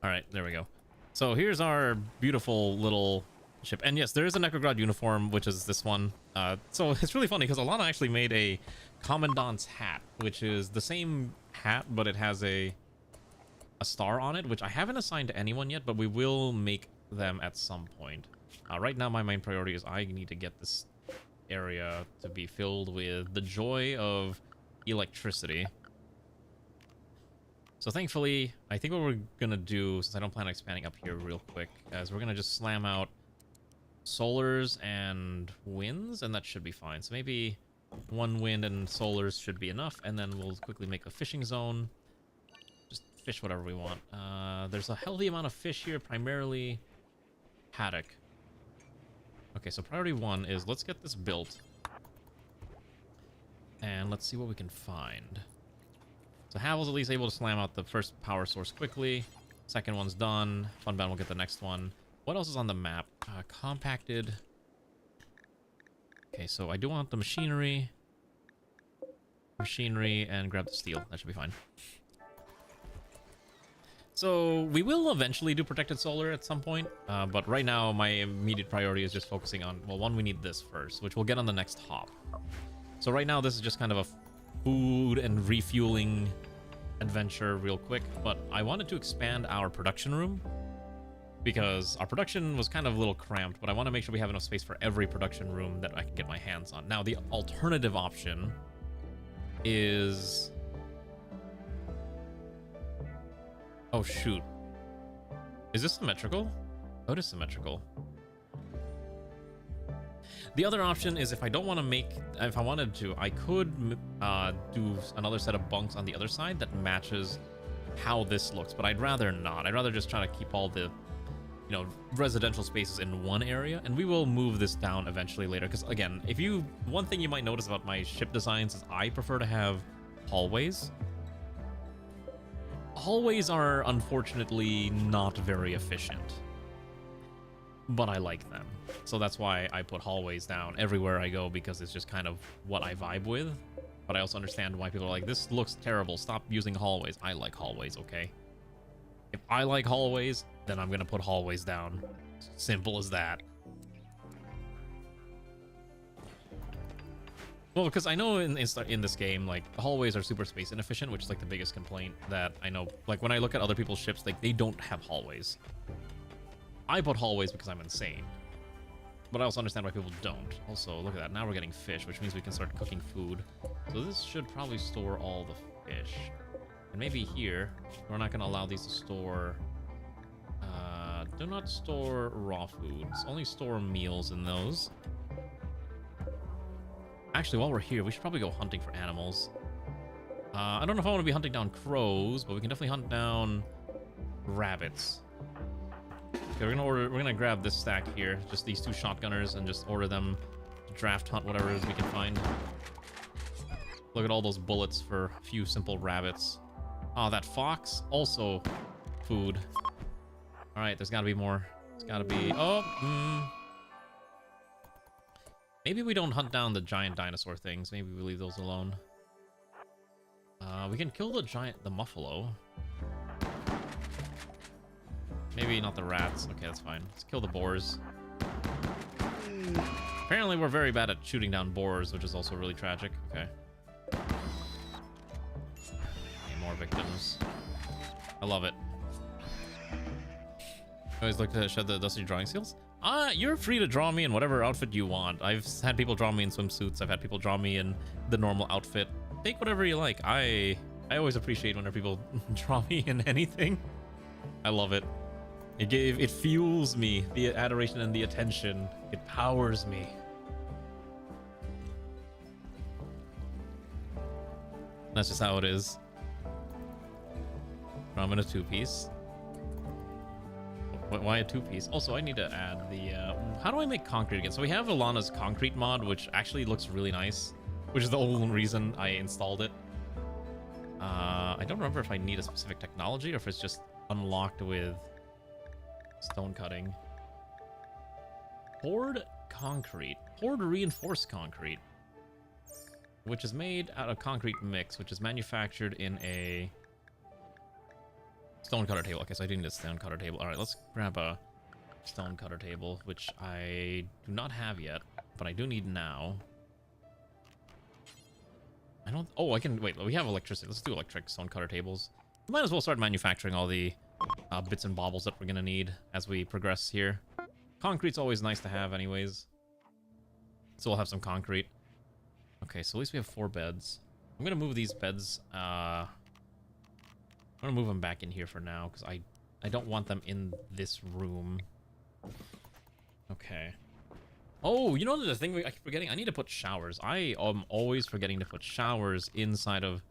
Alright, there we go. So here's our beautiful little ship. And yes, there is a NEKOGRAD uniform, which is this one. So it's really funny because Alana actually made a Commandant's hat, which is the same hat, but it has a star on it, which I haven't assigned to anyone yet, but we will make them at some point. Right now, my main priority is I need to get this area to be filled with the joy of electricity. So thankfully, I think what we're going to do, since I don't plan on expanding up here real quick, is we're going to just slam out solars and winds, and that should be fine. So maybe one wind and solars should be enough, and then we'll quickly make a fishing zone. Just fish whatever we want. There's a healthy amount of fish here, primarily haddock. Okay, so priority 1 is let's get this built. And let's see what we can find. So Havel's at least able to slam out the first power source quickly. Second one's done. Funbound will get the next one. What else is on the map? Compacted Okay, so I do want the machinery, and grab the steel. That should be fine. So we will eventually do protected solar at some point, but right now my immediate priority is just focusing on, well, one, we need this first, which we'll get on the next hop. So right now this is just kind of a food and refueling adventure real quick, but I wanted to expand our production room because our production was kind of a little cramped, but I want to make sure we have enough space for every production room that I can get my hands on. Now, the alternative option is... Oh, shoot. Is this symmetrical? Oh, it is symmetrical. The other option is if I don't want to make... If I wanted to, I could do another set of bunks on the other side that matches how this looks, but I'd rather not. I'd rather just try to keep all the, you know, residential spaces in one area, and we will move this down eventually later, because, again, if you... One thing you might notice about my ship designs is I prefer to have hallways. Hallways are, unfortunately, not very efficient, but I like them. So that's why I put hallways down everywhere I go, because it's just kind of what I vibe with. But I also understand why people are like, this looks terrible, stop using hallways. I like hallways, okay? If I like hallways, then I'm gonna put hallways down. Simple as that. Well, because I know in this game, like, the hallways are super space inefficient, which is, like, the biggest complaint that I know. Like, when I look at other people's ships, like, they don't have hallways. I put hallways because I'm insane. But I also understand why people don't. Also, look at that. Now we're getting fish, which means we can start cooking food. So this should probably store all the fish. And maybe here, we're not going to allow these to store... do not store raw foods. Only store meals in those. Actually, while we're here, we should probably go hunting for animals. I don't know if I want to be hunting down crows, but we can definitely hunt down rabbits. Okay, we're gonna grab this stack here, just these two shotgunners, and just order them to draft hunt whatever it is we can find. Look at all those bullets for a few simple rabbits. Oh, that fox, also food. All right, there's gotta be more. There's gotta be. Oh, maybe we don't hunt down the giant dinosaur things. Maybe we leave those alone. We can kill the muffalo. Maybe not the rats. Okay, that's fine. Let's kill the boars. Apparently, we're very bad at shooting down boars, which is also really tragic. Okay. Okay, more victims. I love it. You always like to shed the dusty drawing skills? You're free to draw me in whatever outfit you want. I've had people draw me in swimsuits. I've had people draw me in the normal outfit. Take whatever you like. I always appreciate whenever people draw me in anything. I love it. It fuels me, the adoration and the attention. It powers me. That's just how it is. I'm in a two-piece. Why a two-piece? Also, I need to add the... how do I make concrete again? So we have Alana's concrete mod, which actually looks really nice, which is the only reason I installed it. I don't remember if I need a specific technology or if it's just unlocked with stone cutting. Poured concrete. Poured reinforced concrete, which is made out of concrete mix, which is manufactured in a stone cutter table. Okay, so I do need a stone cutter table. All right, let's grab a stone cutter table, which I do not have yet, but I do need now. I don't... Oh, I can... Wait, we have electricity. Let's do electric stone cutter tables. We might as well start manufacturing all the bits and baubles that we're going to need as we progress here. Concrete's always nice to have anyways. So we'll have some concrete. Okay, so at least we have 4 beds. I'm going to move these beds... I'm going to move them back in here for now, because I don't want them in this room. Okay. Oh, you know the thing I keep forgetting? I need to put showers. I am always forgetting to put showers inside of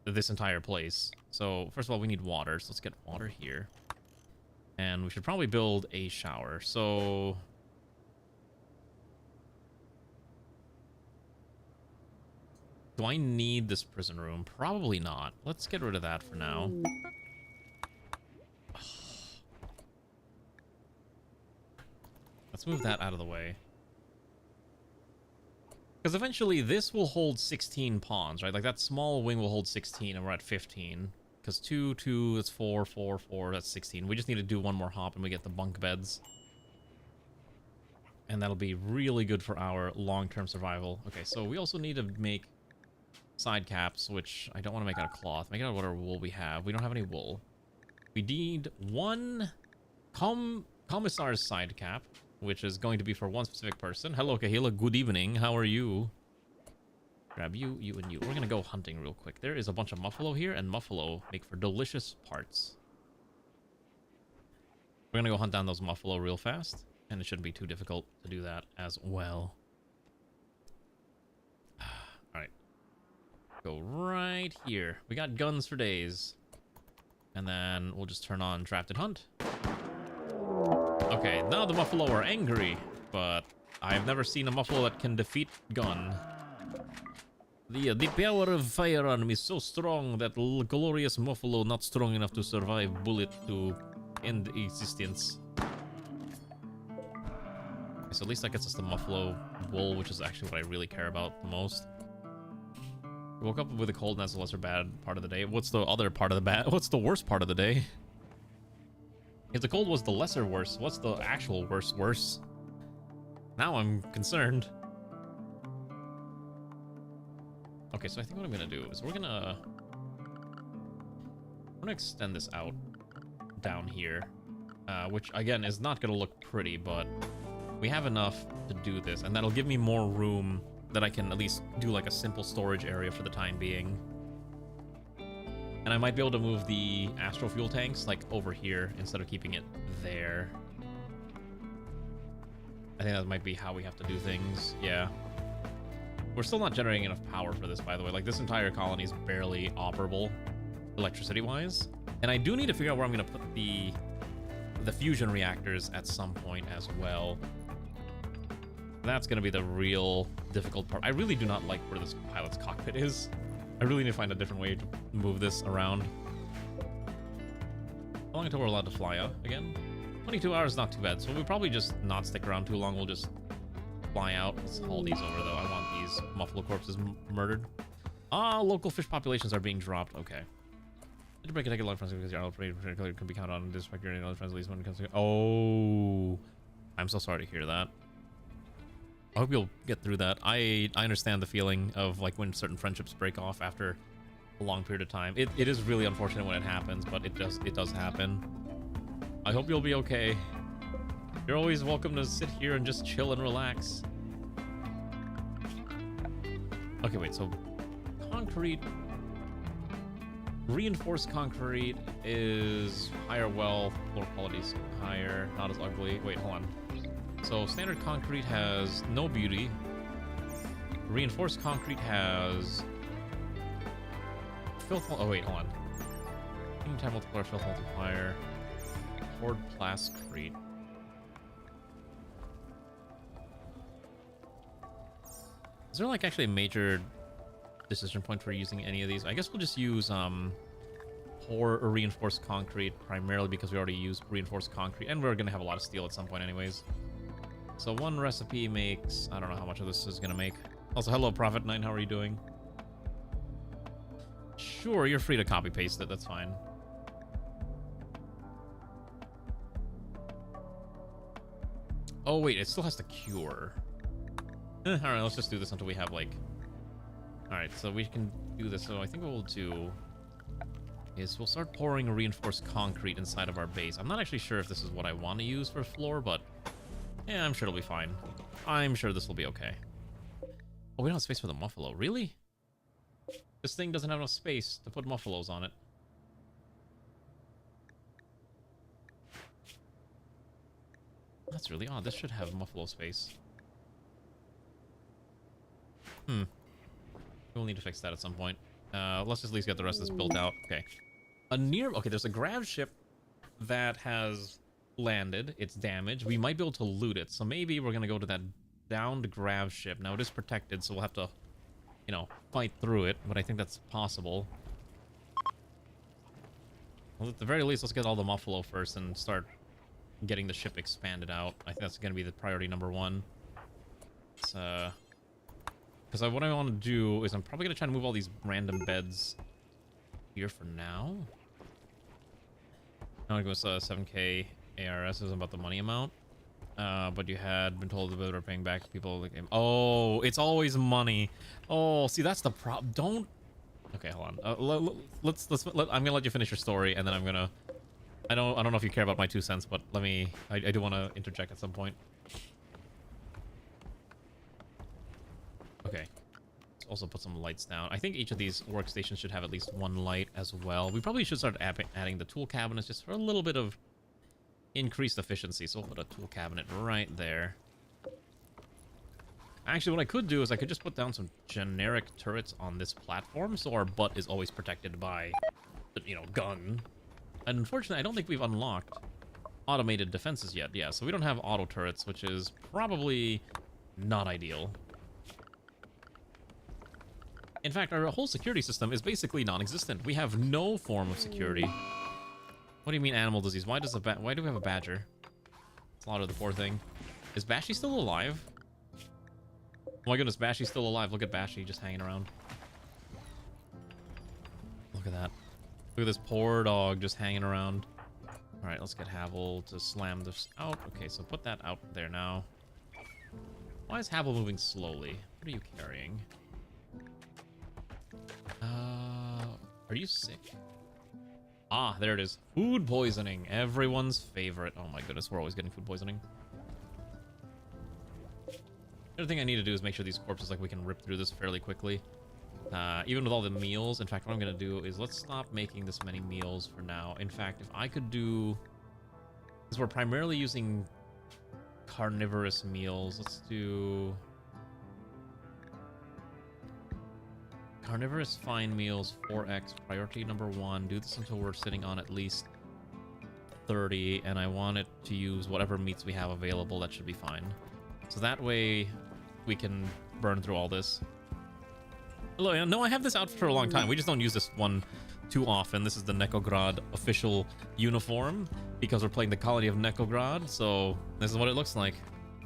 this entire place. So, first of all, we need water. So let's get water here. And we should probably build a shower. So... do I need this prison room? Probably not. Let's get rid of that for now. Let's move that out of the way. Because eventually this will hold 16 pawns, right? Like that small wing will hold 16 and we're at 15. Because 2, 2, that's 4, 4, 4, that's 16. We just need to do one more hop and we get the bunk beds. And that'll be really good for our long-term survival. Okay, so we also need to make side caps, which I don't want to make out of cloth. Make it out of whatever wool we have. We don't have any wool. We need one commissar's side cap, which is going to be for one specific person. Hello, Kahila. Good evening. How are you? Grab you, you, and you. We're going to go hunting real quick. There is a bunch of muffalo here, and muffalo make for delicious parts. We're going to go hunt down those muffalo real fast, and it shouldn't be too difficult to do that as well. Alright. Go right here. We got guns for days. And then we'll just turn on Drafted Hunt. Okay, now the muffalo are angry, but I've never seen a muffalo that can defeat gun. The power of firearm is so strong that glorious muffalo not strong enough to survive bullet to end existence. Okay, so at least that gets us the muffalo wool, which is actually what I really care about the most. Woke up with a cold, and that's the lesser bad part of the day. What's the other part of the bad? What's the worst part of the day? If the cold was the lesser worse, what's the actual worse? Now I'm concerned. Okay, so I think what I'm gonna do is we're gonna extend this out down here, which again is not gonna look pretty, but we have enough to do this, and that'll give me more room that I can at least do like a simple storage area for the time being. And I might be able to move the astro fuel tanks like over here instead of keeping it there. I think that might be how we have to do things. Yeah. We're still not generating enough power for this, by the way. Like, this entire colony is barely operable electricity-wise. And I do need to figure out where I'm going to put the fusion reactors at some point as well. That's going to be the real difficult part. I really do not like where this pilot's cockpit is. I really need to find a different way to move this around. How long until we're allowed to fly out again? 22 hours, not too bad. So we'll probably just not stick around too long. We'll just fly out. Let's haul these over, though. I want these muffalo corpses murdered. Ah, local fish populations are being dropped. Okay. Did you break a ticket long friends because your operator can be counted on to disrespect your other friends at least when it comes to... Oh. I'm so sorry to hear that. I hope you'll get through that. I understand the feeling of like when certain friendships break off after a long period of time. It is really unfortunate when it happens, but it does happen. I hope you'll be okay. You're always welcome to sit here and just chill and relax. Okay, wait, so concrete, reinforced concrete is higher wealth, floor quality's higher, not as ugly. Wait, hold on. So standard concrete has no beauty. Reinforced concrete has filth. Oh wait, hold on. Time multiplier, filth multiplier. Horde plascrete. Is there like actually a major decision point for using any of these? I guess we'll just use or reinforced concrete primarily because we already used reinforced concrete, and we're gonna have a lot of steel at some point anyways. So one recipe makes... I don't know how much of this is going to make. Also, hello, Prophet9. How are you doing? Sure, you're free to copy-paste it. That's fine. Oh, wait. It still has to cure. Alright, let's just do this until we have, like... Alright, so we can do this. So I think what we'll do is we'll start pouring reinforced concrete inside of our base. I'm not actually sure if this is what I want to use for floor, but... yeah, I'm sure it'll be fine. I'm sure this will be okay. Oh, we don't have space for the muffalo. Really? This thing doesn't have enough space to put muffalos on it. That's really odd. This should have muffalo space. We'll need to fix that at some point. Let's just at least get the rest of this built out. Okay. Okay, there's a grav ship that has... landed. It's damaged. We might be able to loot it, so maybe we're gonna go to that downed grav ship. Now it is protected, so we'll have to, you know, fight through it, but I think that's possible. Well, at the very least, let's get all the muffalo first and start getting the ship expanded out. I think that's gonna be the priority number one. Let's Because what I want to do is I'm probably going to try to move all these random beds here for now. I'm going to go with 7k ARS isn't about the money amount. But you had been told that we were paying back people the game. Oh, it's always money. Oh, see, that's the problem. Don't. Okay, hold on. I'm gonna let you finish your story, and then I'm gonna. I don't know if you care about my 2 cents, but let me. I do want to interject at some point. Okay. Let's also put some lights down. I think each of these workstations should have at least one light as well. We probably should start adding the tool cabinets just for a little bit of increased efficiency. So we'll put a tool cabinet right there. Actually, what I could do is I could just put down some generic turrets on this platform, so our butt is always protected by, you know, gun. And unfortunately, I don't think we've unlocked automated defenses yet. Yeah, so we don't have auto turrets, which is probably not ideal. In fact, our whole security system is basically non-existent. We have no form of security. What do you mean animal disease? Why do we have a badger? Slaughter the poor thing. Is Bashy still alive? Oh my goodness, Bashy's still alive. Look at Bashy just hanging around. Look at that. Look at this poor dog just hanging around. Alright, let's get Havel to slam this out. Okay, so put that out there now. Why is Havel moving slowly? What are you carrying? Are you sick? Ah, there it is. Food poisoning. Everyone's favorite. Oh my goodness, we're always getting food poisoning. The other thing I need to do is make sure these corpses, like, we can rip through this fairly quickly. Even with all the meals. In fact, what I'm going to do is let's stop making this many meals for now. In fact, if I could do... Because we're primarily using carnivorous meals. Let's do... Carnivorous fine meals, 4x, priority number 1. Do this until we're sitting on at least 30, and I want it to use whatever meats we have available. That should be fine. So that way we can burn through all this. Hello, no, I have this outfit for a long time. We just don't use this one too often. This is the NEKOGRAD official uniform because we're playing the colony of NEKOGRAD, so this is what it looks like.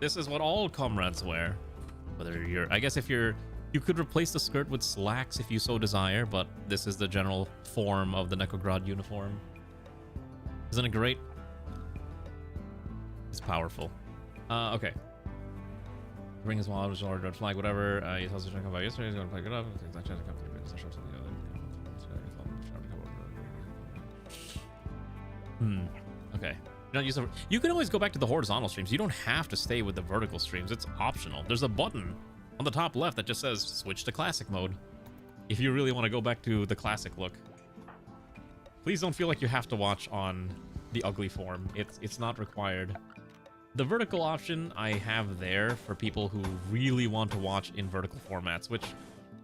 This is what all comrades wear. Whether you're... I guess if you're... You could replace the skirt with slacks if you so desire, but this is the general form of the NEKOGRAD uniform. Isn't it great? It's powerful. Okay. Ring his wallet, red flag, whatever. He tells us to come by yesterday. He's going to pick it up. Okay. You can always go back to the horizontal streams. You don't have to stay with the vertical streams. It's optional. There's a button on the top left that just says switch to classic mode if you really want to go back to the classic look. Please don't feel like you have to watch on the ugly form. It's not required. The vertical option I have there for people who really want to watch in vertical formats, which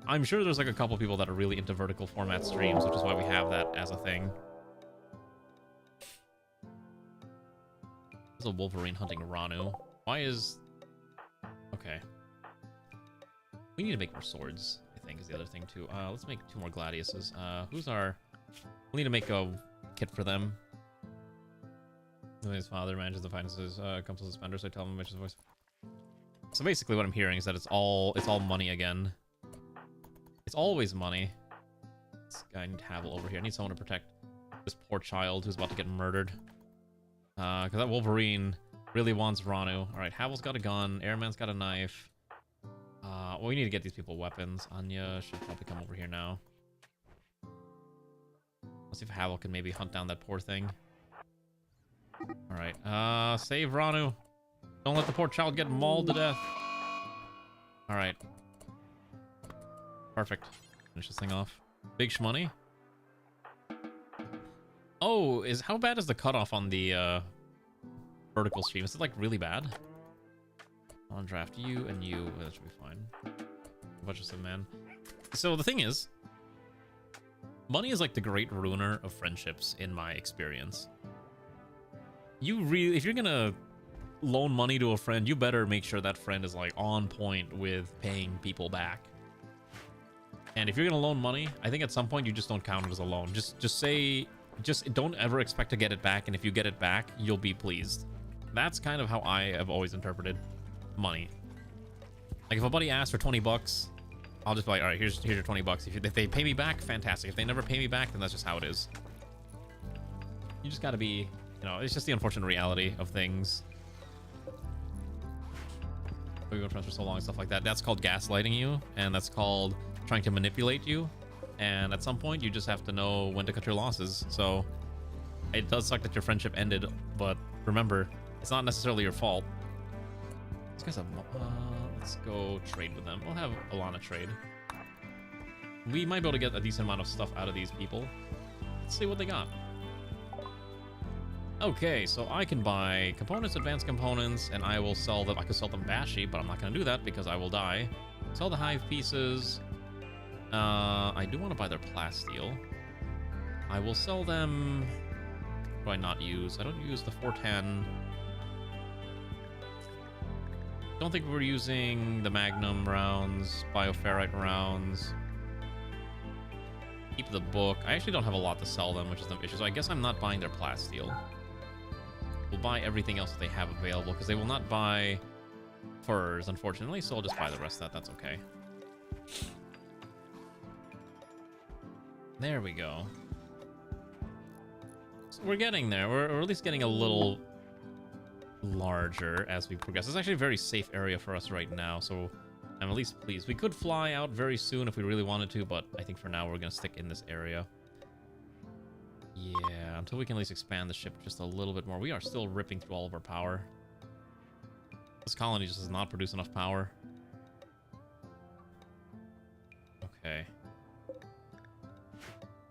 I'm sure there's like a couple people that are really into vertical format streams, which is why we have that as a thing. There's a Wolverine hunting Ranu. Why is... Okay. We need to make more swords, I think, is the other thing, too. Let's make 2 more Gladiuses. Who's our... We'll need to make a kit for them. His father manages the finances, comes to suspenders, so I tell him his voice. So basically what I'm hearing is that it's all money again. It's always money. This guy needs Havel over here. I need someone to protect this poor child who's about to get murdered. Because that Wolverine really wants Ranu. Alright, Havel's got a gun. Airman's got a knife. Well, we need to get these people weapons. Anya should probably come over here now. Let's see if Havel can maybe hunt down that poor thing. Alright, save Ranu. Don't let the poor child get mauled to death. Alright. Perfect. Finish this thing off. Big shmoney. Oh, how bad is the cutoff on the vertical stream? Is it like really bad? I'll draft you and you. That should be fine. A bunch of some man. So the thing is, money is like the great ruiner of friendships in my experience. If you're gonna loan money to a friend, you better make sure that friend is like on point with paying people back. And if you're gonna loan money, I think at some point you just don't count it as a loan. Just don't ever expect to get it back, and if you get it back, you'll be pleased. That's kind of how I have always interpreted money. Like if a buddy asks for 20 bucks, I'll just be like, all right, here's your 20 bucks. If they pay me back, fantastic. If they never pay me back, then that's just how it is. You just gotta be, you know, it's just the unfortunate reality of things. We go friends for so long and stuff like that. That's called gaslighting you, and that's called trying to manipulate you. And at some point, you just have to know when to cut your losses. So it does suck that your friendship ended, but remember, it's not necessarily your fault. These guys have, let's go trade with them. We'll have Alana trade. We might be able to get a decent amount of stuff out of these people. Let's see what they got. Okay, so I can buy components, advanced components, and I will sell them. I could sell them Bashi, but I'm not going to do that because I will die. Sell the hive pieces. I do want to buy their plasteel. I will sell them. What do I not use? I don't use the 410. Don't think we're using the Magnum rounds, Bioferrite rounds. Keep the book. I actually don't have a lot to sell them, which is the issue. So I guess I'm not buying their plasteel. We'll buy everything else that they have available because they will not buy furs, unfortunately. So I'll just buy the rest of that. That's okay. There we go. So we're getting there. We're at least getting a little larger as we progress. It's actually a very safe area for us right now, so I'm at least pleased. We could fly out very soon if we really wanted to, but I think for now we're going to stick in this area. Yeah, until we can at least expand the ship just a little bit more. We are still ripping through all of our power. This colony just does not produce enough power. Okay.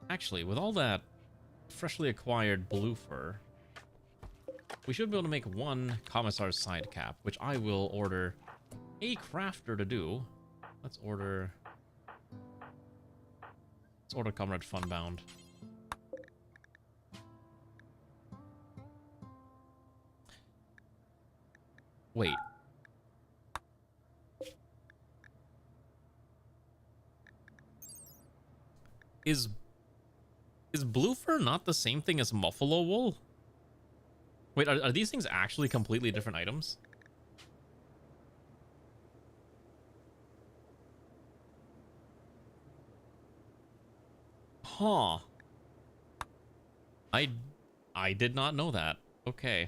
Actually, with all that freshly acquired blue fur, we should be able to make one Commissar's side cap, which I will order a crafter to do. Let's order Comrade Funbound. Wait. Is blue fur not the same thing as buffalo wool? Wait, are these things actually completely different items? Huh. I did not know that. Okay,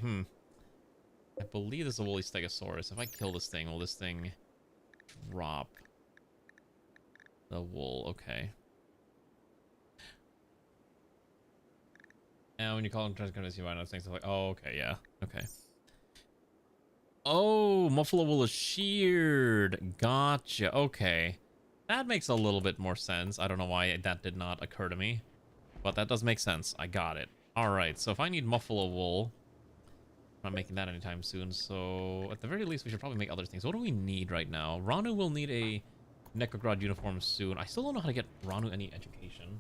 I believe this is a woolly stegosaurus. If I kill this thing, will this thing drop the wool? Okay. And when you call them transcripts, you might know things like, oh, okay, yeah, okay. Oh, buffalo wool is sheared. Gotcha. Okay. That makes a little bit more sense. I don't know why that did not occur to me, but that does make sense. I got it. All right, so if I need buffalo wool, I'm not making that anytime soon, so at the very least, we should probably make other things. What do we need right now? Ranu will need a NEKOGRAD uniform soon. I still don't know how to get Ranu any education.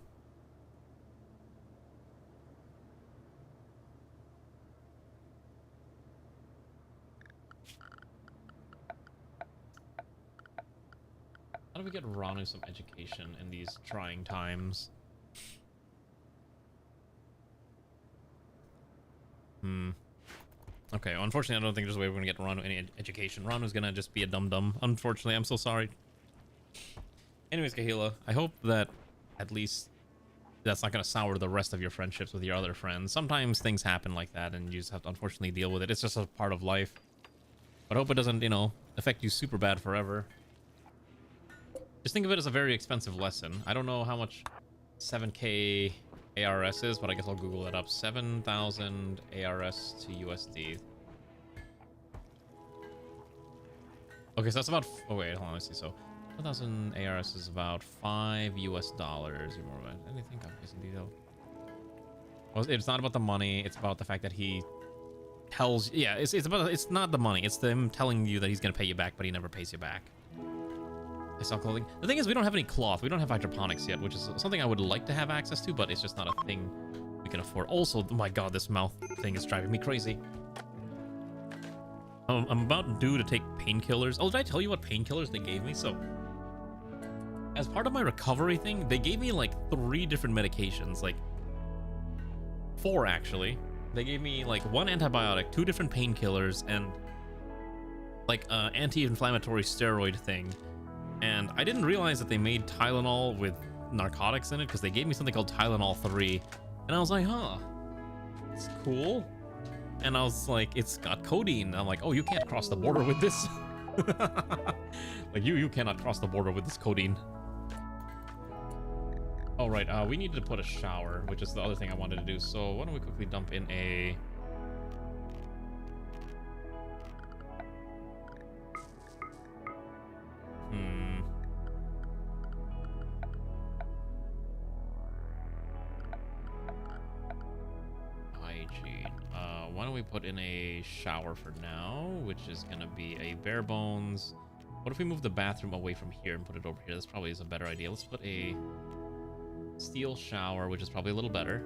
How do we get Ranu some education in these trying times? Okay, well, unfortunately, I don't think there's a way we're gonna get Ranu any education. Ranu's gonna just be a dum-dum. Unfortunately, I'm so sorry. Anyways, Kahila, I hope that at least that's not gonna sour the rest of your friendships with your other friends. Sometimes things happen like that, and you just have to unfortunately deal with it. It's just a part of life. But I hope it doesn't, you know, affect you super bad forever. Just think of it as a very expensive lesson. I don't know how much 7K ARS is, but I guess I'll Google it up. 7,000 ARS to USD. Okay, so that's about... Oh, wait, hold on, let's see. So, 1,000 ARS is about $5 US. You're more about anything I'm guessing detail. Well, it's not about the money. It's about the fact that he tells... Yeah, it's not the money. It's them telling you that he's going to pay you back, but he never pays you back. I sell clothing. The thing is, we don't have any cloth. We don't have hydroponics yet, which is something I would like to have access to, but it's just not a thing we can afford. Also, oh my god, this mouth thing is driving me crazy. I'm about due to take painkillers. Oh, did I tell you what painkillers they gave me? So, as part of my recovery thing, they gave me like 3 different medications. Like, 4 actually. They gave me like 1 antibiotic, 2 different painkillers, and like anti-inflammatory steroid thing. And I didn't realize that they made Tylenol with narcotics in it because they gave me something called Tylenol 3. And I was like, huh, it's cool. And I was like, it's got codeine. And I'm like, oh, you can't cross the border with this. Like, you cannot cross the border with this codeine. Oh, right, we needed to put a shower, which is the other thing I wanted to do. So why don't we quickly dump in a... Hygiene. Why don't we put in a shower for now, which is gonna be a bare bones. What if we move the bathroom away from here and put it over here? This probably is a better idea. Let's put a steel shower, which is probably a little better.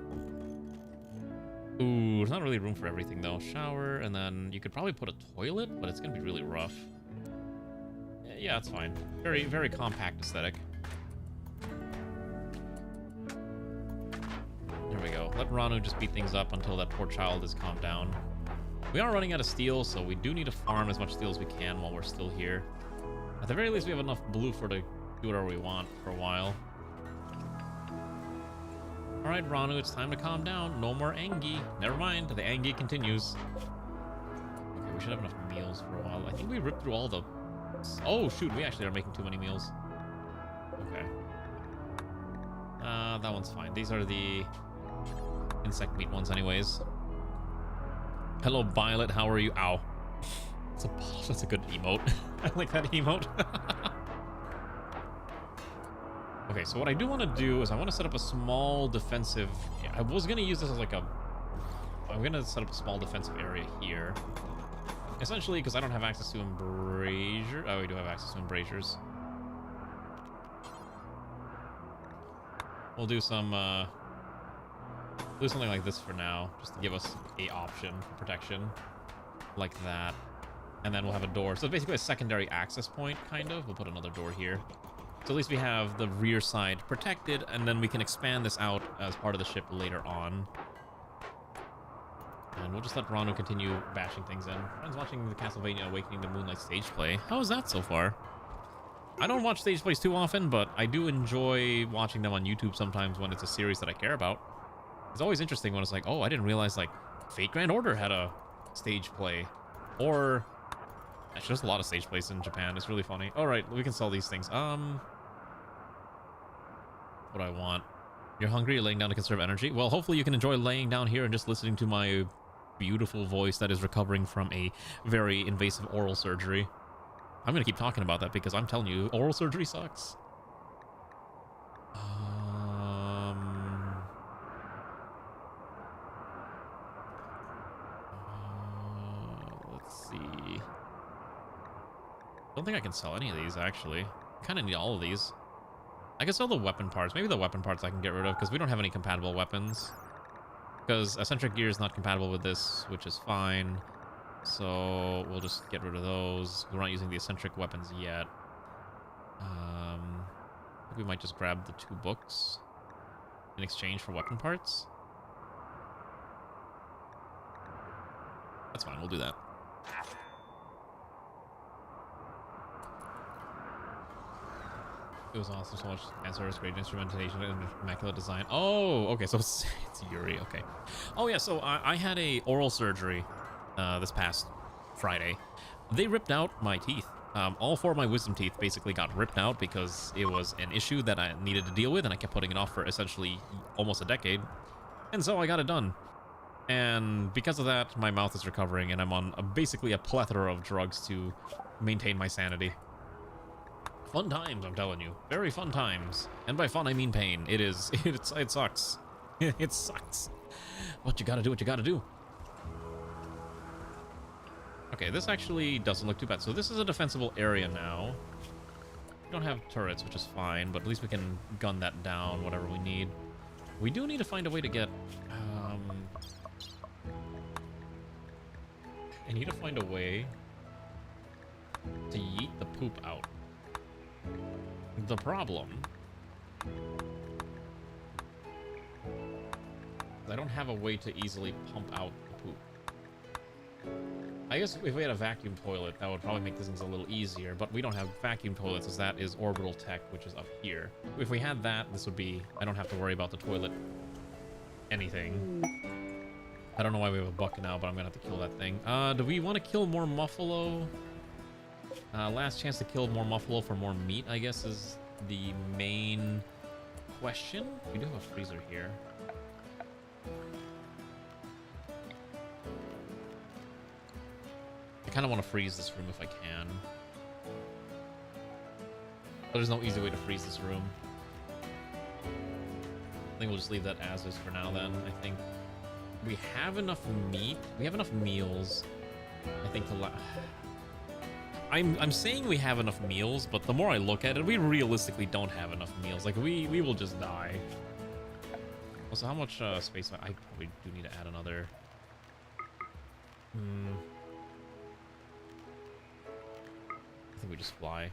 Ooh, there's not really room for everything though. Shower, and then you could probably put a toilet, but it's gonna be really rough. Yeah, it's fine. Very, very compact aesthetic. There we go. Let Ranu just beat things up until that poor child is calmed down. We are running out of steel, so we do need to farm as much steel as we can while we're still here. At the very least, we have enough blue for to do whatever we want for a while. Alright, Ranu, it's time to calm down. No more Angie. Never mind, the Angie continues. Okay, we should have enough meals for a while. I think we ripped through all the... Oh, shoot, we actually are making too many meals. Okay. That one's fine. These are the insect meat ones anyways. Hello, Violet, how are you? Ow. That's a good emote. I like that emote. Okay, so what I do want to do is I want to set up a small defensive... I was going to use this as like a... I'm going to set up a small defensive area here. Essentially, because I don't have access to embrasure. Oh, we do have access to embrasures. We'll do some... do something like this for now, just to give us a option for protection. Like that. And then we'll have a door. So basically a secondary access point, kind of. We'll put another door here. So at least we have the rear side protected, and then we can expand this out as part of the ship later on. And we'll just let Ranu continue bashing things in. Friends watching the Castlevania Awakening the Moonlight stage play. How is that so far? I don't watch stage plays too often, but I do enjoy watching them on YouTube sometimes when it's a series that I care about. It's always interesting when it's like, oh, I didn't realize, like, Fate Grand Order had a stage play. Or... Actually, there's a lot of stage plays in Japan. It's really funny. Alright, we can sell these things. What do I want? You're hungry? You're laying down to conserve energy? Well, hopefully you can enjoy laying down here and just listening to my beautiful voice that is recovering from a very invasive oral surgery. I'm gonna keep talking about that because I'm telling you, oral surgery sucks. Let's see. I don't think I can sell any of these, actually. I kind of need all of these. I can sell the weapon parts. Maybe the weapon parts I can get rid of, because we don't have any compatible weapons. Because eccentric gear is not compatible with this, which is fine. So we'll just get rid of those. We're not using the eccentric weapons yet. I think we might just grab the 2 books in exchange for weapon parts. That's fine, we'll do that. It was awesome, so much answers, great instrumentation, and immaculate design. Oh, okay, so it's Yuri, okay. Oh yeah, so I had a oral surgery this past Friday. They ripped out my teeth. All 4 of my wisdom teeth basically got ripped out because it was an issue that I needed to deal with, and I kept putting it off for essentially almost a decade. And so I got it done. And because of that, my mouth is recovering, and I'm on basically a plethora of drugs to maintain my sanity. Fun times, I'm telling you. Very fun times. And by fun, I mean pain. It is. It sucks. It sucks. But you gotta do what you gotta do. Okay, this actually doesn't look too bad. So this is a defensible area now. We don't have turrets, which is fine, but at least we can gun that down, whatever we need. We do need to find a way to get... I need to find a way to yeet the poop out. The problem... I don't have a way to easily pump out the poop. I guess if we had a vacuum toilet, that would probably make things a little easier, but we don't have vacuum toilets, as that is orbital tech, which is up here. If we had that, this would be... I don't have to worry about the toilet anything. I don't know why we have a buck now, but I'm gonna have to kill that thing. Do we want to kill more Muffalo? Last chance to kill more Muffalo for more meat, I guess, is the main question. We do have a freezer here. I kind of want to freeze this room if I can. But there's no easy way to freeze this room. I think we'll just leave that as is for now then. I think we have enough meat. We have enough meals. I think to I'm saying we have enough meals, but the more I look at it, we realistically don't have enough meals. Like, we will just die. Also, how much space... I probably do need to add another... I think we just fly.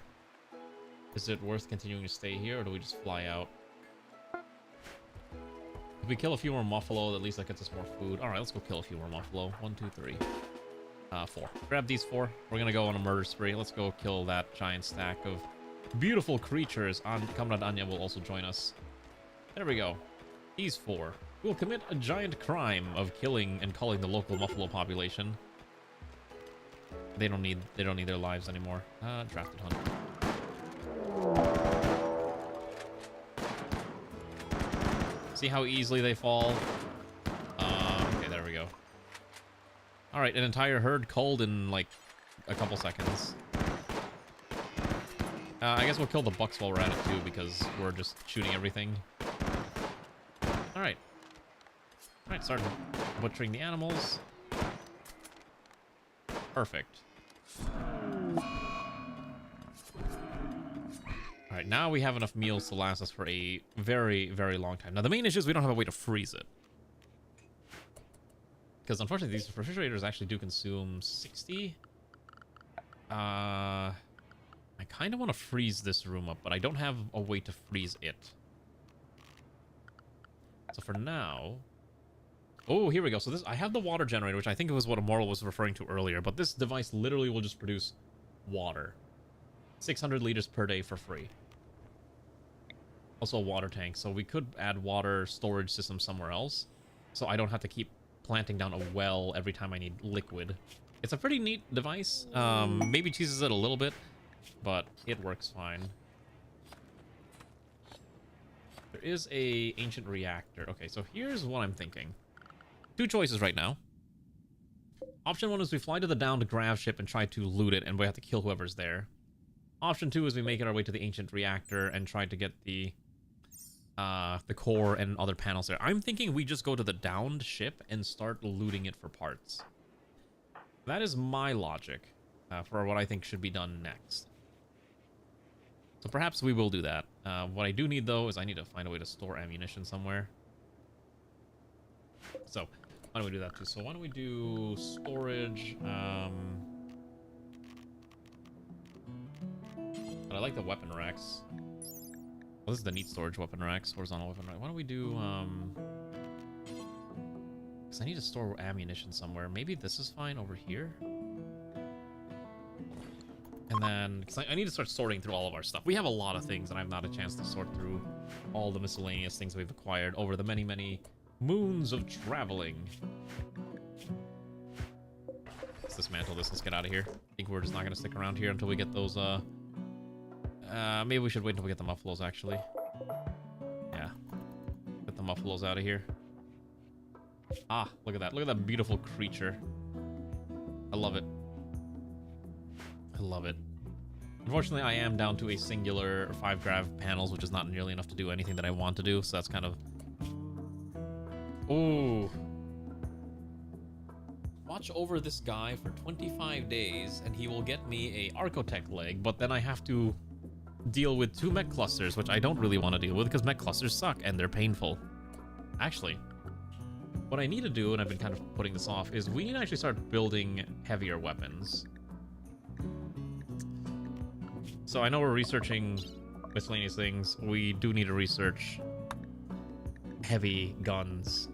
Is it worth continuing to stay here, or do we just fly out? If we kill a few more Muffalo, at least that gets us more food. Alright, let's go kill a few more Muffalo. 1, 2, 3. 4. Grab these 4. We're gonna go on a murder spree. Let's go kill that giant stack of beautiful creatures. Comrade Anya will also join us. There we go. These 4 will commit a giant crime of killing and culling the local Muffalo population. They don't need their lives anymore. Drafted hunt. See how easily they fall? Okay, there we go. Alright, an entire herd culled in, like, a couple seconds. I guess we'll kill the bucks while we're at it, too, because we're just shooting everything. Alright. Alright, start butchering the animals. Perfect. Alright, now we have enough meals to last us for a very, very long time. Now, the main issue is we don't have a way to freeze it. Because, unfortunately, these refrigerators actually do consume 60. I kind of want to freeze this room up, but I don't have a way to freeze it. So for now... Oh, here we go. So this, I have the water generator, which I think was what Immortal was referring to earlier, but this device literally will just produce water. 600 liters per day for free. Also a water tank, so we could add water storage system somewhere else, so I don't have to keep planting down a well every time I need liquid. It's a pretty neat device. Maybe cheeses it a little bit, but it works fine. There is a ancient reactor. Okay, so here's what I'm thinking. 2 choices right now. Option 1 is we fly to the downed grav ship and try to loot it, and we have to kill whoever's there. Option 2 is we make it our way to the ancient reactor and try to get the core and other panels there. I'm thinking we just go to the downed ship and start looting it for parts. That is my logic for what I think should be done next. So perhaps we will do that. What I do need, though, is I need to find a way to store ammunition somewhere. So, why don't we do that, too? So why don't we do storage? But I like the weapon racks. Well, this is the neat storage weapon racks, horizontal weapon rack. Why don't we do, because I need to store ammunition somewhere. Maybe this is fine over here. And then, because I need to start sorting through all of our stuff. We have a lot of things, and I have not a chance to sort through all the miscellaneous things we've acquired over the many, many moons of traveling. Let's dismantle this. Let's get out of here. I think we're just not going to stick around here until we get those, maybe we should wait until we get the Muffalos, actually. Yeah. Get the Muffalos out of here. Ah, look at that. Look at that beautiful creature. I love it. I love it. Unfortunately, I am down to a singular 5 grav panels, which is not nearly enough to do anything that I want to do, so that's kind of... Ooh. Watch over this guy for 25 days, and he will get me a Archotech leg, but then I have to deal with 2 mech clusters, which I don't really want to deal with, because mech clusters suck, and they're painful. Actually, what I need to do, and I've been kind of putting this off, is we need to actually start building heavier weapons. So I know we're researching miscellaneous things. We do need to research heavy guns.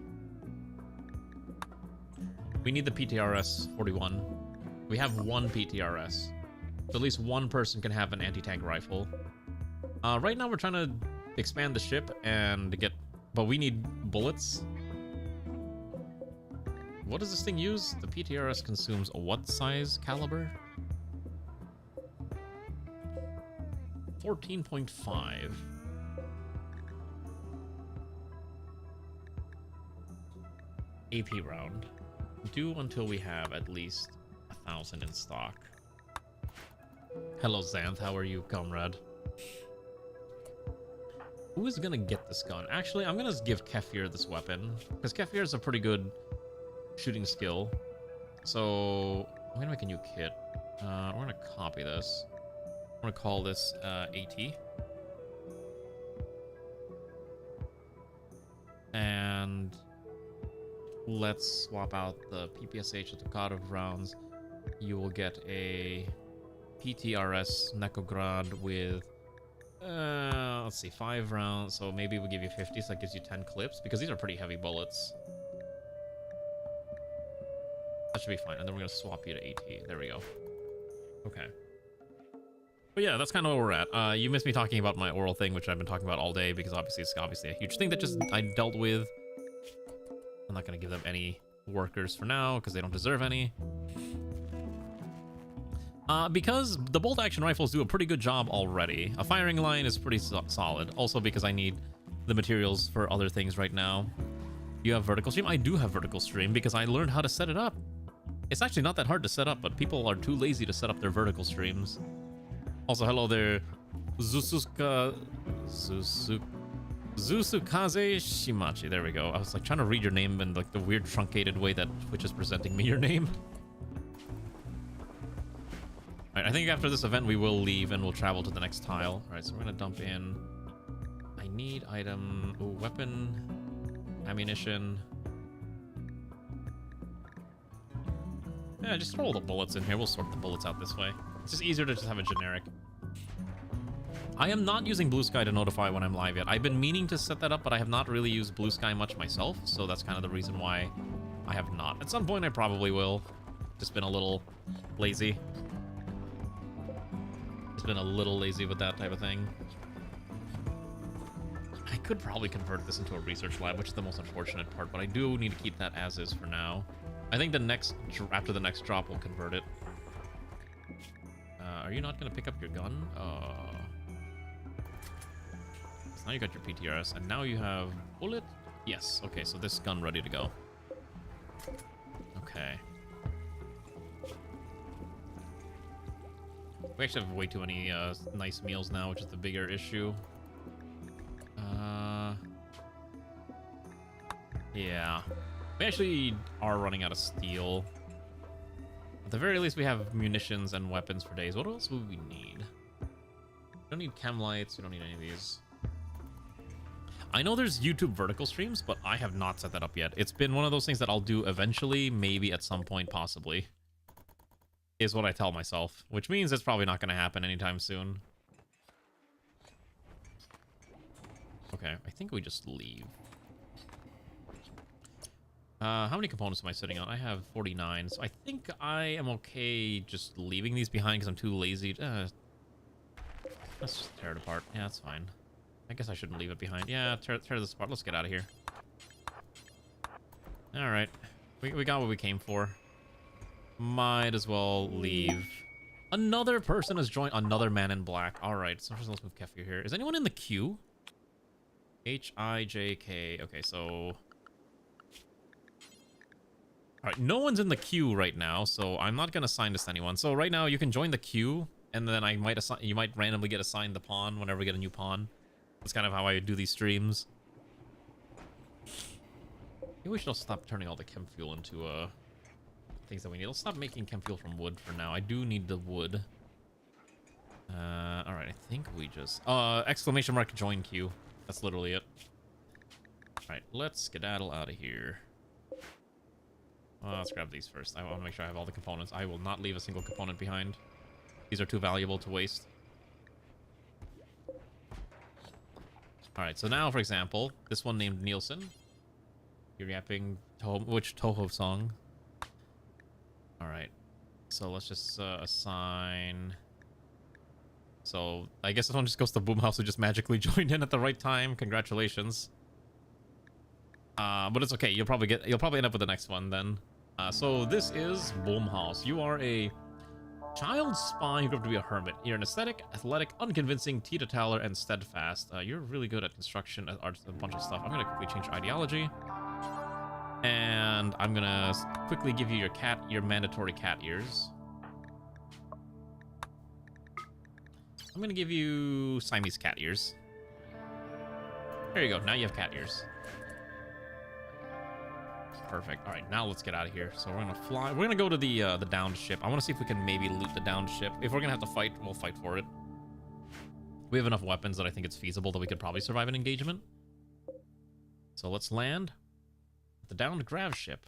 We need the PTRS-41. We have one PTRS. So at least one person can have an anti-tank rifle. Right now we're trying to expand the ship and get... But we need bullets. What does this thing use? The PTRS consumes a what size caliber? 14.5. AP round. Do until we have at least 1,000 in stock. Hello, Xanth. How are you, comrade? Who is gonna get this gun? Actually, I'm gonna give Kefir this weapon, because Kefir is a pretty good shooting skill. So I'm gonna make a new kit. We're gonna copy this. I'm gonna call this AT. And let's swap out the PPSH with the card of rounds. You will get a PTRS NEKOGRAD with let's see, 5 rounds. So maybe we'll give you 50, so that gives you 10 clips, because these are pretty heavy bullets. That should be fine. And then we're gonna swap you to AT. There we go. Okay. But yeah, that's kind of where we're at. You missed me talking about my oral thing, which I've been talking about all day, because obviously it's a huge thing that just I dealt with. I'm not gonna give them any workers for now, because they don't deserve any. Because the bolt action rifles do a pretty good job already. A firing line is pretty solid. Also because I need the materials for other things right now. You have vertical stream? I do have vertical stream because I learned how to set it up. It's actually not that hard to set up, but people are too lazy to set up their vertical streams. Also, hello there, Zusukaze Shimachi. There we go. I was like trying to read your name in like the weird truncated way that Twitch is presenting me your name. Alright, I think after this event we will leave and we'll travel to the next tile. Alright, so we're gonna dump in... I need item... Ooh, weapon... Ammunition... Yeah, just throw all the bullets in here. We'll sort the bullets out this way. It's just easier to just have a generic. I am not using Blue Sky to notify when I'm live yet. I've been meaning to set that up, but I have not really used Blue Sky much myself, so that's kind of the reason why I have not. At some point I probably will. Just been a little lazy. Been a little lazy with that type of thing. I could probably convert this into a research lab, which is the most unfortunate part, but I do need to keep that as is for now. I think the next after the next drop we'll convert it. Are you not going to pick up your gun? So now you got your PTRS, and now you have bullet. Yes. Okay, so this gun ready to go. Okay. We actually have way too many nice meals now, which is the bigger issue. Yeah. We actually are running out of steel. At the very least, we have munitions and weapons for days. What else would we need? We don't need chem lights. We don't need any of these. I know there's YouTube vertical streams, but I have not set that up yet. It's been one of those things that I'll do eventually, maybe at some point, possibly. Is what I tell myself, which means it's probably not going to happen anytime soon. Okay, I think we just leave. How many components am I sitting on? I have 49, so I think I am okay just leaving these behind because I'm too lazy. Let's just tear it apart. Yeah, that's fine. I guess I shouldn't leave it behind. Yeah, tear this apart. Let's get out of here. Alright. We got what we came for. Might as well leave. Another person has joined. Another man in black. Alright, so let's move Kefir here. Is anyone in the queue? H-I-J-K. Okay, so... Alright, no one's in the queue right now, so I'm not going to assign this to anyone. So right now, you can join the queue, and then I might assign... You might randomly get assigned the pawn whenever we get a new pawn. That's kind of how I do these streams. Maybe we should stop turning all the chem fuel into, things that we need. Let's stop making chem fuel from wood for now. I do need the wood. Alright, I think we just... exclamation mark join queue. That's literally it. Alright, let's skedaddle out of here. Let's grab these first. I want to make sure I have all the components. I will not leave a single component behind. These are too valuable to waste. Alright, so now, for example, this one named Nielsen. You're yapping which Toho song? Alright. So let's just assign. So I guess this one just goes to Boomhouse, who just magically joined in at the right time. Congratulations. But it's okay. You'll probably end up with the next one then. So this is Boomhouse. You are a child spy who grew up to be a hermit. You're an aesthetic, athletic, unconvincing, teetotaler, and steadfast. You're really good at construction, art, a bunch of stuff. I'm gonna quickly change ideology. And I'm gonna quickly give you your mandatory cat ears. I'm gonna give you Siamese cat ears. There you go. Now you have cat ears. Perfect. All right, now let's get out of here. So we're gonna fly. We're gonna go to the downed ship. I want to see if we can maybe loot the downed ship. If we're gonna have to fight, we'll fight for it. We have enough weapons that I think it's feasible that we could probably survive an engagement. So let's land. The downed grav ship.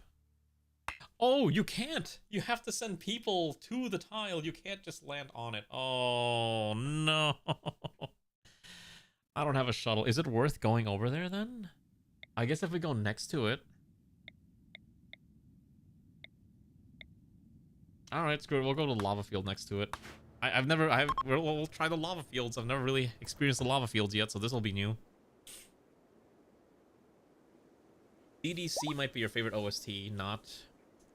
Oh, you can't! You have to send people to the tile. You can't just land on it. Oh, no. I don't have a shuttle. Is it worth going over there, then? I guess if we go next to it. Alright, screw it. We'll go to the lava field next to it. We'll try the lava fields. I've never really experienced the lava fields yet, so this will be new. DDC might be your favorite OST, not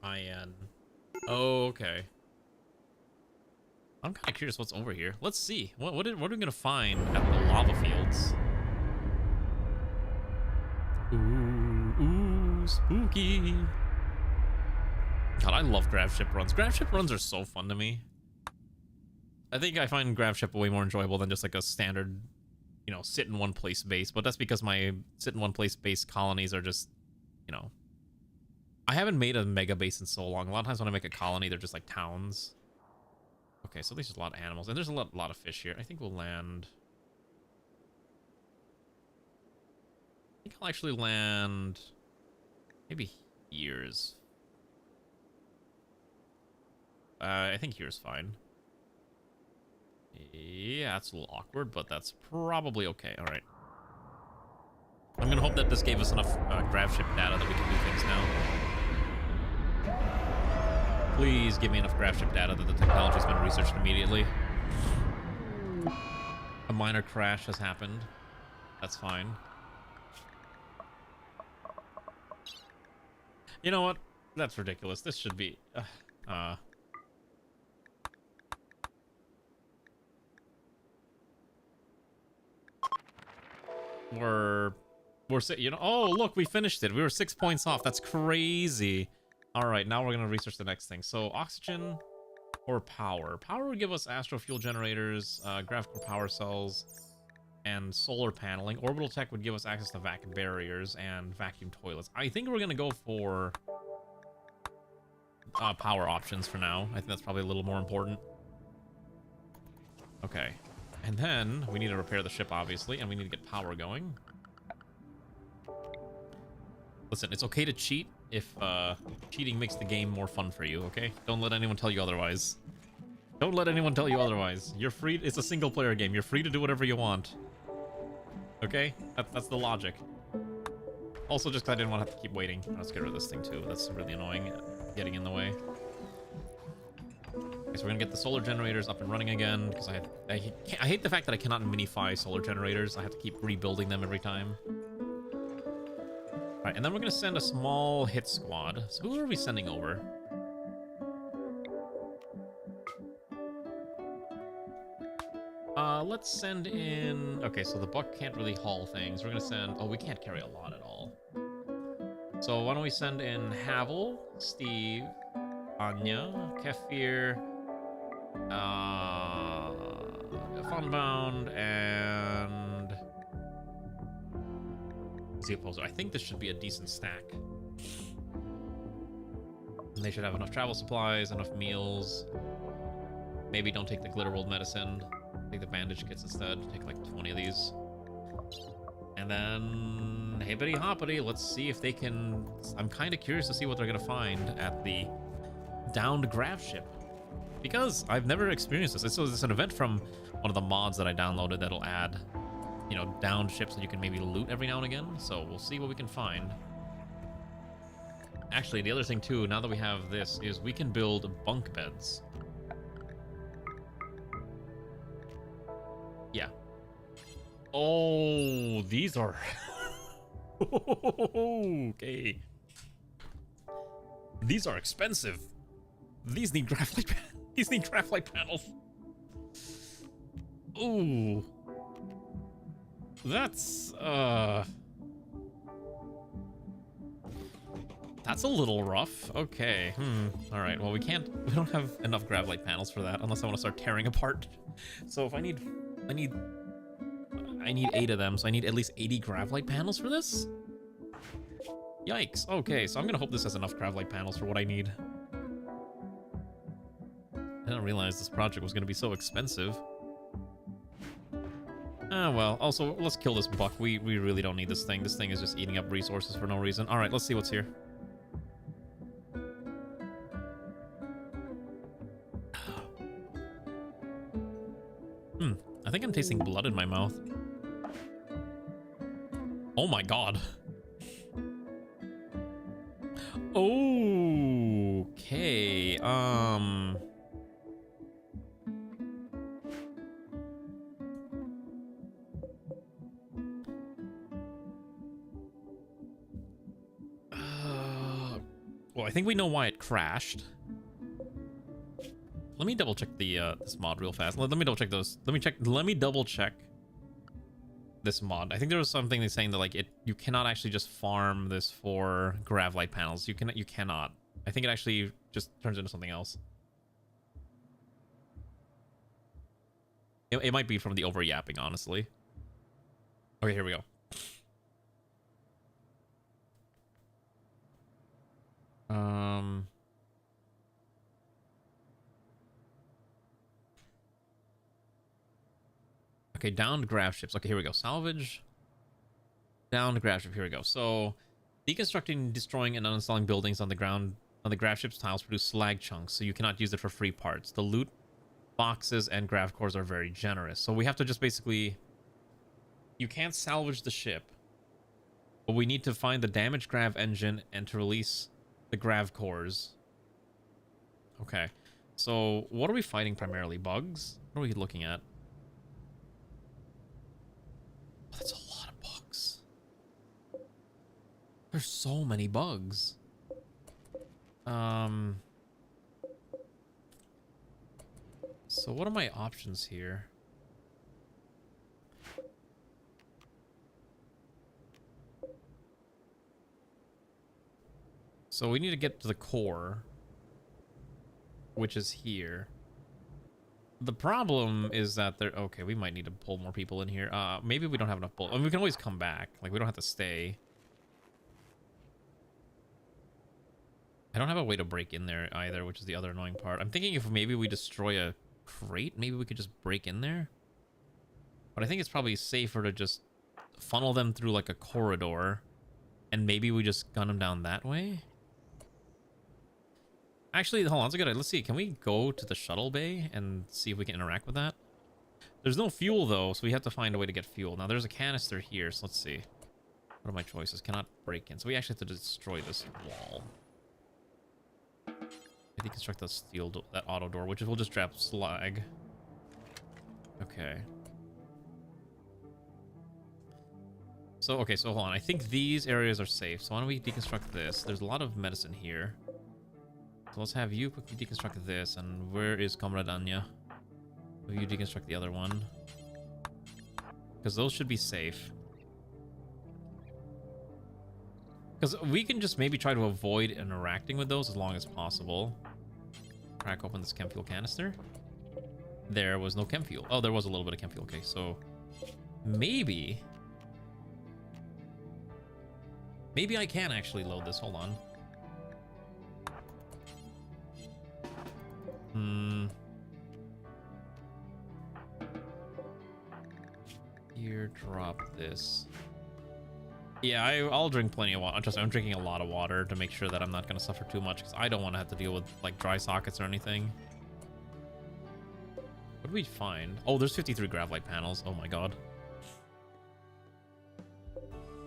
IN. Oh, okay. I'm kind of curious what's over here. Let's see. What are we gonna find at the lava fields? Ooh, spooky. God, I love grav ship runs. Grav ship runs are so fun to me. I think I find grav ship way more enjoyable than just like a standard, you know, sit in one place base. But that's because my sit in one place base colonies are just, you know, I haven't made a mega base in so long. A lot of times when I make a colony, they're just like towns. Okay, so there's just a lot of animals, and there's a lot of fish here. I think we'll land. I think I'll actually land maybe here's. I think here's fine. Yeah, it's a little awkward, but that's probably okay. All right. I'm gonna hope that this gave us enough grav ship data that we can do things now. Please give me enough grav ship data that the technology's been researched immediately. A minor crash has happened. That's fine. You know what? That's ridiculous. This should be... you know, oh, look, we finished it. We were 6 points off. That's crazy. All right, now we're going to research the next thing. So oxygen or power. Power would give us astro fuel generators, graphical power cells, and solar paneling. Orbital tech would give us access to vac barriers and vacuum toilets. I think we're going to go for power options for now. I think that's probably a little more important. Okay. And then we need to repair the ship, obviously, and we need to get power going. Listen, it's okay to cheat if cheating makes the game more fun for you, okay? Don't let anyone tell you otherwise. Don't let anyone tell you otherwise. You're free. It's a single-player game. You're free to do whatever you want. Okay? That's the logic. Also, just 'cause I didn't want to have to keep waiting. Let's get rid of this thing, too. That's really annoying. Getting in the way. Okay, so we're gonna get the solar generators up and running again, because I hate the fact that I cannot minify solar generators. I have to keep rebuilding them every time. Alright, and then we're gonna send a small hit squad. So who are we sending over? Let's send in... Okay, so the buck can't really haul things. We're gonna send... Oh, we can't carry a lot at all. So why don't we send in Havel, Steve, Anya, Kefir, Funbound, and the opposer. I think this should be a decent stack. And they should have enough travel supplies, enough meals. Maybe don't take the Glitterworld medicine. Take the bandage kits instead. Take like 20 of these. And then hippity hoppity, let's see if they can... I'm kind of curious to see what they're going to find at the downed grav ship, because I've never experienced this. It's an event from one of the mods that I downloaded that'll add, you know, downed ships that you can maybe loot every now and again. So we'll see what we can find. Actually, the other thing too, now that we have this, is we can build bunk beds. Yeah. Oh, these are... okay. These are expensive. These need graphite these need graphite panels. Ooh. That's a little rough. Okay. All right. Well, we don't have enough graphite panels for that unless I want to start tearing apart. So if I need 8 of them, so I need at least 80 graphite panels for this? Yikes. Okay, so I'm gonna hope this has enough graphite panels for what I need. I didn't realize this project was gonna be so expensive. Ah, well. Also, let's kill this buck. We really don't need this thing. This thing is just eating up resources for no reason. All right, let's see what's here. I think I'm tasting blood in my mouth. Oh my god. Okay, well, I think we know why it crashed. Let me double check the this mod real fast. Let me double check those. Let me double check this mod. I think there was something saying that like you cannot actually just farm this for graphite panels. You cannot. I think it actually just turns into something else. It might be from the over yapping, honestly. Okay, here we go. Okay, downed graph ships. Okay, here we go. Salvage. Downed graph ship. Here we go. So, deconstructing, destroying, and uninstalling buildings on the ground on the graph ship's tiles produce slag chunks, so you cannot use it for free parts. The loot boxes and graph cores are very generous. So we have to just basically... You can't salvage the ship, but we need to find the damaged grav engine and to release the grav cores. Okay. So, what are we fighting primarily? Bugs? What are we looking at? Oh, that's a lot of bugs. There's so many bugs. So what are my options here? So we need to get to the core, which is here. The problem is that there... Okay, we might need to pull more people in here. Maybe we don't have enough pull. I mean, we can always come back. Like, we don't have to stay. I don't have a way to break in there either, which is the other annoying part. I'm thinking if maybe we destroy a crate, maybe we could just break in there. But I think it's probably safer to just funnel them through, like, a corridor. And maybe we just gun them down that way? Actually, hold on, that's a good idea. Let's see, can we go to the shuttle bay and see if we can interact with that? There's no fuel, though, so we have to find a way to get fuel. Now, there's a canister here, so let's see. What are my choices? Cannot break in. So we actually have to destroy this wall. I deconstruct the steel, that auto door, which will just trap slag. Okay. So, okay, so hold on. I think these areas are safe. So why don't we deconstruct this? There's a lot of medicine here. So let's have you quickly deconstruct this. And where is Comrade Anya? Will you deconstruct the other one? Because those should be safe. Because we can just maybe try to avoid interacting with those as long as possible. Crack open this chem fuel canister. There was no chem fuel. Oh, there was a little bit of chem fuel. Okay, so maybe I can actually load this. Hold on. Here, drop this. Yeah, I'll drink plenty of water. Trust me, I'm drinking a lot of water to make sure that I'm not going to suffer too much, because I don't want to have to deal with, like, dry sockets or anything. What do we find? Oh, there's 53 graphite panels. Oh my god.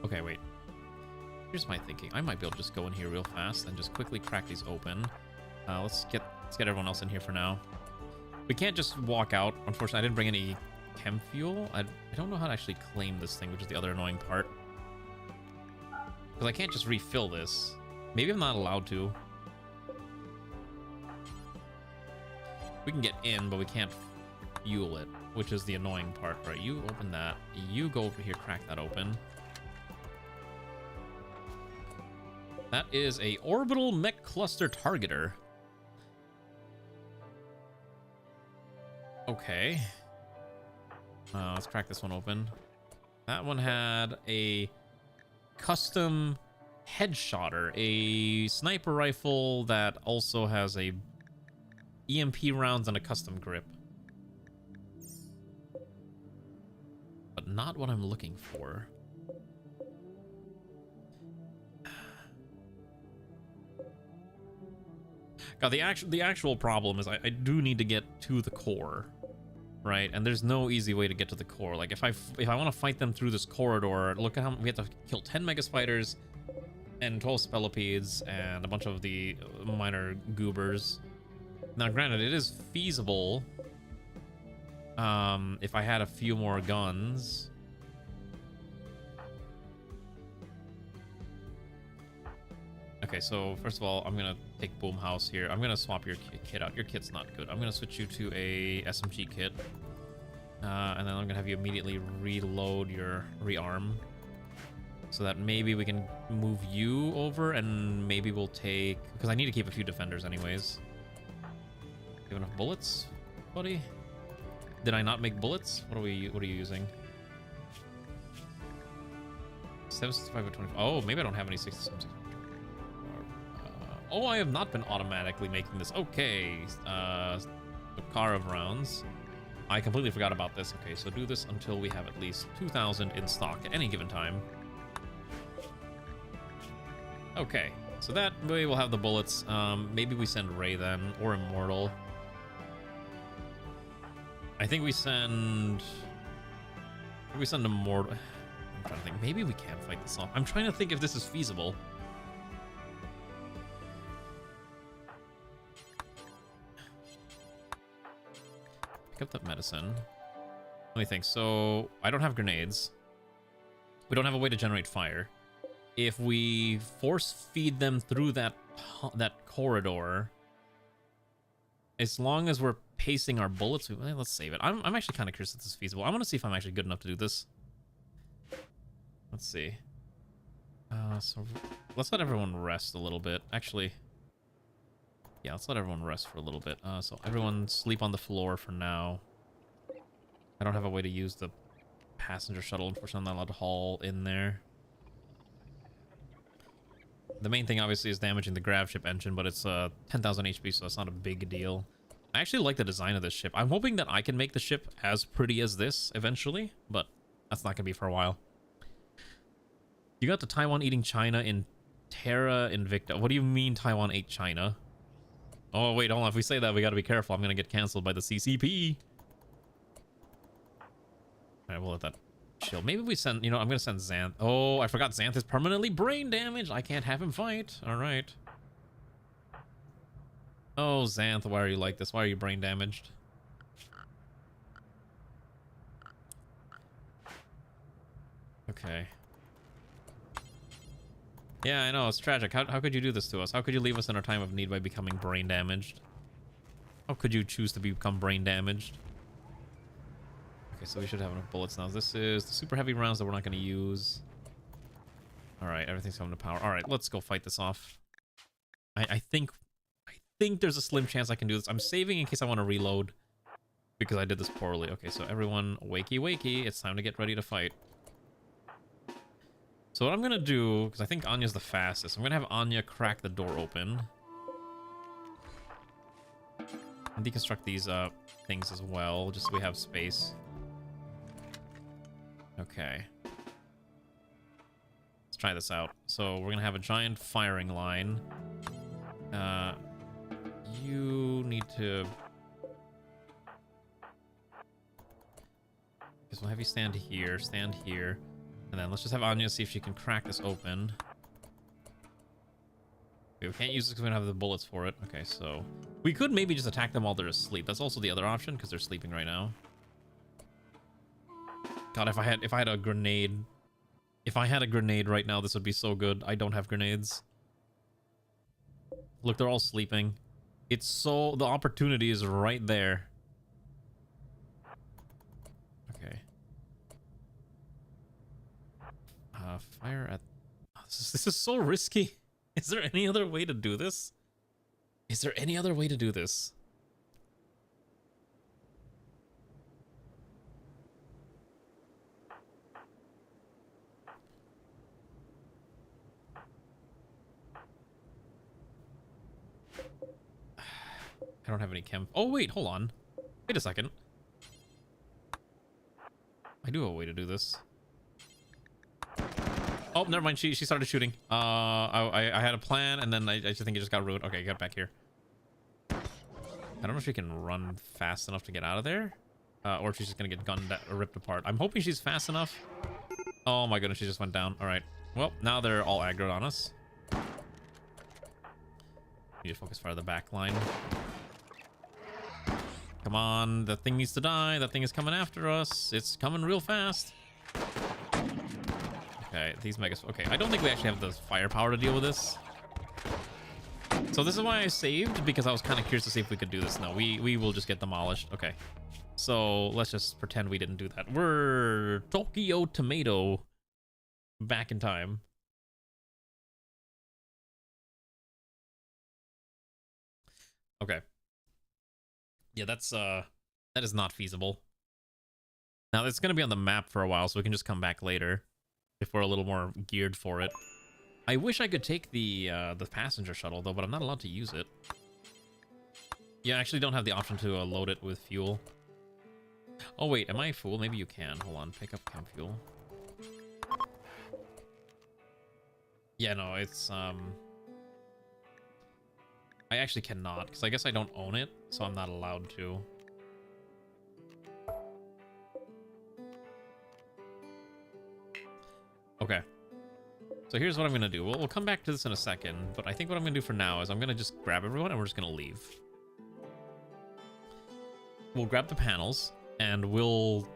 Okay, wait. Here's my thinking. I might be able to just go in here real fast and just quickly crack these open. Let's get everyone else in here for now. We can't just walk out. Unfortunately, I didn't bring any chem fuel. I don't know how to actually claim this thing, which is the other annoying part. Because I can't just refill this. Maybe I'm not allowed to. We can get in, but we can't fuel it, which is the annoying part. Right, you open that. You go over here, crack that open. That is a orbital mech cluster targeter. Okay. Let's crack this one open. That one had a custom headshotter, a sniper rifle that also has a EMP rounds and a custom grip. But not what I'm looking for. God, the actual problem is I do need to get to the core, right? And there's no easy way to get to the core. Like if I want to fight them through this corridor, look at how we have to kill 10 mega spiders and 12 spellopedes and a bunch of the minor goobers. Now, granted, it is feasible if I had a few more guns. Okay, so first of all, I'm gonna take Boomhouse here. I'm gonna swap your kit out. Your kit's not good. I'm gonna switch you to a SMG kit. And then I'm gonna have you immediately reload your rearm. So that maybe we can move you over and maybe we'll take... Because I need to keep a few defenders anyways. You have enough bullets, buddy? Did I not make bullets? What are you using? 765 or 25. Oh, maybe I don't have any 67. Oh, I have not been automatically making this. Okay, the car of rounds. I completely forgot about this. Okay, so do this until we have at least 2,000 in stock at any given time. Okay, so that way we'll have the bullets. Maybe we send Ray then, or Immortal. I think we send... Immortal. I'm trying to think. Maybe we can fight this off. I'm trying to think if this is feasible. Pick up that medicine. Let me think. So, I don't have grenades. We don't have a way to generate fire. If we force feed them through that corridor, as long as we're pacing our bullets, let's save it. I'm actually kind of curious if this is feasible. I want to see if I'm actually good enough to do this. Let's see. So let's let everyone rest a little bit. Actually, yeah, let's let everyone rest for a little bit. So everyone sleep on the floor for now. I don't have a way to use the passenger shuttle. Unfortunately, I'm not allowed to haul in there. The main thing, obviously, is damaging the grav ship engine, but it's 10,000 HP, so it's not a big deal. I actually like the design of this ship. I'm hoping that I can make the ship as pretty as this eventually, but that's not going to be for a while. You got the Taiwan eating China in Terra Invicta. What do you mean Taiwan ate China? Oh, wait, hold on. If we say that, we got to be careful. I'm going to get canceled by the CCP. All right, we'll let that chill. Maybe we send, I'm going to send Xanth. Oh, I forgot Xanth is permanently brain damaged. I can't have him fight. All right. Oh, Xanth, why are you like this? Why are you brain damaged? Okay. Yeah, I know, it's tragic. How could you do this to us? How could you leave us in our time of need by becoming brain damaged? How could you choose to become brain damaged? Okay, so we should have enough bullets now. This is the super heavy rounds that we're not going to use. Alright, everything's coming to power. Alright, let's go fight this off. I think there's a slim chance I can do this. I'm saving in case I want to reload, because I did this poorly. Okay, so everyone, wakey wakey. It's time to get ready to fight. So what I'm going to do, because I think Anya's the fastest, I'm going to have Anya crack the door open. And deconstruct these things as well, just so we have space. Okay. Let's try this out. So we're going to have a giant firing line. You need to... We'll have you stand here, and then let's just have Anya see if she can crack this open. We can't use this because we don't have the bullets for it. Okay, so we could maybe just attack them while they're asleep. That's also the other option because they're sleeping right now. God, if I had a grenade, right now, this would be so good. I don't have grenades. Look, they're all sleeping. It's so the opportunity is right there. Okay. Fire at. Oh, this is so risky. Is there any other way to do this? Is there any other way to do this? I don't have any chem. Oh, wait, hold on. Wait a second. I do have a way to do this. Oh, never mind. She started shooting. I had a plan, and then I just think it just got ruined. Okay, get back here. I don't know if she can run fast enough to get out of there, or if she's just gonna get gunned or ripped apart. I'm hoping she's fast enough. Oh my goodness, she just went down. All right. Well, now they're all aggroed on us. We just focus fire the back line. Come on, that thing needs to die. That thing is coming after us. It's coming real fast. Okay, these megas. Okay, I don't think we actually have the firepower to deal with this. So this is why I saved, because I was kind of curious to see if we could do this. No, we will just get demolished. Okay, so let's just pretend we didn't do that. We're Tokyo Tomato back in time. Okay. Yeah, that is not feasible. Now it's gonna be on the map for a while, so we can just come back later if we're a little more geared for it. I wish I could take the passenger shuttle though, but I'm not allowed to use it. Yeah, I actually don't have the option to load it with fuel. Oh wait, am I a fool? Maybe you can. Hold on, pick up chem fuel. Yeah, no, it's I actually cannot, because I guess I don't own it, so I'm not allowed to. Okay. So here's what I'm going to do. We'll come back to this in a second, but I think what I'm going to do for now is I'm going to just grab everyone and we're just going to leave. We'll grab the panels and we'll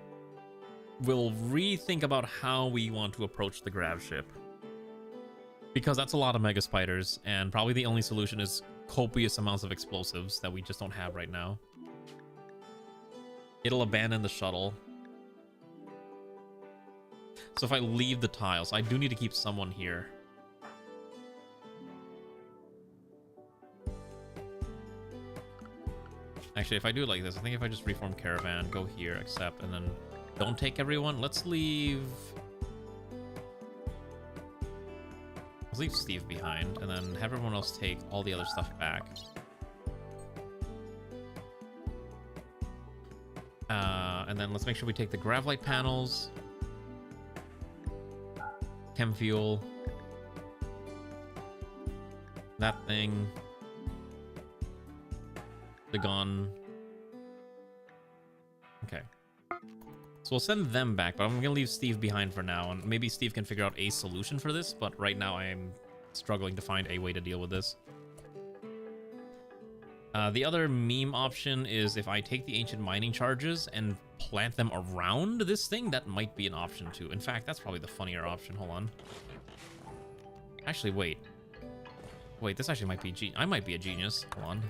rethink about how we want to approach the grav ship. Because that's a lot of mega spiders, and probably the only solution is copious amounts of explosives that we just don't have right now. It'll abandon the shuttle. So if I leave the tiles, I do need to keep someone here. Actually, if I do it like this, I think if I just reform caravan, go here, accept, and then don't take everyone. Let's leave Steve behind, and then have everyone else take all the other stuff back. And then let's make sure we take the gravlight panels, chem fuel, that thing, the gun. Okay. So we'll send them back, but I'm going to leave Steve behind for now, and maybe Steve can figure out a solution for this, but right now I am struggling to find a way to deal with this. The other meme option is if I take the ancient mining charges and plant them around this thing, that might be an option too. In fact, that's probably the funnier option. Hold on. Actually, wait. Wait, this actually might be... I might be a genius. Hold on.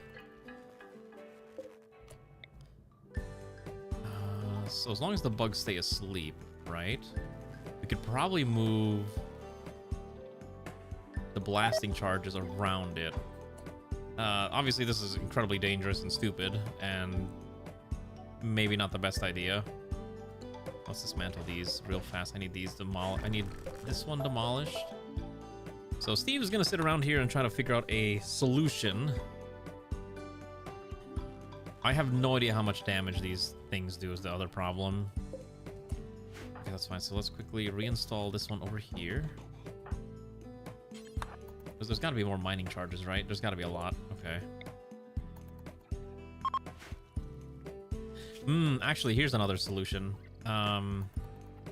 So as long as the bugs stay asleep, right? We could probably move the blasting charges around it. Obviously, this is incredibly dangerous and stupid, and maybe not the best idea. Let's dismantle these real fast. I need these demolished. I need this one demolished. So Steve is going to sit around here and try to figure out a solution. I have no idea how much damage these things do is the other problem. Okay, that's fine. So let's quickly reinstall this one over here. Because there's got to be more mining charges, right? There's got to be a lot. Okay. Actually, here's another solution.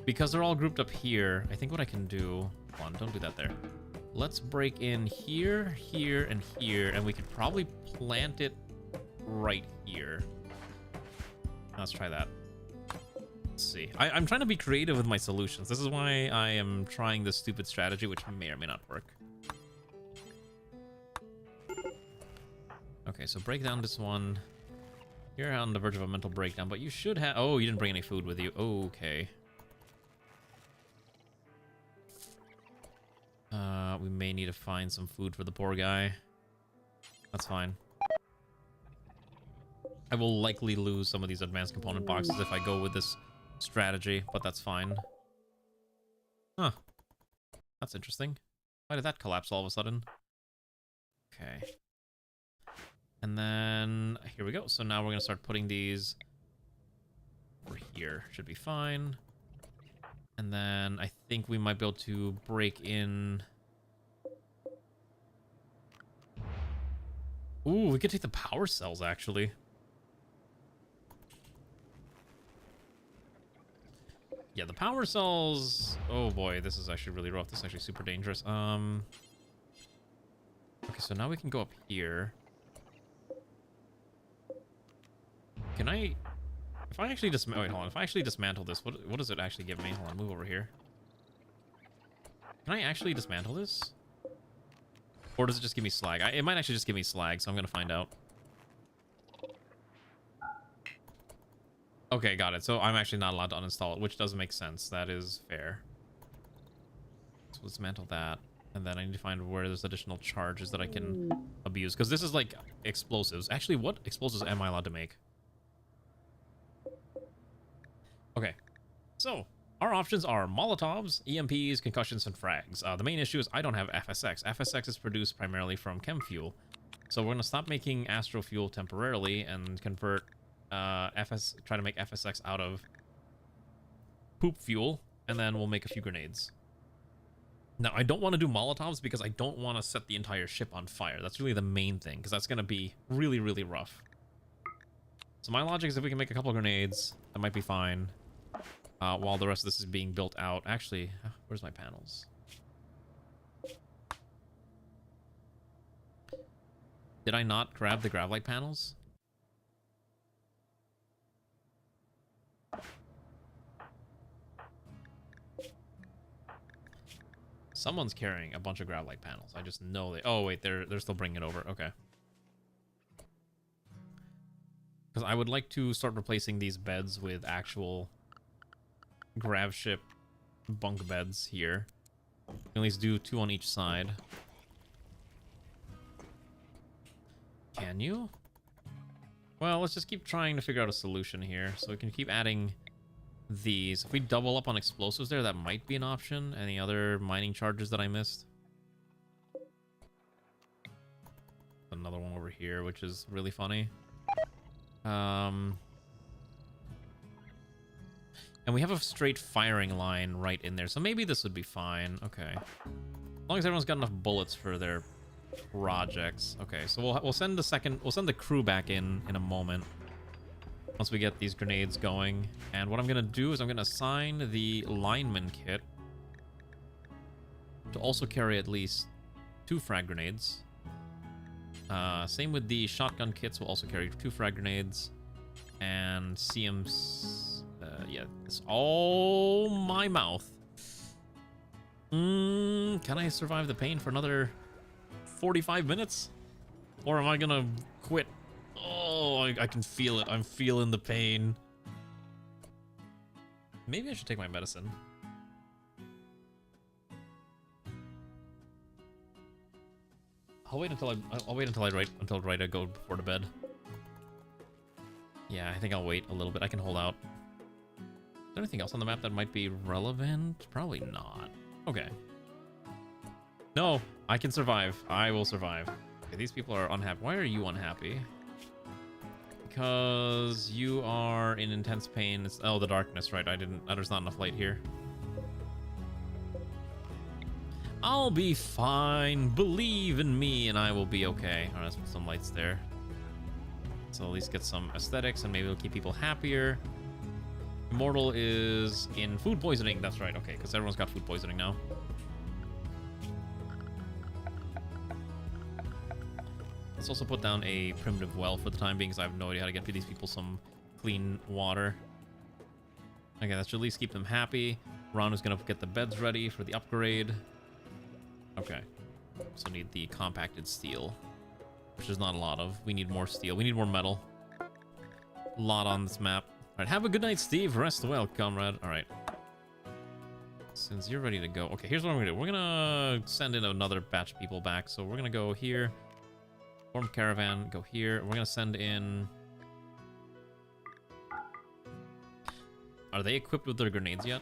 Because they're all grouped up here, I think what I can do... Hold on, don't do that there. Let's break in here, here, and here, and we could probably plant it right here. Let's try that. Let's see. I'm trying to be creative with my solutions. This is why I am trying this stupid strategy, which may or may not work. Okay, so break down this one. You're on the verge of a mental breakdown, but you should have... Oh, you didn't bring any food with you. Okay. We may need to find some food for the poor guy. That's fine. I will likely lose some of these advanced component boxes if I go with this strategy, but that's fine. Huh. That's interesting. Why did that collapse all of a sudden? Okay. And then, here we go. So now we're going to start putting these over here. Should be fine. And then I think we might be able to break in... Ooh, we could take the power cells, actually. Yeah, the power cells... Oh boy, this is actually really rough. This is actually super dangerous. Okay, so now we can go up here. Can I... If I actually just... Wait, hold on. If I actually dismantle this, what does it actually give me? Hold on, move over here. Can I actually dismantle this? Or does it just give me slag? It might actually just give me slag, so I'm gonna find out. Okay, got it. So I'm actually not allowed to uninstall it, which does make sense. That is fair. So let's dismantle that. And then I need to find where there's additional charges that I can abuse. Because this is like explosives. Actually, what explosives am I allowed to make? Okay. So, our options are Molotovs, EMPs, concussions, and frags. The main issue is I don't have FSX. FSX is produced primarily from chem fuel. So we're going to stop making astro fuel temporarily and convert try to make FSX out of poop fuel, and then we'll make a few grenades. Now, I don't want to do Molotovs because I don't want to set the entire ship on fire. That's really the main thing, because that's going to be really, really rough. So my logic is if we can make a couple of grenades, that might be fine. While the rest of this is being built out. Actually, where's my panels? Did I not grab the Gravlight panels? Someone's carrying a bunch of Gravlight panels. I just know they... Oh, wait, they're still bringing it over. Okay. Because I would like to start replacing these beds with actual grav ship bunk beds here. At least do 2 on each side. Can you? Well, let's just keep trying to figure out a solution here. So we can keep adding these. If we double up on explosives there, that might be an option. Any other mining charges that I missed? Another one over here, which is really funny. And we have a straight firing line right in there, so maybe this would be fine. Okay. As long as everyone's got enough bullets for their projects. Okay, so we'll send the crew back in a moment. Once we get these grenades going. And what I'm gonna do is I'm gonna assign the lineman kit to also carry at least 2 frag grenades. Same with the shotgun kits, will also carry 2 frag grenades. And CMs... yeah, it's all my mouth. Can I survive the pain for another 45 minutes? Or am I gonna quit? Oh, I can feel it. I'm feeling the pain. Maybe I should take my medicine. I'll wait until I go before to bed. Yeah, I think I'll wait a little bit. I can hold out. Is there anything else on the map that might be relevant? Probably not. Okay. No, I can survive. I will survive. Okay, these people are unhappy. Why are you unhappy? Because you are in intense pain. Oh, the darkness, right? There's not enough light here. I'll be fine. Believe in me and I will be okay. All right, let's put some lights there. So at least get some aesthetics and maybe it'll keep people happier. Immortal is in food poisoning. That's right. Okay, because everyone's got food poisoning now. Let's also put down a primitive well for the time being, because I have no idea how to get these people some clean water. Okay, that should at least keep them happy. Ron is going to get the beds ready for the upgrade. Okay. So need the compacted steel, which is not a lot of. We need more steel. We need more metal. A lot on this map. All right, have a good night, Steve. Rest well, comrade. All right. Since you're ready to go. Okay, here's what I'm going to do. We're going to send in another batch of people back. So we're going to go here. Form caravan. Go here. We're going to send in... Are they equipped with their grenades yet?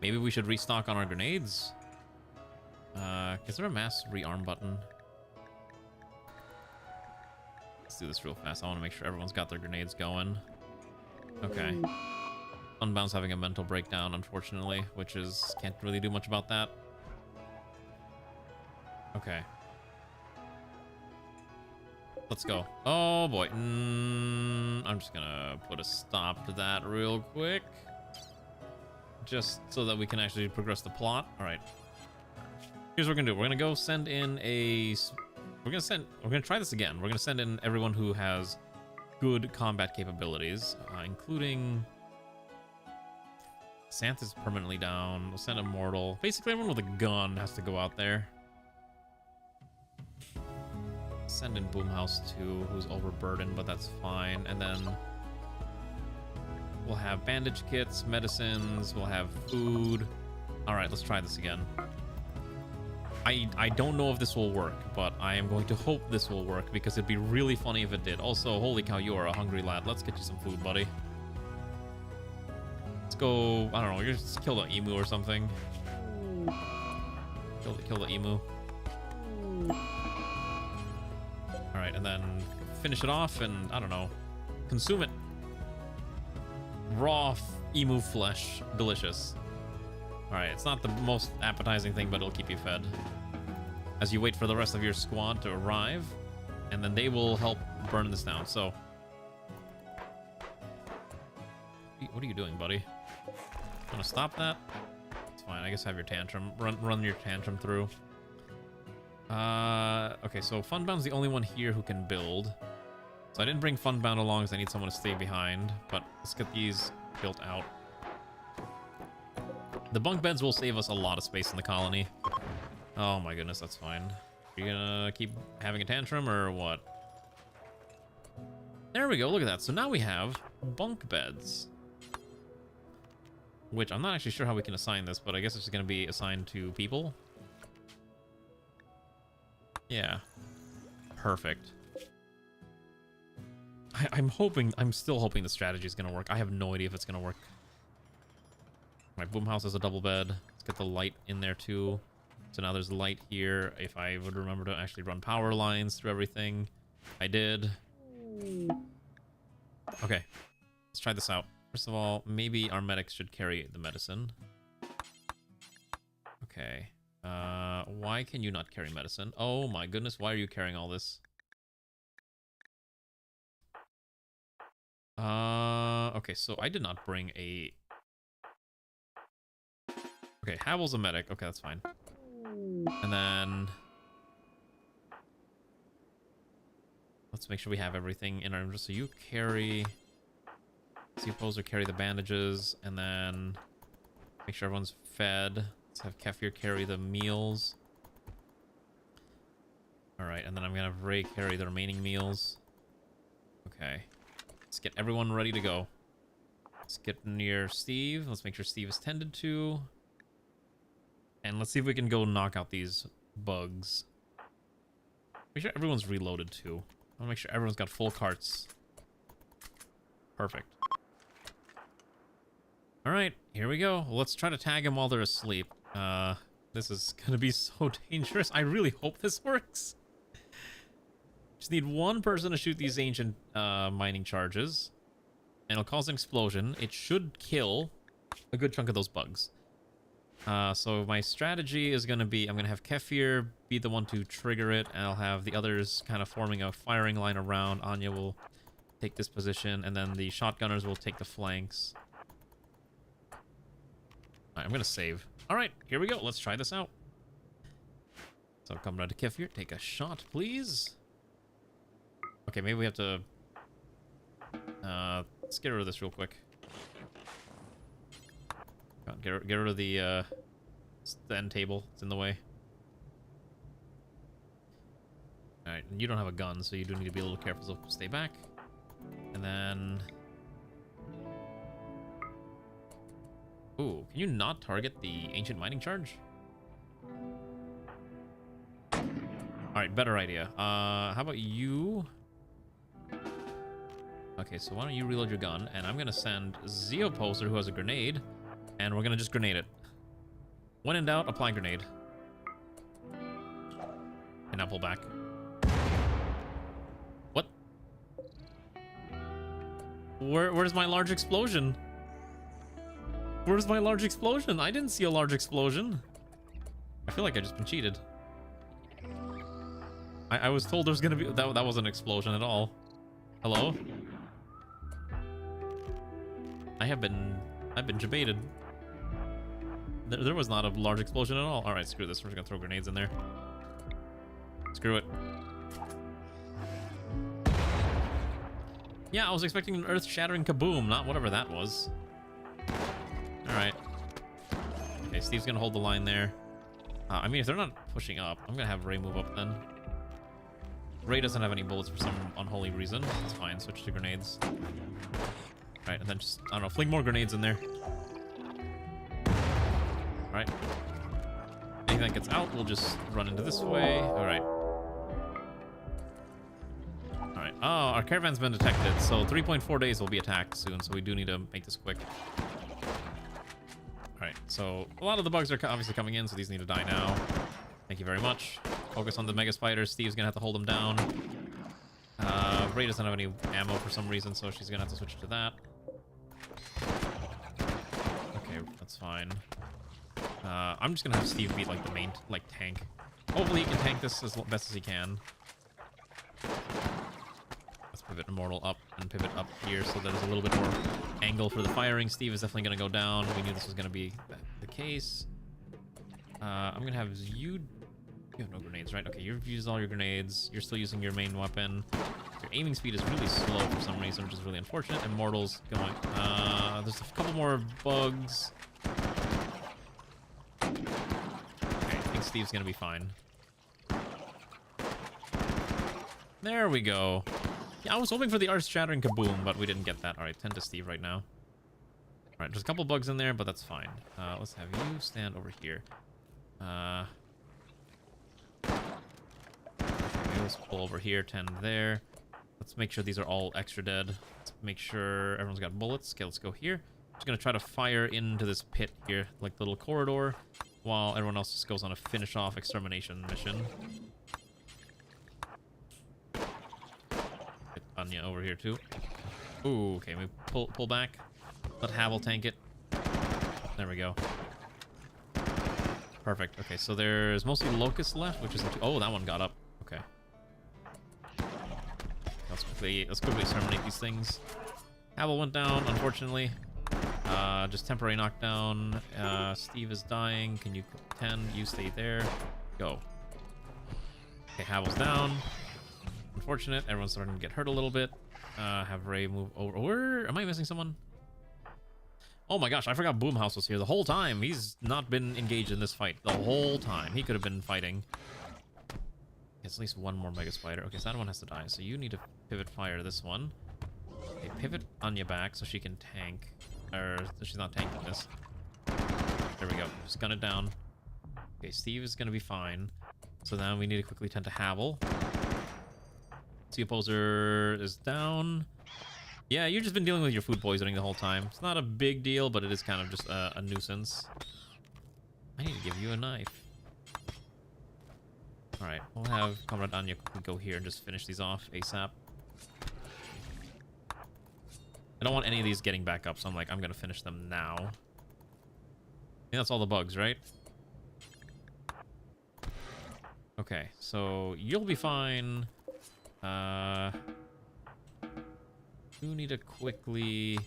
Maybe we should restock on our grenades? Is there a mass rearm button? Let's do this real fast. I want to make sure everyone's got their grenades going. Okay. Unbound's having a mental breakdown, unfortunately, which is... Can't really do much about that. Okay. Let's go. Oh, boy. I'm just gonna put a stop to that real quick. Just so that we can actually progress the plot. All right. Here's what we're gonna do. We're gonna go send in a... We're gonna try this again. We're gonna send in everyone who has good combat capabilities, including... Santh is permanently down. We'll send Immortal. Basically, everyone with a gun has to go out there. Send in Boomhouse too, who's overburdened, but that's fine. And then we'll have bandage kits, medicines, we'll have food. All right, let's try this again. I don't know if this will work, but I am going to hope this will work because it'd be really funny if it did. Also, holy cow, you are a hungry lad. Let's get you some food, buddy. Let's go, I don't know, just kill the emu or something. Kill the emu. All right, and then finish it off and, I don't know, consume it. Raw emu flesh. Delicious. All right, it's not the most appetizing thing, but it'll keep you fed. As you wait for the rest of your squad to arrive, and then they will help burn this down, so... What are you doing, buddy? Wanna stop that? It's fine, I guess have your tantrum. Run your tantrum through. Okay, so Funbound's the only one here who can build. So I didn't bring Funbound along because I need someone to stay behind, but let's get these built out. The bunk beds will save us a lot of space in the colony. Oh my goodness, that's fine. Are you gonna keep having a tantrum or what? There we go, look at that. So now we have bunk beds. Which I'm not actually sure how we can assign this, but I guess it's just gonna be assigned to people. Yeah. Perfect. I'm still hoping the strategy is gonna work. I have no idea if it's gonna work. My Boomhouse has a double bed. Let's get the light in there too. So now there's light here. If I would remember to actually run power lines through everything. I did. Okay. Let's try this out. First of all, maybe our medics should carry the medicine. Okay. Why can you not carry medicine? Oh my goodness, why are you carrying all this? Okay, so I did not bring a... Okay, Havel's a medic. Okay, that's fine. And then... Let's make sure we have everything in our... So you carry... See opposer carry the bandages, and then... Make sure everyone's fed. Let's have Kefir carry the meals. Alright, and then I'm gonna have Ray carry the remaining meals. Okay. Let's get everyone ready to go. Let's get near Steve. Let's make sure Steve is tended to. And let's see if we can go knock out these bugs. Make sure everyone's reloaded too. I wanna make sure everyone's got full carts. Perfect. Alright, here we go. Let's try to tag them while they're asleep. This is gonna be so dangerous. I really hope this works. Just need one person to shoot these ancient mining charges. And it'll cause an explosion. It should kill a good chunk of those bugs. So my strategy is going to be, I'm going to have Kefir be the one to trigger it, and I'll have the others kind of forming a firing line around. Anya will take this position, and then the shotgunners will take the flanks. I'm gonna save. All right, here we go. Let's try this out. So Comrade Kefir, take a shot, please. Okay, maybe we have to let's get rid of this real quick. Get rid of the end table. It's in the way. All right, and you don't have a gun, so you do need to be a little careful. So stay back, and then. Ooh, can you not target the ancient mining charge? Alright, better idea. How about you? Okay, so why don't you reload your gun, and I'm gonna send Zeoposer, who has a grenade, and we're gonna just grenade it. When in doubt, apply grenade. And now pull back. What? Where's my large explosion? Where's my large explosion? I didn't see a large explosion. I feel like I just been cheated. I was told there's gonna be that wasn't an explosion at all. Hello? I've been debated. There was not a large explosion at all. All right, screw this. We're just gonna throw grenades in there. Screw it. Yeah, I was expecting an earth-shattering kaboom, not whatever that was. All right. Okay, Steve's gonna hold the line there. I mean, if they're not pushing up, I'm gonna have Ray move up then. Ray doesn't have any bullets for some unholy reason. That's fine. Switch to grenades. All right, and then just, I don't know, fling more grenades in there. All right. Anything that gets out, we'll just run into this way. All right. All right. Oh, our caravan's been detected, so 3.4 days will be attacked soon, so we do need to make this quick. Alright, so a lot of the bugs are obviously coming in, so these need to die now. Thank you very much. Focus on the Mega Spiders. Steve's gonna have to hold them down. Ray doesn't have any ammo for some reason, so she's gonna have to switch to that. Okay, that's fine. I'm just gonna have Steve beat like the main tank. Hopefully he can tank this as best as he can. Let's pivot Immortal up and pivot up here so there's a little bit more angle for the firing. Steve is definitely going to go down. We knew this was going to be the case. I'm going to have you... You have no grenades, right? Okay, you've used all your grenades. You're still using your main weapon. Your aiming speed is really slow for some reason, which is really unfortunate. Immortal's going... there's a couple more bugs. Okay, I think Steve's going to be fine. There we go. Yeah, I was hoping for the earth-shattering kaboom, but we didn't get that. All right, 10 to Steve right now. All right, there's a couple bugs in there, but that's fine. Let's have you stand over here. Okay, let's pull over here, 10 there. Let's make sure these are all extra dead. Let's make sure everyone's got bullets. Okay, let's go here. Just gonna try to fire into this pit here, like the little corridor, while everyone else just goes on a finish-off extermination mission. Anya over here too. Ooh, okay, we pull back. Let Havel tank it. There we go. Perfect. Okay, so there's mostly locusts left, which is oh, that one got up. Okay. Let's quickly exterminate these things. Havel went down, unfortunately. Just temporary knockdown. Steve is dying. Can you 10? You stay there. Go. Okay, Havel's down. Unfortunate. Everyone's starting to get hurt a little bit. Have Ray move over. Where am I missing someone? Oh my gosh, I forgot Boomhouse was here the whole time. He's not been engaged in this fight the whole time. He could have been fighting. It's at least one more Mega Spider. Okay, so that one has to die. So you need to pivot fire this one. Okay, pivot Anya back so she can tank. Or she's not tanking this. There we go. Just gun it down. Okay, Steve is going to be fine. So now we need to quickly tend to Havel. Sea Opposer is down. Yeah, you've just been dealing with your food poisoning the whole time. It's not a big deal, but it is kind of just a nuisance. I need to give you a knife. Alright, we'll have Comrade Anya quickly go here and just finish these off ASAP. I don't want any of these getting back up, so I'm gonna finish them now. I think that's all the bugs, right? Okay, so you'll be fine. You need to quickly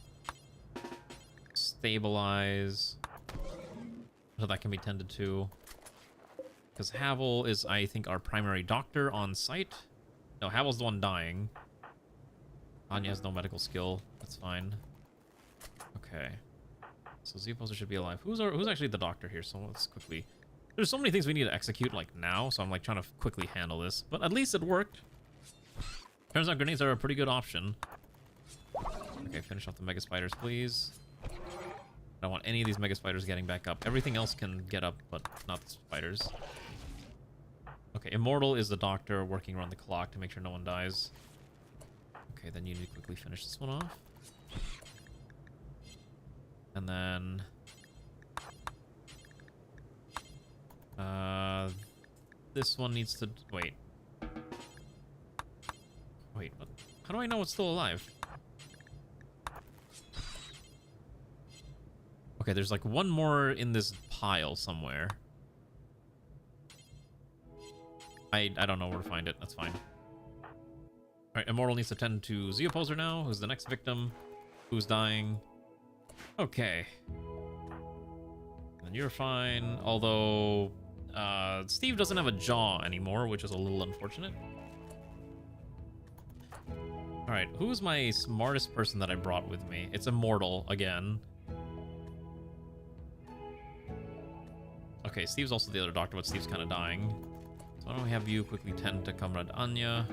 stabilize So that can be tended to. Because Havel is, I think, our primary doctor on site. No, Havel's the one dying. Anya has no medical skill. That's fine. Okay. So Z-Poser should be alive. Who's actually the doctor here? So let's quickly... There's so many things we need to execute, like, now. So I'm, like, trying to quickly handle this. But at least it worked. Turns out grenades are a pretty good option. Okay, finish off the Mega Spiders, please. I don't want any of these Mega Spiders getting back up. Everything else can get up, but not the spiders. Okay, Immortal is the doctor working around the clock to make sure no one dies. Okay, then you need to quickly finish this one off. And then... this one needs to... Wait. Wait, what? How do I know it's still alive? Okay, there's like one more in this pile somewhere. I don't know where to find it. That's fine. Alright, Immortal needs to tend to Z-Opposer now, who's the next victim, who's dying. Okay. And you're fine, although... Steve doesn't have a jaw anymore, which is a little unfortunate. Alright, who's my smartest person that I brought with me? It's Immortal, again. Okay, Steve's also the other doctor, but Steve's kind of dying. So why don't we have you quickly tend to Comrade Anya.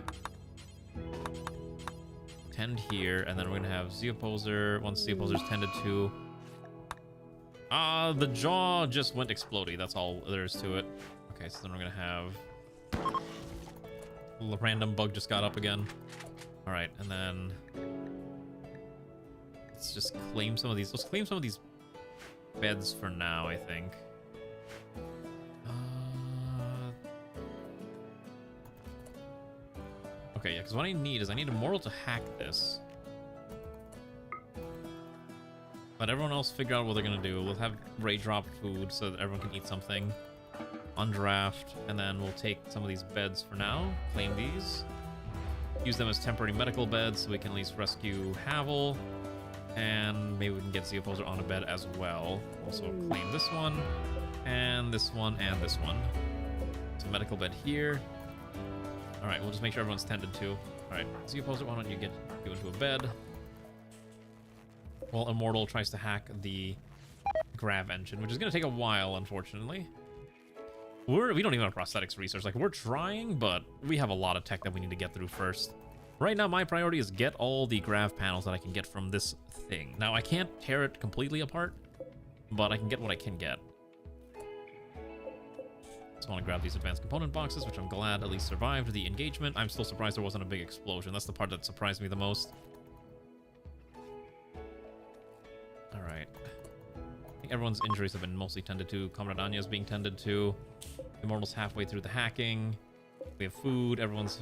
Tend here, and then we're gonna have Z-Opposer. Once Z-Opposer's tended to... the jaw just went explodey. That's all there is to it. Okay, so then we're gonna have... The random bug just got up again. Alright, and then... Let's just claim some of these. Let's claim some of these beds for now, I think. Okay, yeah, because what I need is I need Immortal to hack this. Let everyone else figure out what they're gonna do. We'll have Ray drop food so that everyone can eat something. Undraft, and then we'll take some of these beds for now. Claim these. Use them as temporary medical beds so we can at least rescue Havel. And maybe we can get Z-Opposer on a bed as well. Also claim this one, and this one, and this one. So medical bed here. Alright, we'll just make sure everyone's tended to. Alright, Z-Opposer, why don't you get you into a bed? While Immortal tries to hack the grav engine, which is going to take a while, unfortunately. We don't even have prosthetics research. Like, we're trying, but we have a lot of tech that we need to get through first. Right now, my priority is get all the grav panels that I can get from this thing. Now, I can't tear it completely apart, but I can get what I can get. Just want to grab these advanced component boxes, which I'm glad at least survived the engagement. I'm still surprised there wasn't a big explosion. That's the part that surprised me the most. Alright. I think everyone's injuries have been mostly tended to. Comrade Anya is being tended to. Immortal's halfway through the hacking. We have food. Everyone's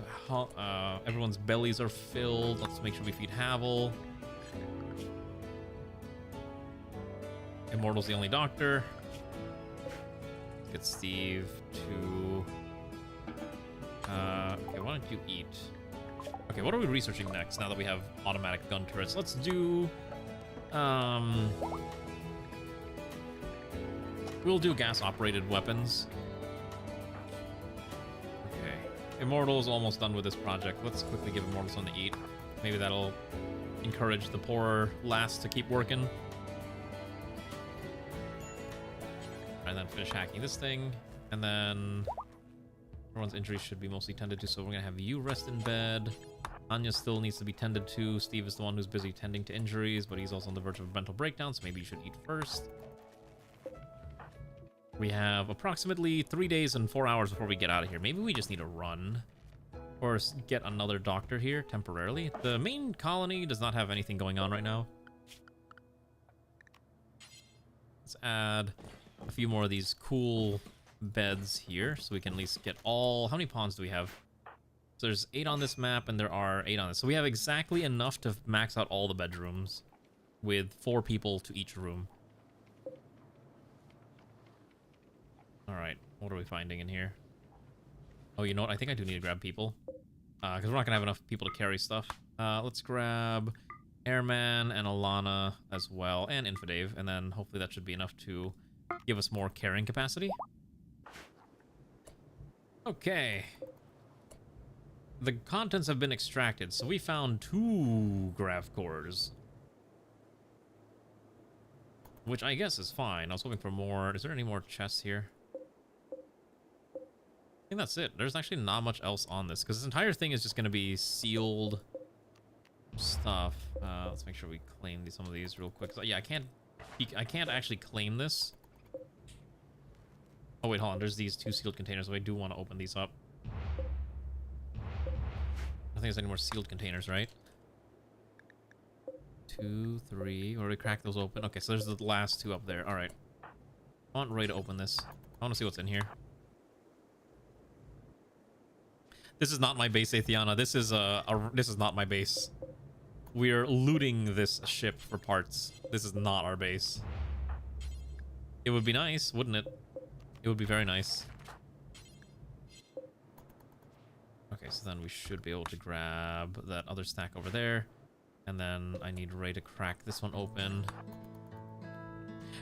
bellies are filled. Let's make sure we feed Havel. Immortal's the only doctor. Let's get Steve to... okay, why don't you eat? Okay, what are we researching next now that we have automatic gun turrets? Let's do... we'll do gas-operated weapons. Okay. Immortal's almost done with this project. Let's quickly give Immortal something to eat. Maybe that'll encourage the poor lass to keep working. And then finish hacking this thing. And then everyone's injuries should be mostly tended to, so we're gonna have you rest in bed. Anya still needs to be tended to. Steve is the one who's busy tending to injuries, but he's also on the verge of a mental breakdown, so maybe you should eat first. We have approximately 3 days and 4 hours before we get out of here. Maybe we just need to run. Or get another doctor here temporarily. The main colony does not have anything going on right now. Let's add a few more of these cool beds here, so we can at least get all... How many pawns do we have? So there's 8 on this map, and there are 8 on this. So we have exactly enough to max out all the bedrooms, with 4 people to each room. Alright, what are we finding in here? Oh, you know what? I think I do need to grab people. Because we're not going to have enough people to carry stuff. Let's grab Airman and Alana as well, and Infidave, and then hopefully that should be enough to give us more carrying capacity. Okay. The contents have been extracted, so we found 2 grav cores. Which I guess is fine. I was hoping for more. Is there any more chests here? I think that's it. There's actually not much else on this, because this entire thing is just going to be sealed stuff. Let's make sure we claim some of these real quick. So, yeah, I can't actually claim this. Oh, wait, hold on. There's these 2 sealed containers, so I do want to open these up. I don't think there's any more sealed containers, right? 2, 3. Already cracked those open. Okay, so there's the last 2 up there. All right. I want Ray to open this. I want to see what's in here. This is not my base, Athiana. This is not my base. We're looting this ship for parts. This is not our base. It would be nice, wouldn't it? It would be very nice. Okay, so then we should be able to grab that other stack over there. And then I need Ray to crack this one open.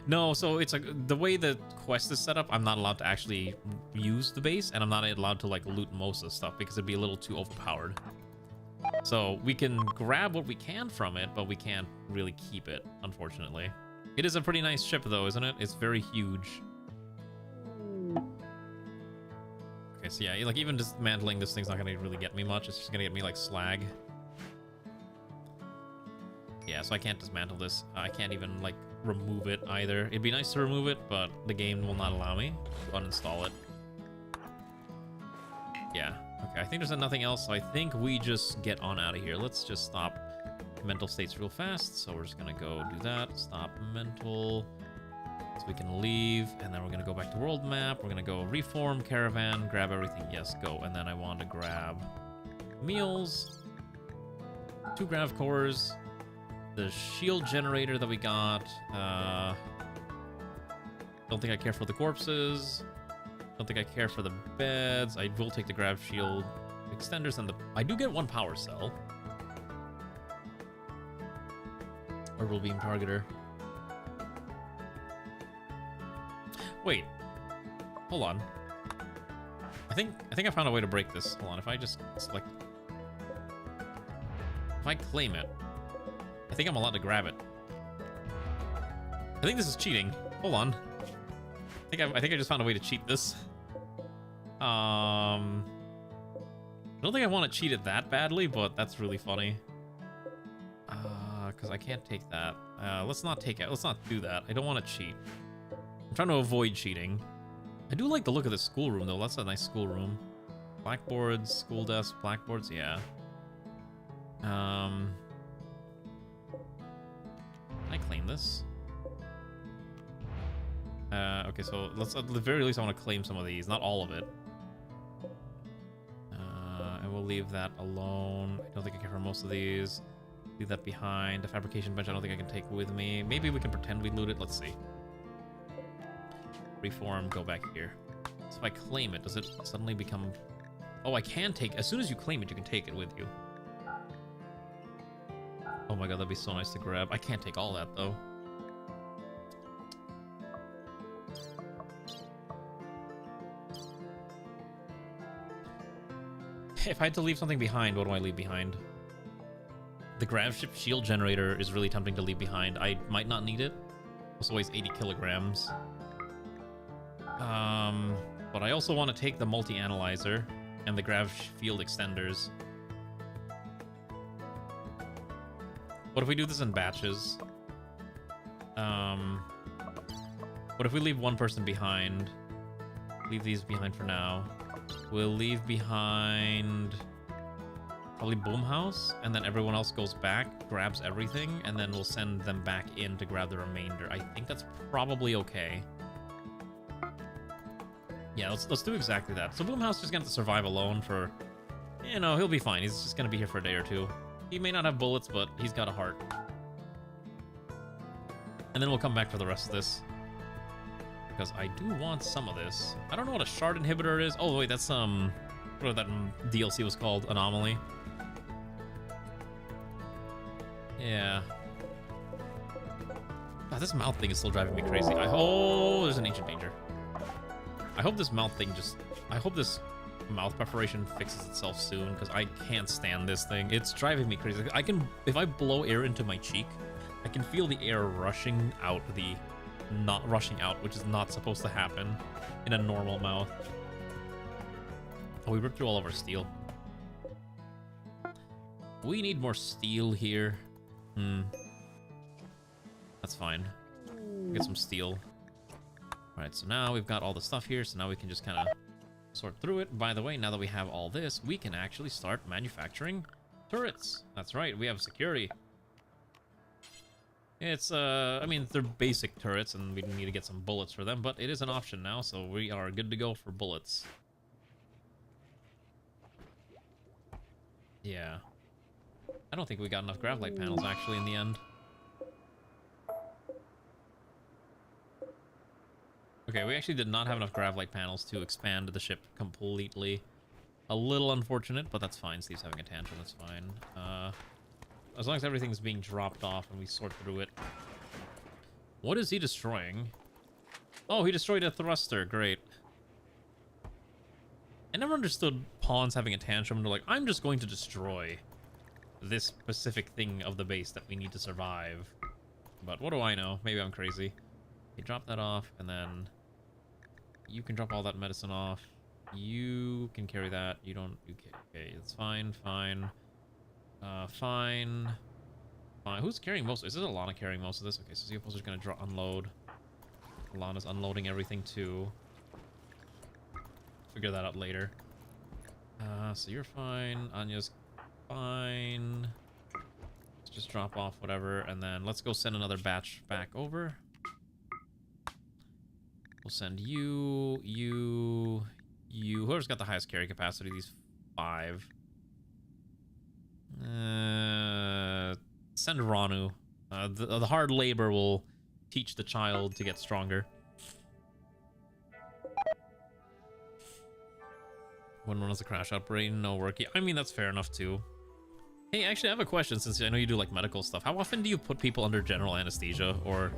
No, so it's like the way the quest is set up, I'm not allowed to actually use the base, and I'm not allowed to like loot most of the stuff because it'd be a little too overpowered. So we can grab what we can from it, but we can't really keep it, unfortunately. It is a pretty nice ship though, isn't it? It's very huge. Okay, so yeah, like even dismantling this thing's not gonna really get me much. It's just gonna get me like slag. Yeah, so I can't dismantle this. I can't even like remove it either. It'd be nice to remove it, but the game will not allow me to uninstall it. Yeah, okay, I think there's nothing else, so I think we just get on out of here. Let's just stop mental states real fast. So we're just gonna go do that. Stop mental. So we can leave, and then we're gonna go back to world map. We're gonna go reform, caravan, grab everything. Yes, go. And then I want to grab meals, 2 grav cores, the shield generator that we got. Don't think I care for the corpses. Don't think I care for the beds. I will take the grav shield extenders, and I do get 1 power cell. Orbital beam targeter. Wait. Hold on. I think I found a way to break this. Hold on. If I just select, if I claim it, I think I'm allowed to grab it. I think this is cheating. Hold on. I think I just found a way to cheat this. I don't think I want to cheat it that badly, but that's really funny. Because I can't take that. Let's not take it. Let's not do that. I don't want to cheat. I'm trying to avoid cheating. I do like the look of the schoolroom, though. That's a nice schoolroom. Blackboards, school desk, blackboards, yeah. Can I claim this? Okay, so let's, at the very least, I want to claim some of these, not all of it. And we'll leave that alone. I don't think I care for most of these. Leave that behind. The fabrication bench, I don't think I can take with me. Maybe we can pretend we loot it. Let's see. Reform, go back here. So if I claim it, does it suddenly become... Oh, I can take... As soon as you claim it, you can take it with you. Oh my god, that'd be so nice to grab. I can't take all that, though. If I had to leave something behind, what do I leave behind? The grav ship shield generator is really tempting to leave behind. I might not need it. Also weighs 80 kilograms. But I also want to take the multi-analyzer and the grav field extenders. What if we do this in batches? What if we leave 1 person behind? Leave these behind for now. We'll leave behind probably Boomhouse, and then everyone else goes back, grabs everything, and then we'll send them back in to grab the remainder. I think that's probably okay. Yeah, let's do exactly that. So Boomhouse just gonna have to survive alone for, you know, he'll be fine. He's just gonna be here for a day or 2. He may not have bullets, but he's got a heart. And then we'll come back for the rest of this. Because I do want some of this. I don't know what a shard inhibitor is. Oh, wait, that's, what that DLC was called? Anomaly. Yeah. God, this mouth thing is still driving me crazy. Oh, there's an ancient danger. I hope this mouth thing I hope this mouth perforation fixes itself soon, because I can't stand this thing. It's driving me crazy. If I blow air into my cheek, I can feel the air rushing out not rushing out, which is not supposed to happen in a normal mouth. Oh, we ripped through all of our steel. We need more steel here. That's fine. Get some steel. Alright, so now we've got all the stuff here, so now we can just kind of sort through it. By the way, now that we have all this, we can actually start manufacturing turrets. That's right, we have security. It's, I mean, they're basic turrets, and we need to get some bullets for them, but it is an option now, so we are good to go for bullets. Yeah. I don't think we got enough gravlight panels, actually, in the end. Okay, we actually did not have enough gravlight panels to expand the ship completely. A little unfortunate, but that's fine. Steve's having a tantrum, that's fine. As long as everything's being dropped off and we sort through it. What is he destroying? Oh, he destroyed a thruster. Great. I never understood pawns having a tantrum. They're like, I'm just going to destroy this specific thing of the base that we need to survive. But what do I know? Maybe I'm crazy. Okay, drop that off, and then you can drop all that medicine off. You can carry that. You don't... Okay, it's fine, fine. Fine. Who's carrying most? Is it Alana carrying most of this? Okay, so Zeopulser's gonna unload. Alana's unloading everything too. Figure that out later. So you're fine. Anya's fine. Let's just drop off whatever, and then let's go send another batch back over. We'll send you. Whoever's got the highest carry capacity, these 5. Send Ranu. The hard labor will teach the child to get stronger. When runs the crash out, brain, no work. Yeah, I mean, that's fair enough too. Hey, actually, I have a question, since I know you do like medical stuff. How often do you put people under general anesthesia, or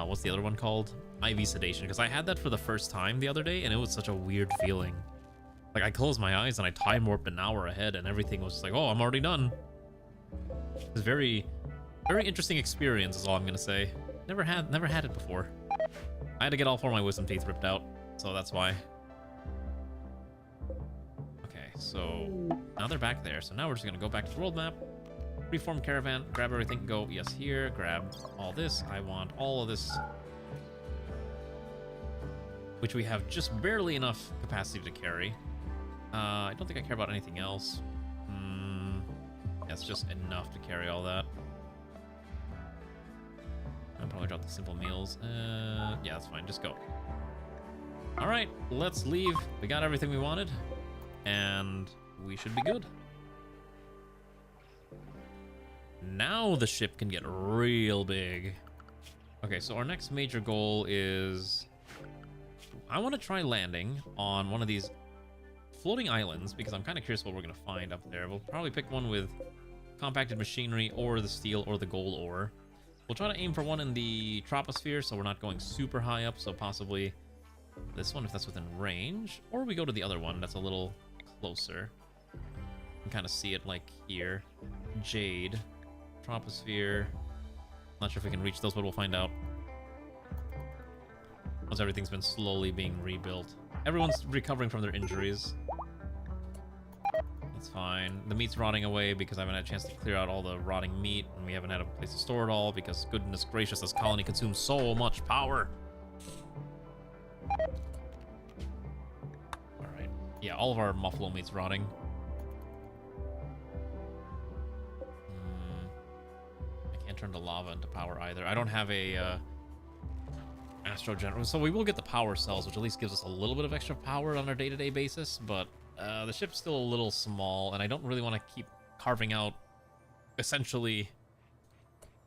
what's the other one called? IV sedation, because I had that for the first time the other day, and it was such a weird feeling. Like, I closed my eyes and I time warped an hour ahead, and everything was just like, oh, I'm already done. It was very, very interesting experience, is all I'm gonna say. Never had it before. I had to get all 4 of my wisdom teeth ripped out, so that's why. Okay, so now they're back there. So now we're just gonna go back to the world map, reform caravan, grab everything, go yes here, grab all this. I want all of this, which we have just barely enough capacity to carry. I don't think I care about anything else. That's just enough to carry all that. I'll probably drop the simple meals. Yeah, that's fine. Just go. All right, let's leave. We got everything we wanted, and we should be good. Now the ship can get real big. Okay, so our next major goal is... I want to try landing on one of these floating islands, because I'm kind of curious what we're going to find up there. We'll probably pick one with compacted machinery, or the steel, or the gold ore. We'll try to aim for one in the troposphere, so we're not going super high up, so possibly this one, if that's within range. Or we go to the other one that's a little closer. You can kind of see it, like, here. Jade. Troposphere. Not sure if we can reach those, but we'll find out. Once everything's been slowly being rebuilt. Everyone's recovering from their injuries. That's fine. The meat's rotting away because I haven't had a chance to clear out all the rotting meat, and we haven't had a place to store it all because, goodness gracious, this colony consumes so much power. Alright. Yeah, all of our muffalo meat's rotting. I can't turn the lava into power either. I don't have a astro generator, so we will get the power cells, which at least gives us a little bit of extra power on our day-to-day basis, but the ship's still a little small, and I don't really want to keep carving out, essentially,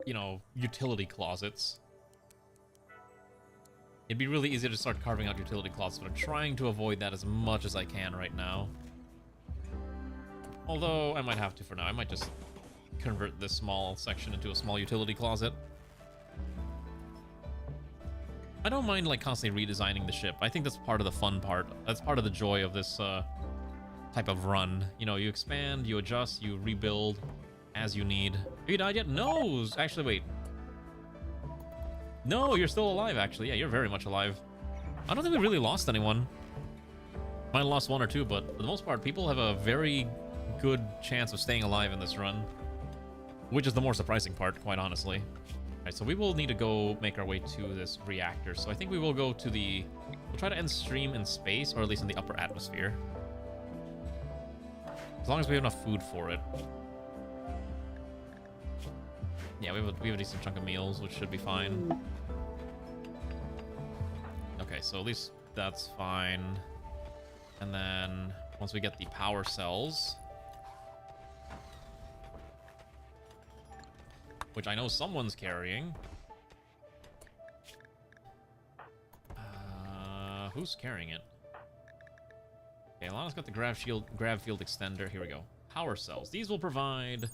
you know, utility closets. It'd be really easy to start carving out utility closets, but I'm trying to avoid that as much as I can right now. Although, I might have to for now. I might just convert this small section into a small utility closet. I don't mind like constantly redesigning the ship. I think that's part of the fun part. That's part of the joy of this type of run. You know, you expand, you adjust, you rebuild as you need. Have you died yet? No! Actually, wait. No, you're still alive, actually. Yeah, you're very much alive. I don't think we really lost anyone. Might have lost one or two, but for the most part, people have a very good chance of staying alive in this run. Which is the more surprising part, quite honestly. Alright, so we will need to go make our way to this reactor. So I think we will go to the... We'll try to end stream in space, or at least in the upper atmosphere. As long as we have enough food for it. Yeah, we have a decent chunk of meals, which should be fine. Okay, so at least that's fine. And then once we get the power cells, which I know someone's carrying. Who's carrying it? Okay, Alana's got the grav field extender. Here we go. Power cells. These will provide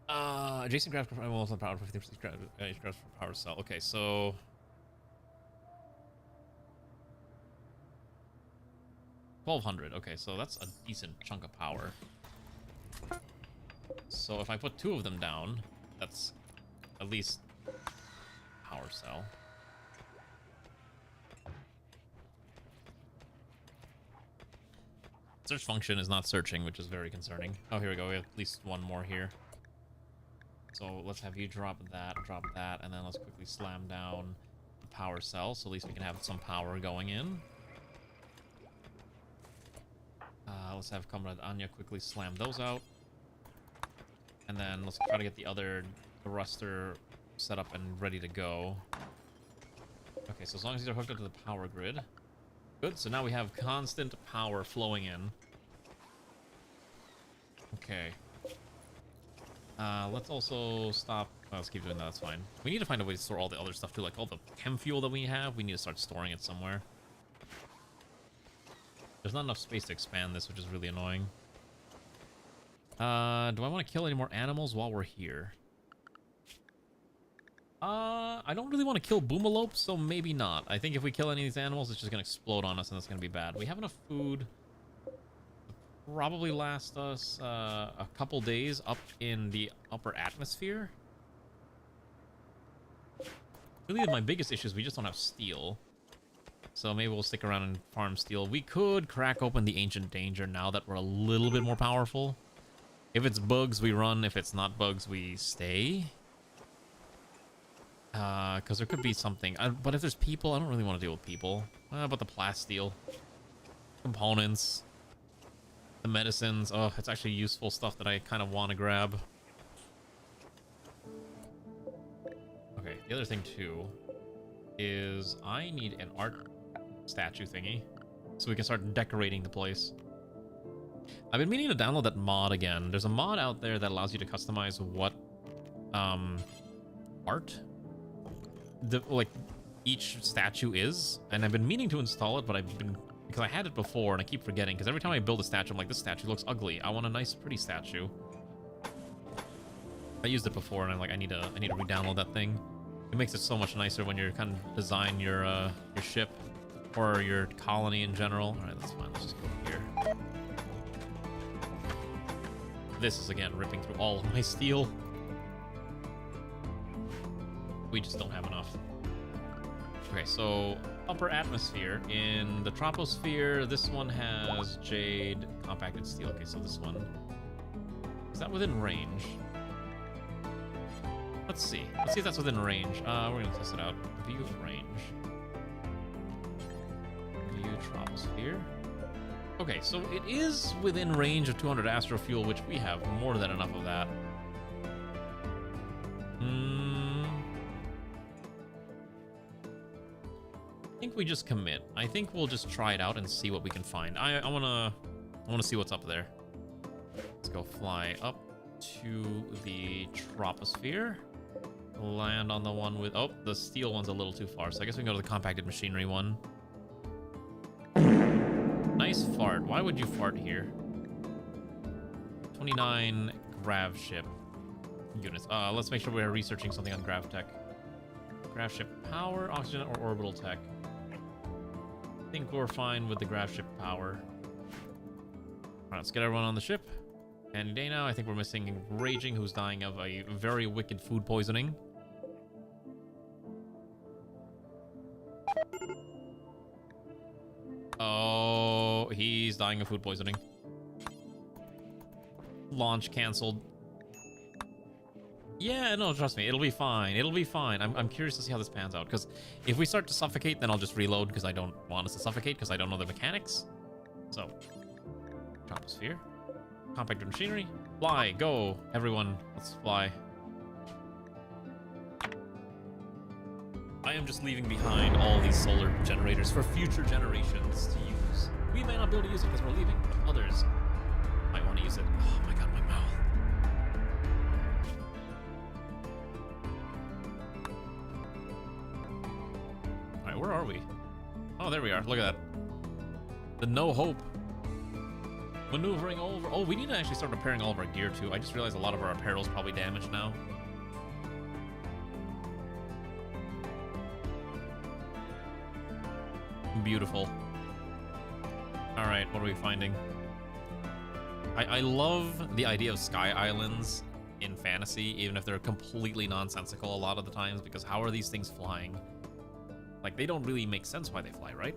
adjacent grav power for 50% grav power cell. Okay, so $1,200. Okay, so that's a decent chunk of power. So if I put 2 of them down, that's at least power cell. Search function is not searching, which is very concerning. Oh, here we go. We have at least one more here. So let's have you drop that, and then let's quickly slam down the power cell, so at least we can have some power going in. Let's have Comrade Anya quickly slam those out. And then let's try to get the other thruster set up and ready to go. Okay, so as long as these are hooked up to the power grid. Good, so now we have constant power flowing in. Okay. Let's also stop... Oh, let's keep doing that, that's fine. We need to find a way to store all the other stuff too, like all the chem fuel that we have. We need to start storing it somewhere. There's not enough space to expand this, which is really annoying. Do I want to kill any more animals while we're here? I don't really want to kill Boomalopes, so maybe not. I think if we kill any of these animals, it's just going to explode on us, and that's going to be bad. We have enough food to probably last us a couple days up in the upper atmosphere. Really, my biggest issue is we just don't have steel. So maybe we'll stick around and farm steel. We could crack open the Ancient Danger now that we're a little bit more powerful. If it's bugs, we run. If it's not bugs, we stay. Because there could be something. But if there's people, I don't really want to deal with people. But the plasteel. Components. The medicines. Oh, it's actually useful stuff that I kind of want to grab. Okay, the other thing, too, is I need an art statue thingy so we can start decorating the place. I've been meaning to download that mod again. There's a mod out there that allows you to customize what art like each statue is, and I've been meaning to install it, but because I had it before and I keep forgetting, because every time I build a statue I'm like, this statue looks ugly. I want a nice pretty statue. I used it before and I'm like, I need to re-download that thing. It makes it so much nicer when you're kind of design your ship or your colony in general. All right, that's fine. Let's just go here. This is again ripping through all of my steel. We just don't have enough. Okay, so upper atmosphere. In the troposphere, this one has jade compacted steel. Okay, so this one, is that within range? Let's see if that's within range. We're gonna test it out. View range. View troposphere. Okay, so it is within range of 200 astro fuel, which we have more than enough of that. I think we just commit. I think we'll just try it out and see what we can find. I wanna see what's up there. Let's go fly up to the troposphere. Land on the one with... Oh, the steel one's a little too far, so I guess we can go to the compacted machinery one. Nice fart. Why would you fart here? 29 grav ship units. Let's make sure we're researching something on grav tech. Craft ship power, oxygen, or orbital tech. I think we're fine with the craft ship power. Alright, let's get everyone on the ship. Any day now. I think we're missing Raging, who's dying of a very wicked food poisoning. Oh, he's dying of food poisoning. Launch cancelled. Yeah, no, trust me, it'll be fine. It'll be fine. I'm curious to see how this pans out, because if we start to suffocate, then I'll just reload, because I don't want us to suffocate, because I don't know the mechanics. So, troposphere. Compacted machinery. Fly, go, everyone, let's fly. I am just leaving behind all these solar generators for future generations to use. We may not be able to use it because we're leaving, but others might want to use it. Oh my god, my mouth. Alright, where are we? Oh, there we are. Look at that. The No Hope. Maneuvering over. Oh, we need to actually start repairing all of our gear too. I just realized a lot of our apparel is probably damaged now. Beautiful. Alright, what are we finding? I love the idea of sky islands in fantasy, even if they're completely nonsensical a lot of the times, because how are these things flying? Like, they don't really make sense why they fly, right?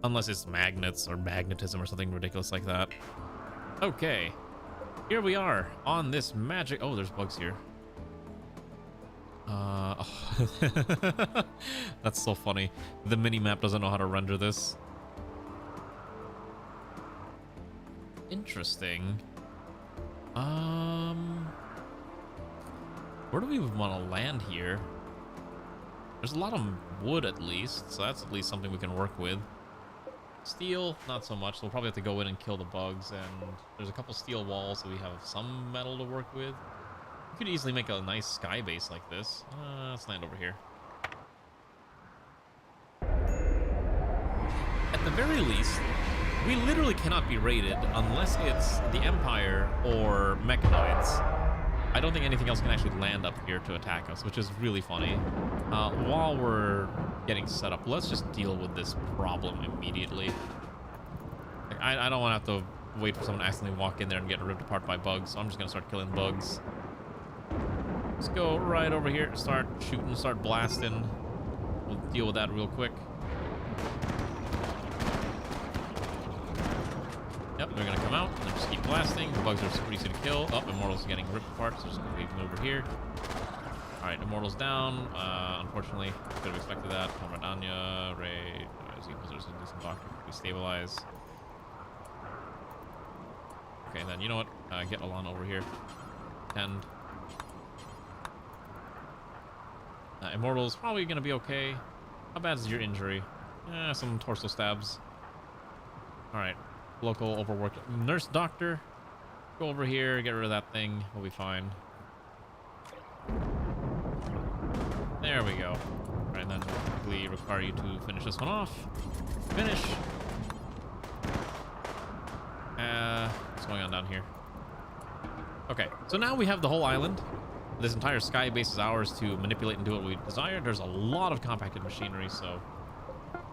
Unless it's magnets or magnetism or something ridiculous like that. Okay. Here we are on this magic... Oh, there's bugs here. That's so funny. The mini-map doesn't know how to render this. Interesting. Where do we want to land here? There's a lot of wood at least, so that's at least something we can work with. Steel, not so much, so we'll probably have to go in and kill the bugs, and there's a couple steel walls, so we have some metal to work with. We could easily make a nice sky base like this. Let's land over here. At the very least, we literally cannot be raided unless it's the Empire or Mechanoids. I don't think anything else can actually land up here to attack us, which is really funny. While we're getting set up, let's just deal with this problem immediately. Like, I don't want to have to wait for someone to accidentally walk in there and get ripped apart by bugs, so I'm just going to start killing bugs. Let's go right over here, start shooting, start blasting. We'll deal with that real quick. Yep, they're gonna come out and then just keep blasting. The bugs are super easy to kill. Oh, Immortal's getting ripped apart, so just gonna leave him over here. Alright, Immortal's down. Unfortunately, could have expected that. Comrade Anya, Ray, there's a decent doctor. We stabilize. Okay, then you know what? Get Alana over here. Tend. Immortal's probably gonna be okay. How bad is your injury? Some torso stabs. Alright. Local overworked nurse doctor. Go over here, get rid of that thing. We'll be fine. There we go. Alright, then we require you to finish this one off. Finish. What's going on down here? Okay, so now we have the whole island. This entire sky base is ours to manipulate and do what we desire. There's a lot of compacted machinery, so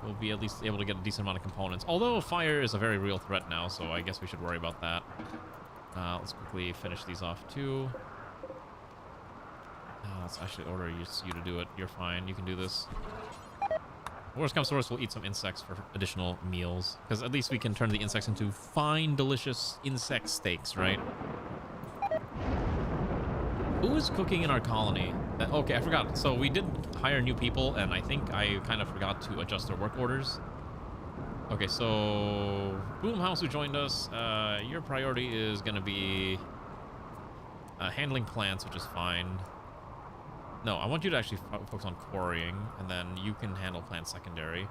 we'll be at least able to get a decent amount of components. Although fire is a very real threat now, so I guess we should worry about that. Let's quickly finish these off too. Let's actually order you to do it. You're fine. You can do this. Worst comes to worst, we'll eat some insects for additional meals. Because at least we can turn the insects into fine, delicious insect steaks, right? Who is cooking in our colony? Okay, I forgot. So we did hire new people, and I think I kind of forgot to adjust their work orders. Okay, so Boomhouse, who joined us, your priority is going to be handling plants, which is fine. No, I want you to actually focus on quarrying, and then you can handle plants secondary.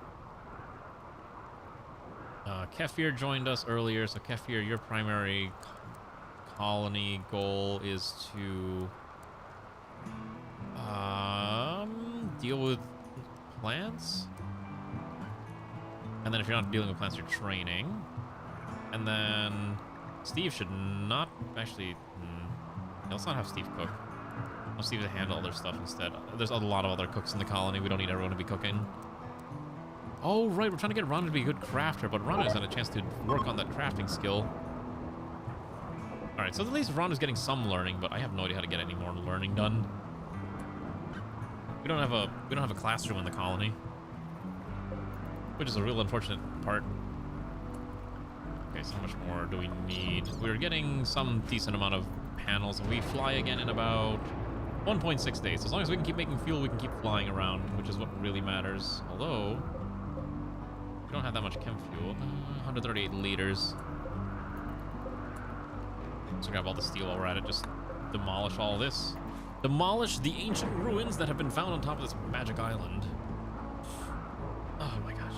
Kefir joined us earlier, so Kefir, your primary colony goal is to deal with plants, and then if you're not dealing with plants, you're training. And then Steve should not actually let's not have Steve cook. I'll see if they handle other stuff instead. There's a lot of other cooks in the colony. We don't need everyone to be cooking. Oh, right. We're trying to get Ron to be a good crafter, but Ron has had a chance to work on that crafting skill. All right, so at least Ron is getting some learning, but I have no idea how to get any more learning done. We don't have a classroom in the colony, which is a real unfortunate part. Okay, so how much more do we need? We're getting some decent amount of panels, and we fly again in about 1.6 days. As long as we can keep making fuel, we can keep flying around, which is what really matters. Although, we don't have that much chem fuel. 138 liters. So grab all the steel while we're at it. Just demolish all this. Demolish the ancient ruins that have been found on top of this magic island. Oh my gosh.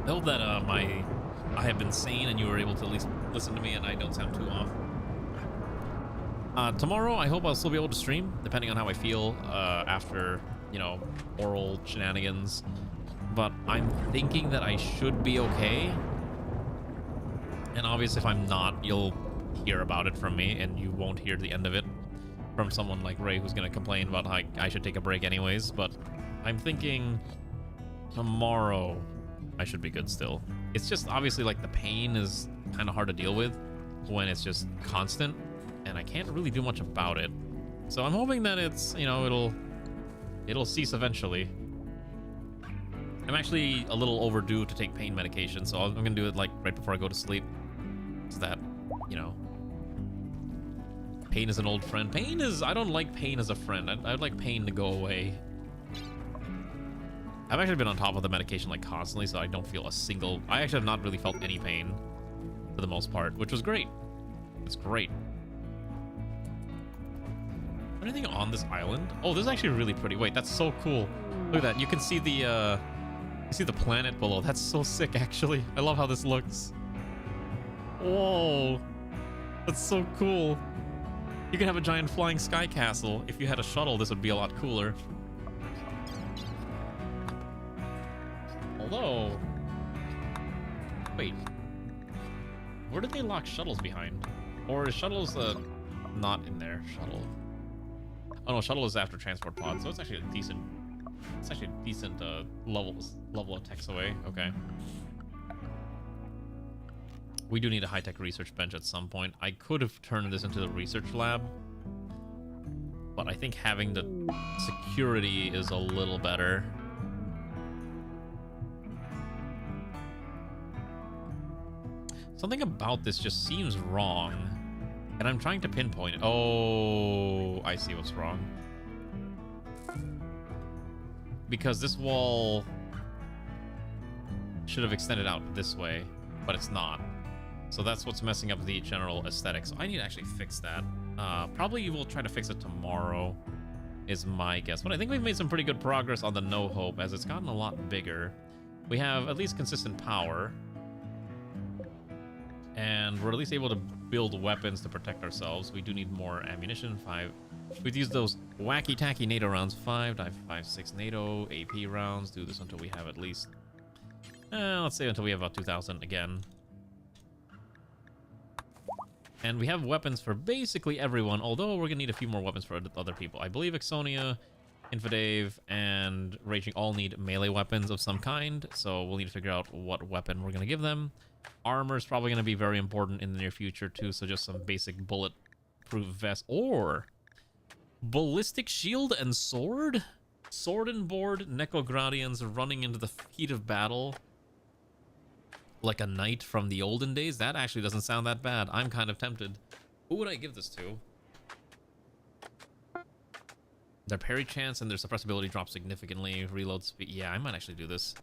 I hope that I have been sane and you were able to at least listen to me and I don't sound too off. Tomorrow, I hope I'll still be able to stream, depending on how I feel after, you know, oral shenanigans. But I'm thinking that I should be okay. And obviously, if I'm not, you'll hear about it from me, and you won't hear the end of it from someone like Ray, who's going to complain about how I should take a break anyways. But I'm thinking tomorrow I should be good still. It's just obviously like the pain is kind of hard to deal with when it's just constant, and I can't really do much about it. So I'm hoping that it's, you know, it'll cease eventually. I'm actually a little overdue to take pain medication, so I'm gonna do it like right before I go to sleep. So that, you know, pain is an old friend. Pain is, I don't like pain as a friend. I'd like pain to go away. I've actually been on top of the medication like constantly, so I don't feel a single, I actually have not really felt any pain for the most part, which was great. It's great. Anything on this island? Oh, this is actually really pretty. Wait, that's so cool. Look at that. You can see the planet below. That's so sick, actually. I love how this looks. Whoa. That's so cool. You can have a giant flying sky castle. If you had a shuttle, this would be a lot cooler. Although... Wait. Where did they lock shuttles behind? Or is shuttles not in there? Shuttle. Oh no, shuttle is after transport pod, so it's actually a decent... It's actually a decent level of techs away. Okay. We do need a high-tech research bench at some point. I could have turned this into the research lab, but I think having the security is a little better. Something about this just seems wrong, and I'm trying to pinpoint it. Oh, I see what's wrong. Because this wall should have extended out this way, but it's not. So that's what's messing up the general aesthetics. So I need to actually fix that. Probably you will try to fix it tomorrow, is my guess. But I think we've made some pretty good progress on the No Hope, as it's gotten a lot bigger. We have at least consistent power. And we're at least able to build weapons to protect ourselves. We do need more ammunition. 5. We've used those wacky-tacky NATO rounds. 5, 6 NATO, AP rounds. Do this until we have at least... let's say until we have about 2,000 again. And we have weapons for basically everyone, although we're going to need a few more weapons for other people. I believe Ixonia, Infidave, and Raging all need melee weapons of some kind, so we'll need to figure out what weapon we're going to give them. Armor is probably going to be very important in the near future, too, so just some basic bulletproof vest. Or ballistic shield and sword? Sword and board Nekogradians running into the heat of battle like a knight from the olden days. That actually doesn't sound that bad. I'm kind of tempted. Who would I give this to? Their parry chance and their suppressibility drop significantly. Reload speed. Yeah, I might actually do this.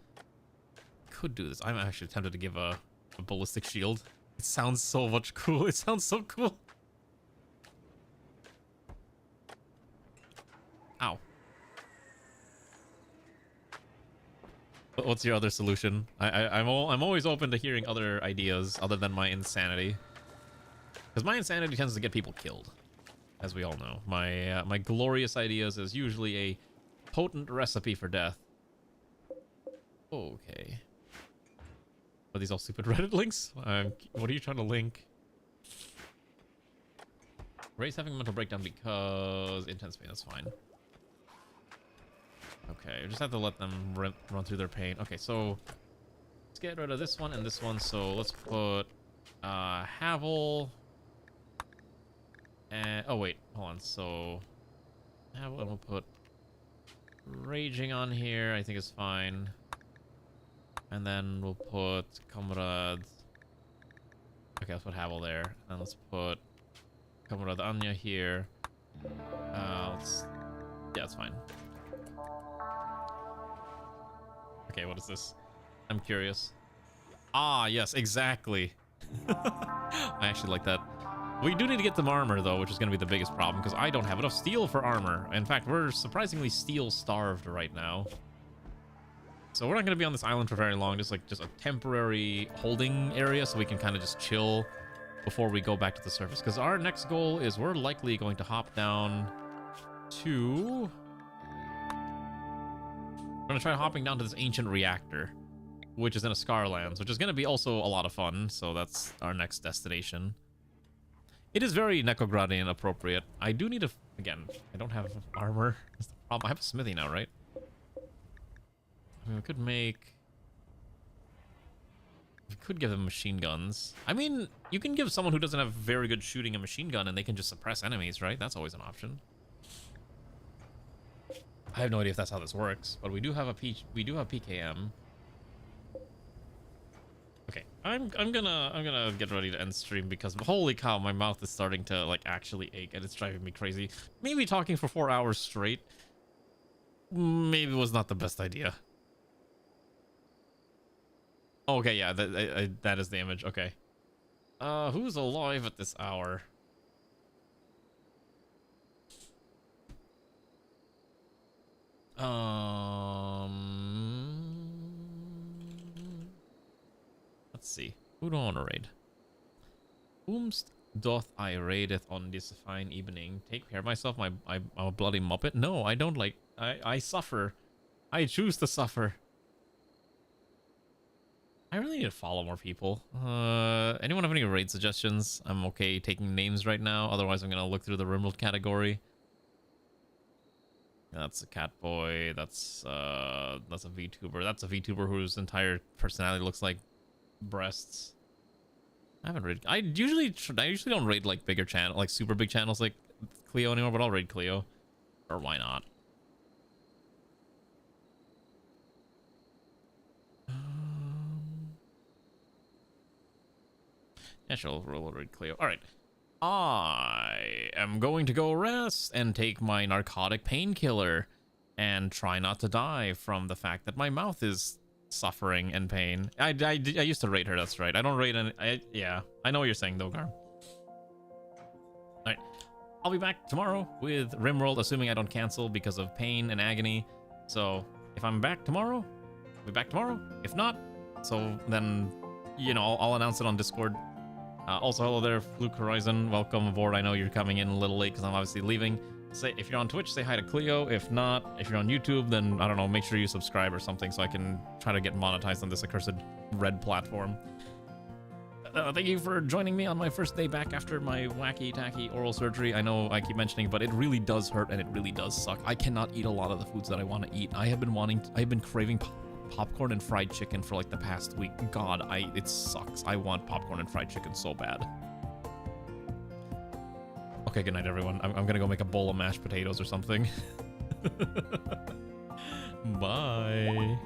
Could do this. I'm actually tempted to give a ballistic shield. It sounds so much cool. It sounds so cool. Ow. What's your other solution? I'm always open to hearing other ideas other than my insanity, because my insanity tends to get people killed, as we all know. My glorious ideas is usually a potent recipe for death. Okay. Are these all stupid Reddit links? What are you trying to link? Ray's having a mental breakdown because intense pain. That's fine. Okay, we just have to let them run through their pain. Okay, so let's get rid of this one and this one. So let's put Havel. And oh wait, hold on. So Havel, and we'll put Raging on here. I think it's fine. And then we'll put Comrade. Okay, let's put Havel there. And let's put Comrade Anya here. Yeah, it's fine. Okay, what is this? I'm curious. Ah, yes, exactly. I actually like that. We do need to get some armor, though, which is going to be the biggest problem, because I don't have enough steel for armor. In fact, we're surprisingly steel-starved right now. So we're not going to be on this island for very long, just a temporary holding area, so we can kind of just chill before we go back to the surface. Because our next goal is we're likely going to hop down to... We're going to try hopping down to this ancient reactor, which is in a Scarlands, which is going to be also a lot of fun, so that's our next destination. It is very NEKOGRADian appropriate. I do need again, I don't have armor. That's the problem. I have a smithy now, right? I mean, we could give them machine guns. I mean, you can give someone who doesn't have very good shooting a machine gun and they can just suppress enemies, right? That's always an option. I have no idea if that's how this works, but we do have PKM. Okay, I'm gonna get ready to end stream because holy cow, my mouth is starting to like actually ache and it's driving me crazy. Maybe talking for 4 hours straight maybe was not the best idea. Okay, yeah, that is the image. Okay. Who's alive at this hour? Let's see. Who do I want to raid? Whomst doth I raideth on this fine evening? Take care of myself, I'm a bloody muppet. No, I don't like... I suffer. I choose to suffer. I really need to follow more people. Anyone have any raid suggestions? I'm okay taking names right now. Otherwise, I'm gonna look through the Rimworld category. That's a cat boy. That's a VTuber. That's a VTuber whose entire personality looks like breasts. I haven't raided. I usually don't raid like bigger channel, like super big channels like Cleo anymore. But I'll raid Cleo, or why not? Yeah, sure. We'll raid Cleo. All right. I am going to go rest and take my narcotic painkiller and try not to die from the fact that my mouth is suffering and pain. I used to raid her, that's right. I don't raid any... yeah, I know what you're saying, though, Garm. Alright, I'll be back tomorrow with Rimworld, assuming I don't cancel because of pain and agony. So, if I'm back tomorrow, I'll be back tomorrow. If not, so then, you know, I'll announce it on Discord. Also, hello there, Fluke Horizon. Welcome aboard. I know you're coming in a little late because I'm obviously leaving. If you're on Twitch, say hi to Cleo. If not, if you're on YouTube, then, I don't know, make sure you subscribe or something so I can try to get monetized on this accursed red platform. Thank you for joining me on my first day back after my wacky-tacky oral surgery. I know I keep mentioning, but it really does hurt and it really does suck. I cannot eat a lot of the foods that I want to eat. I've been craving popcorn and fried chicken for like the past week. God, it sucks. I want popcorn and fried chicken so bad. Okay, good night, everyone. I'm gonna go make a bowl of mashed potatoes or something. Bye.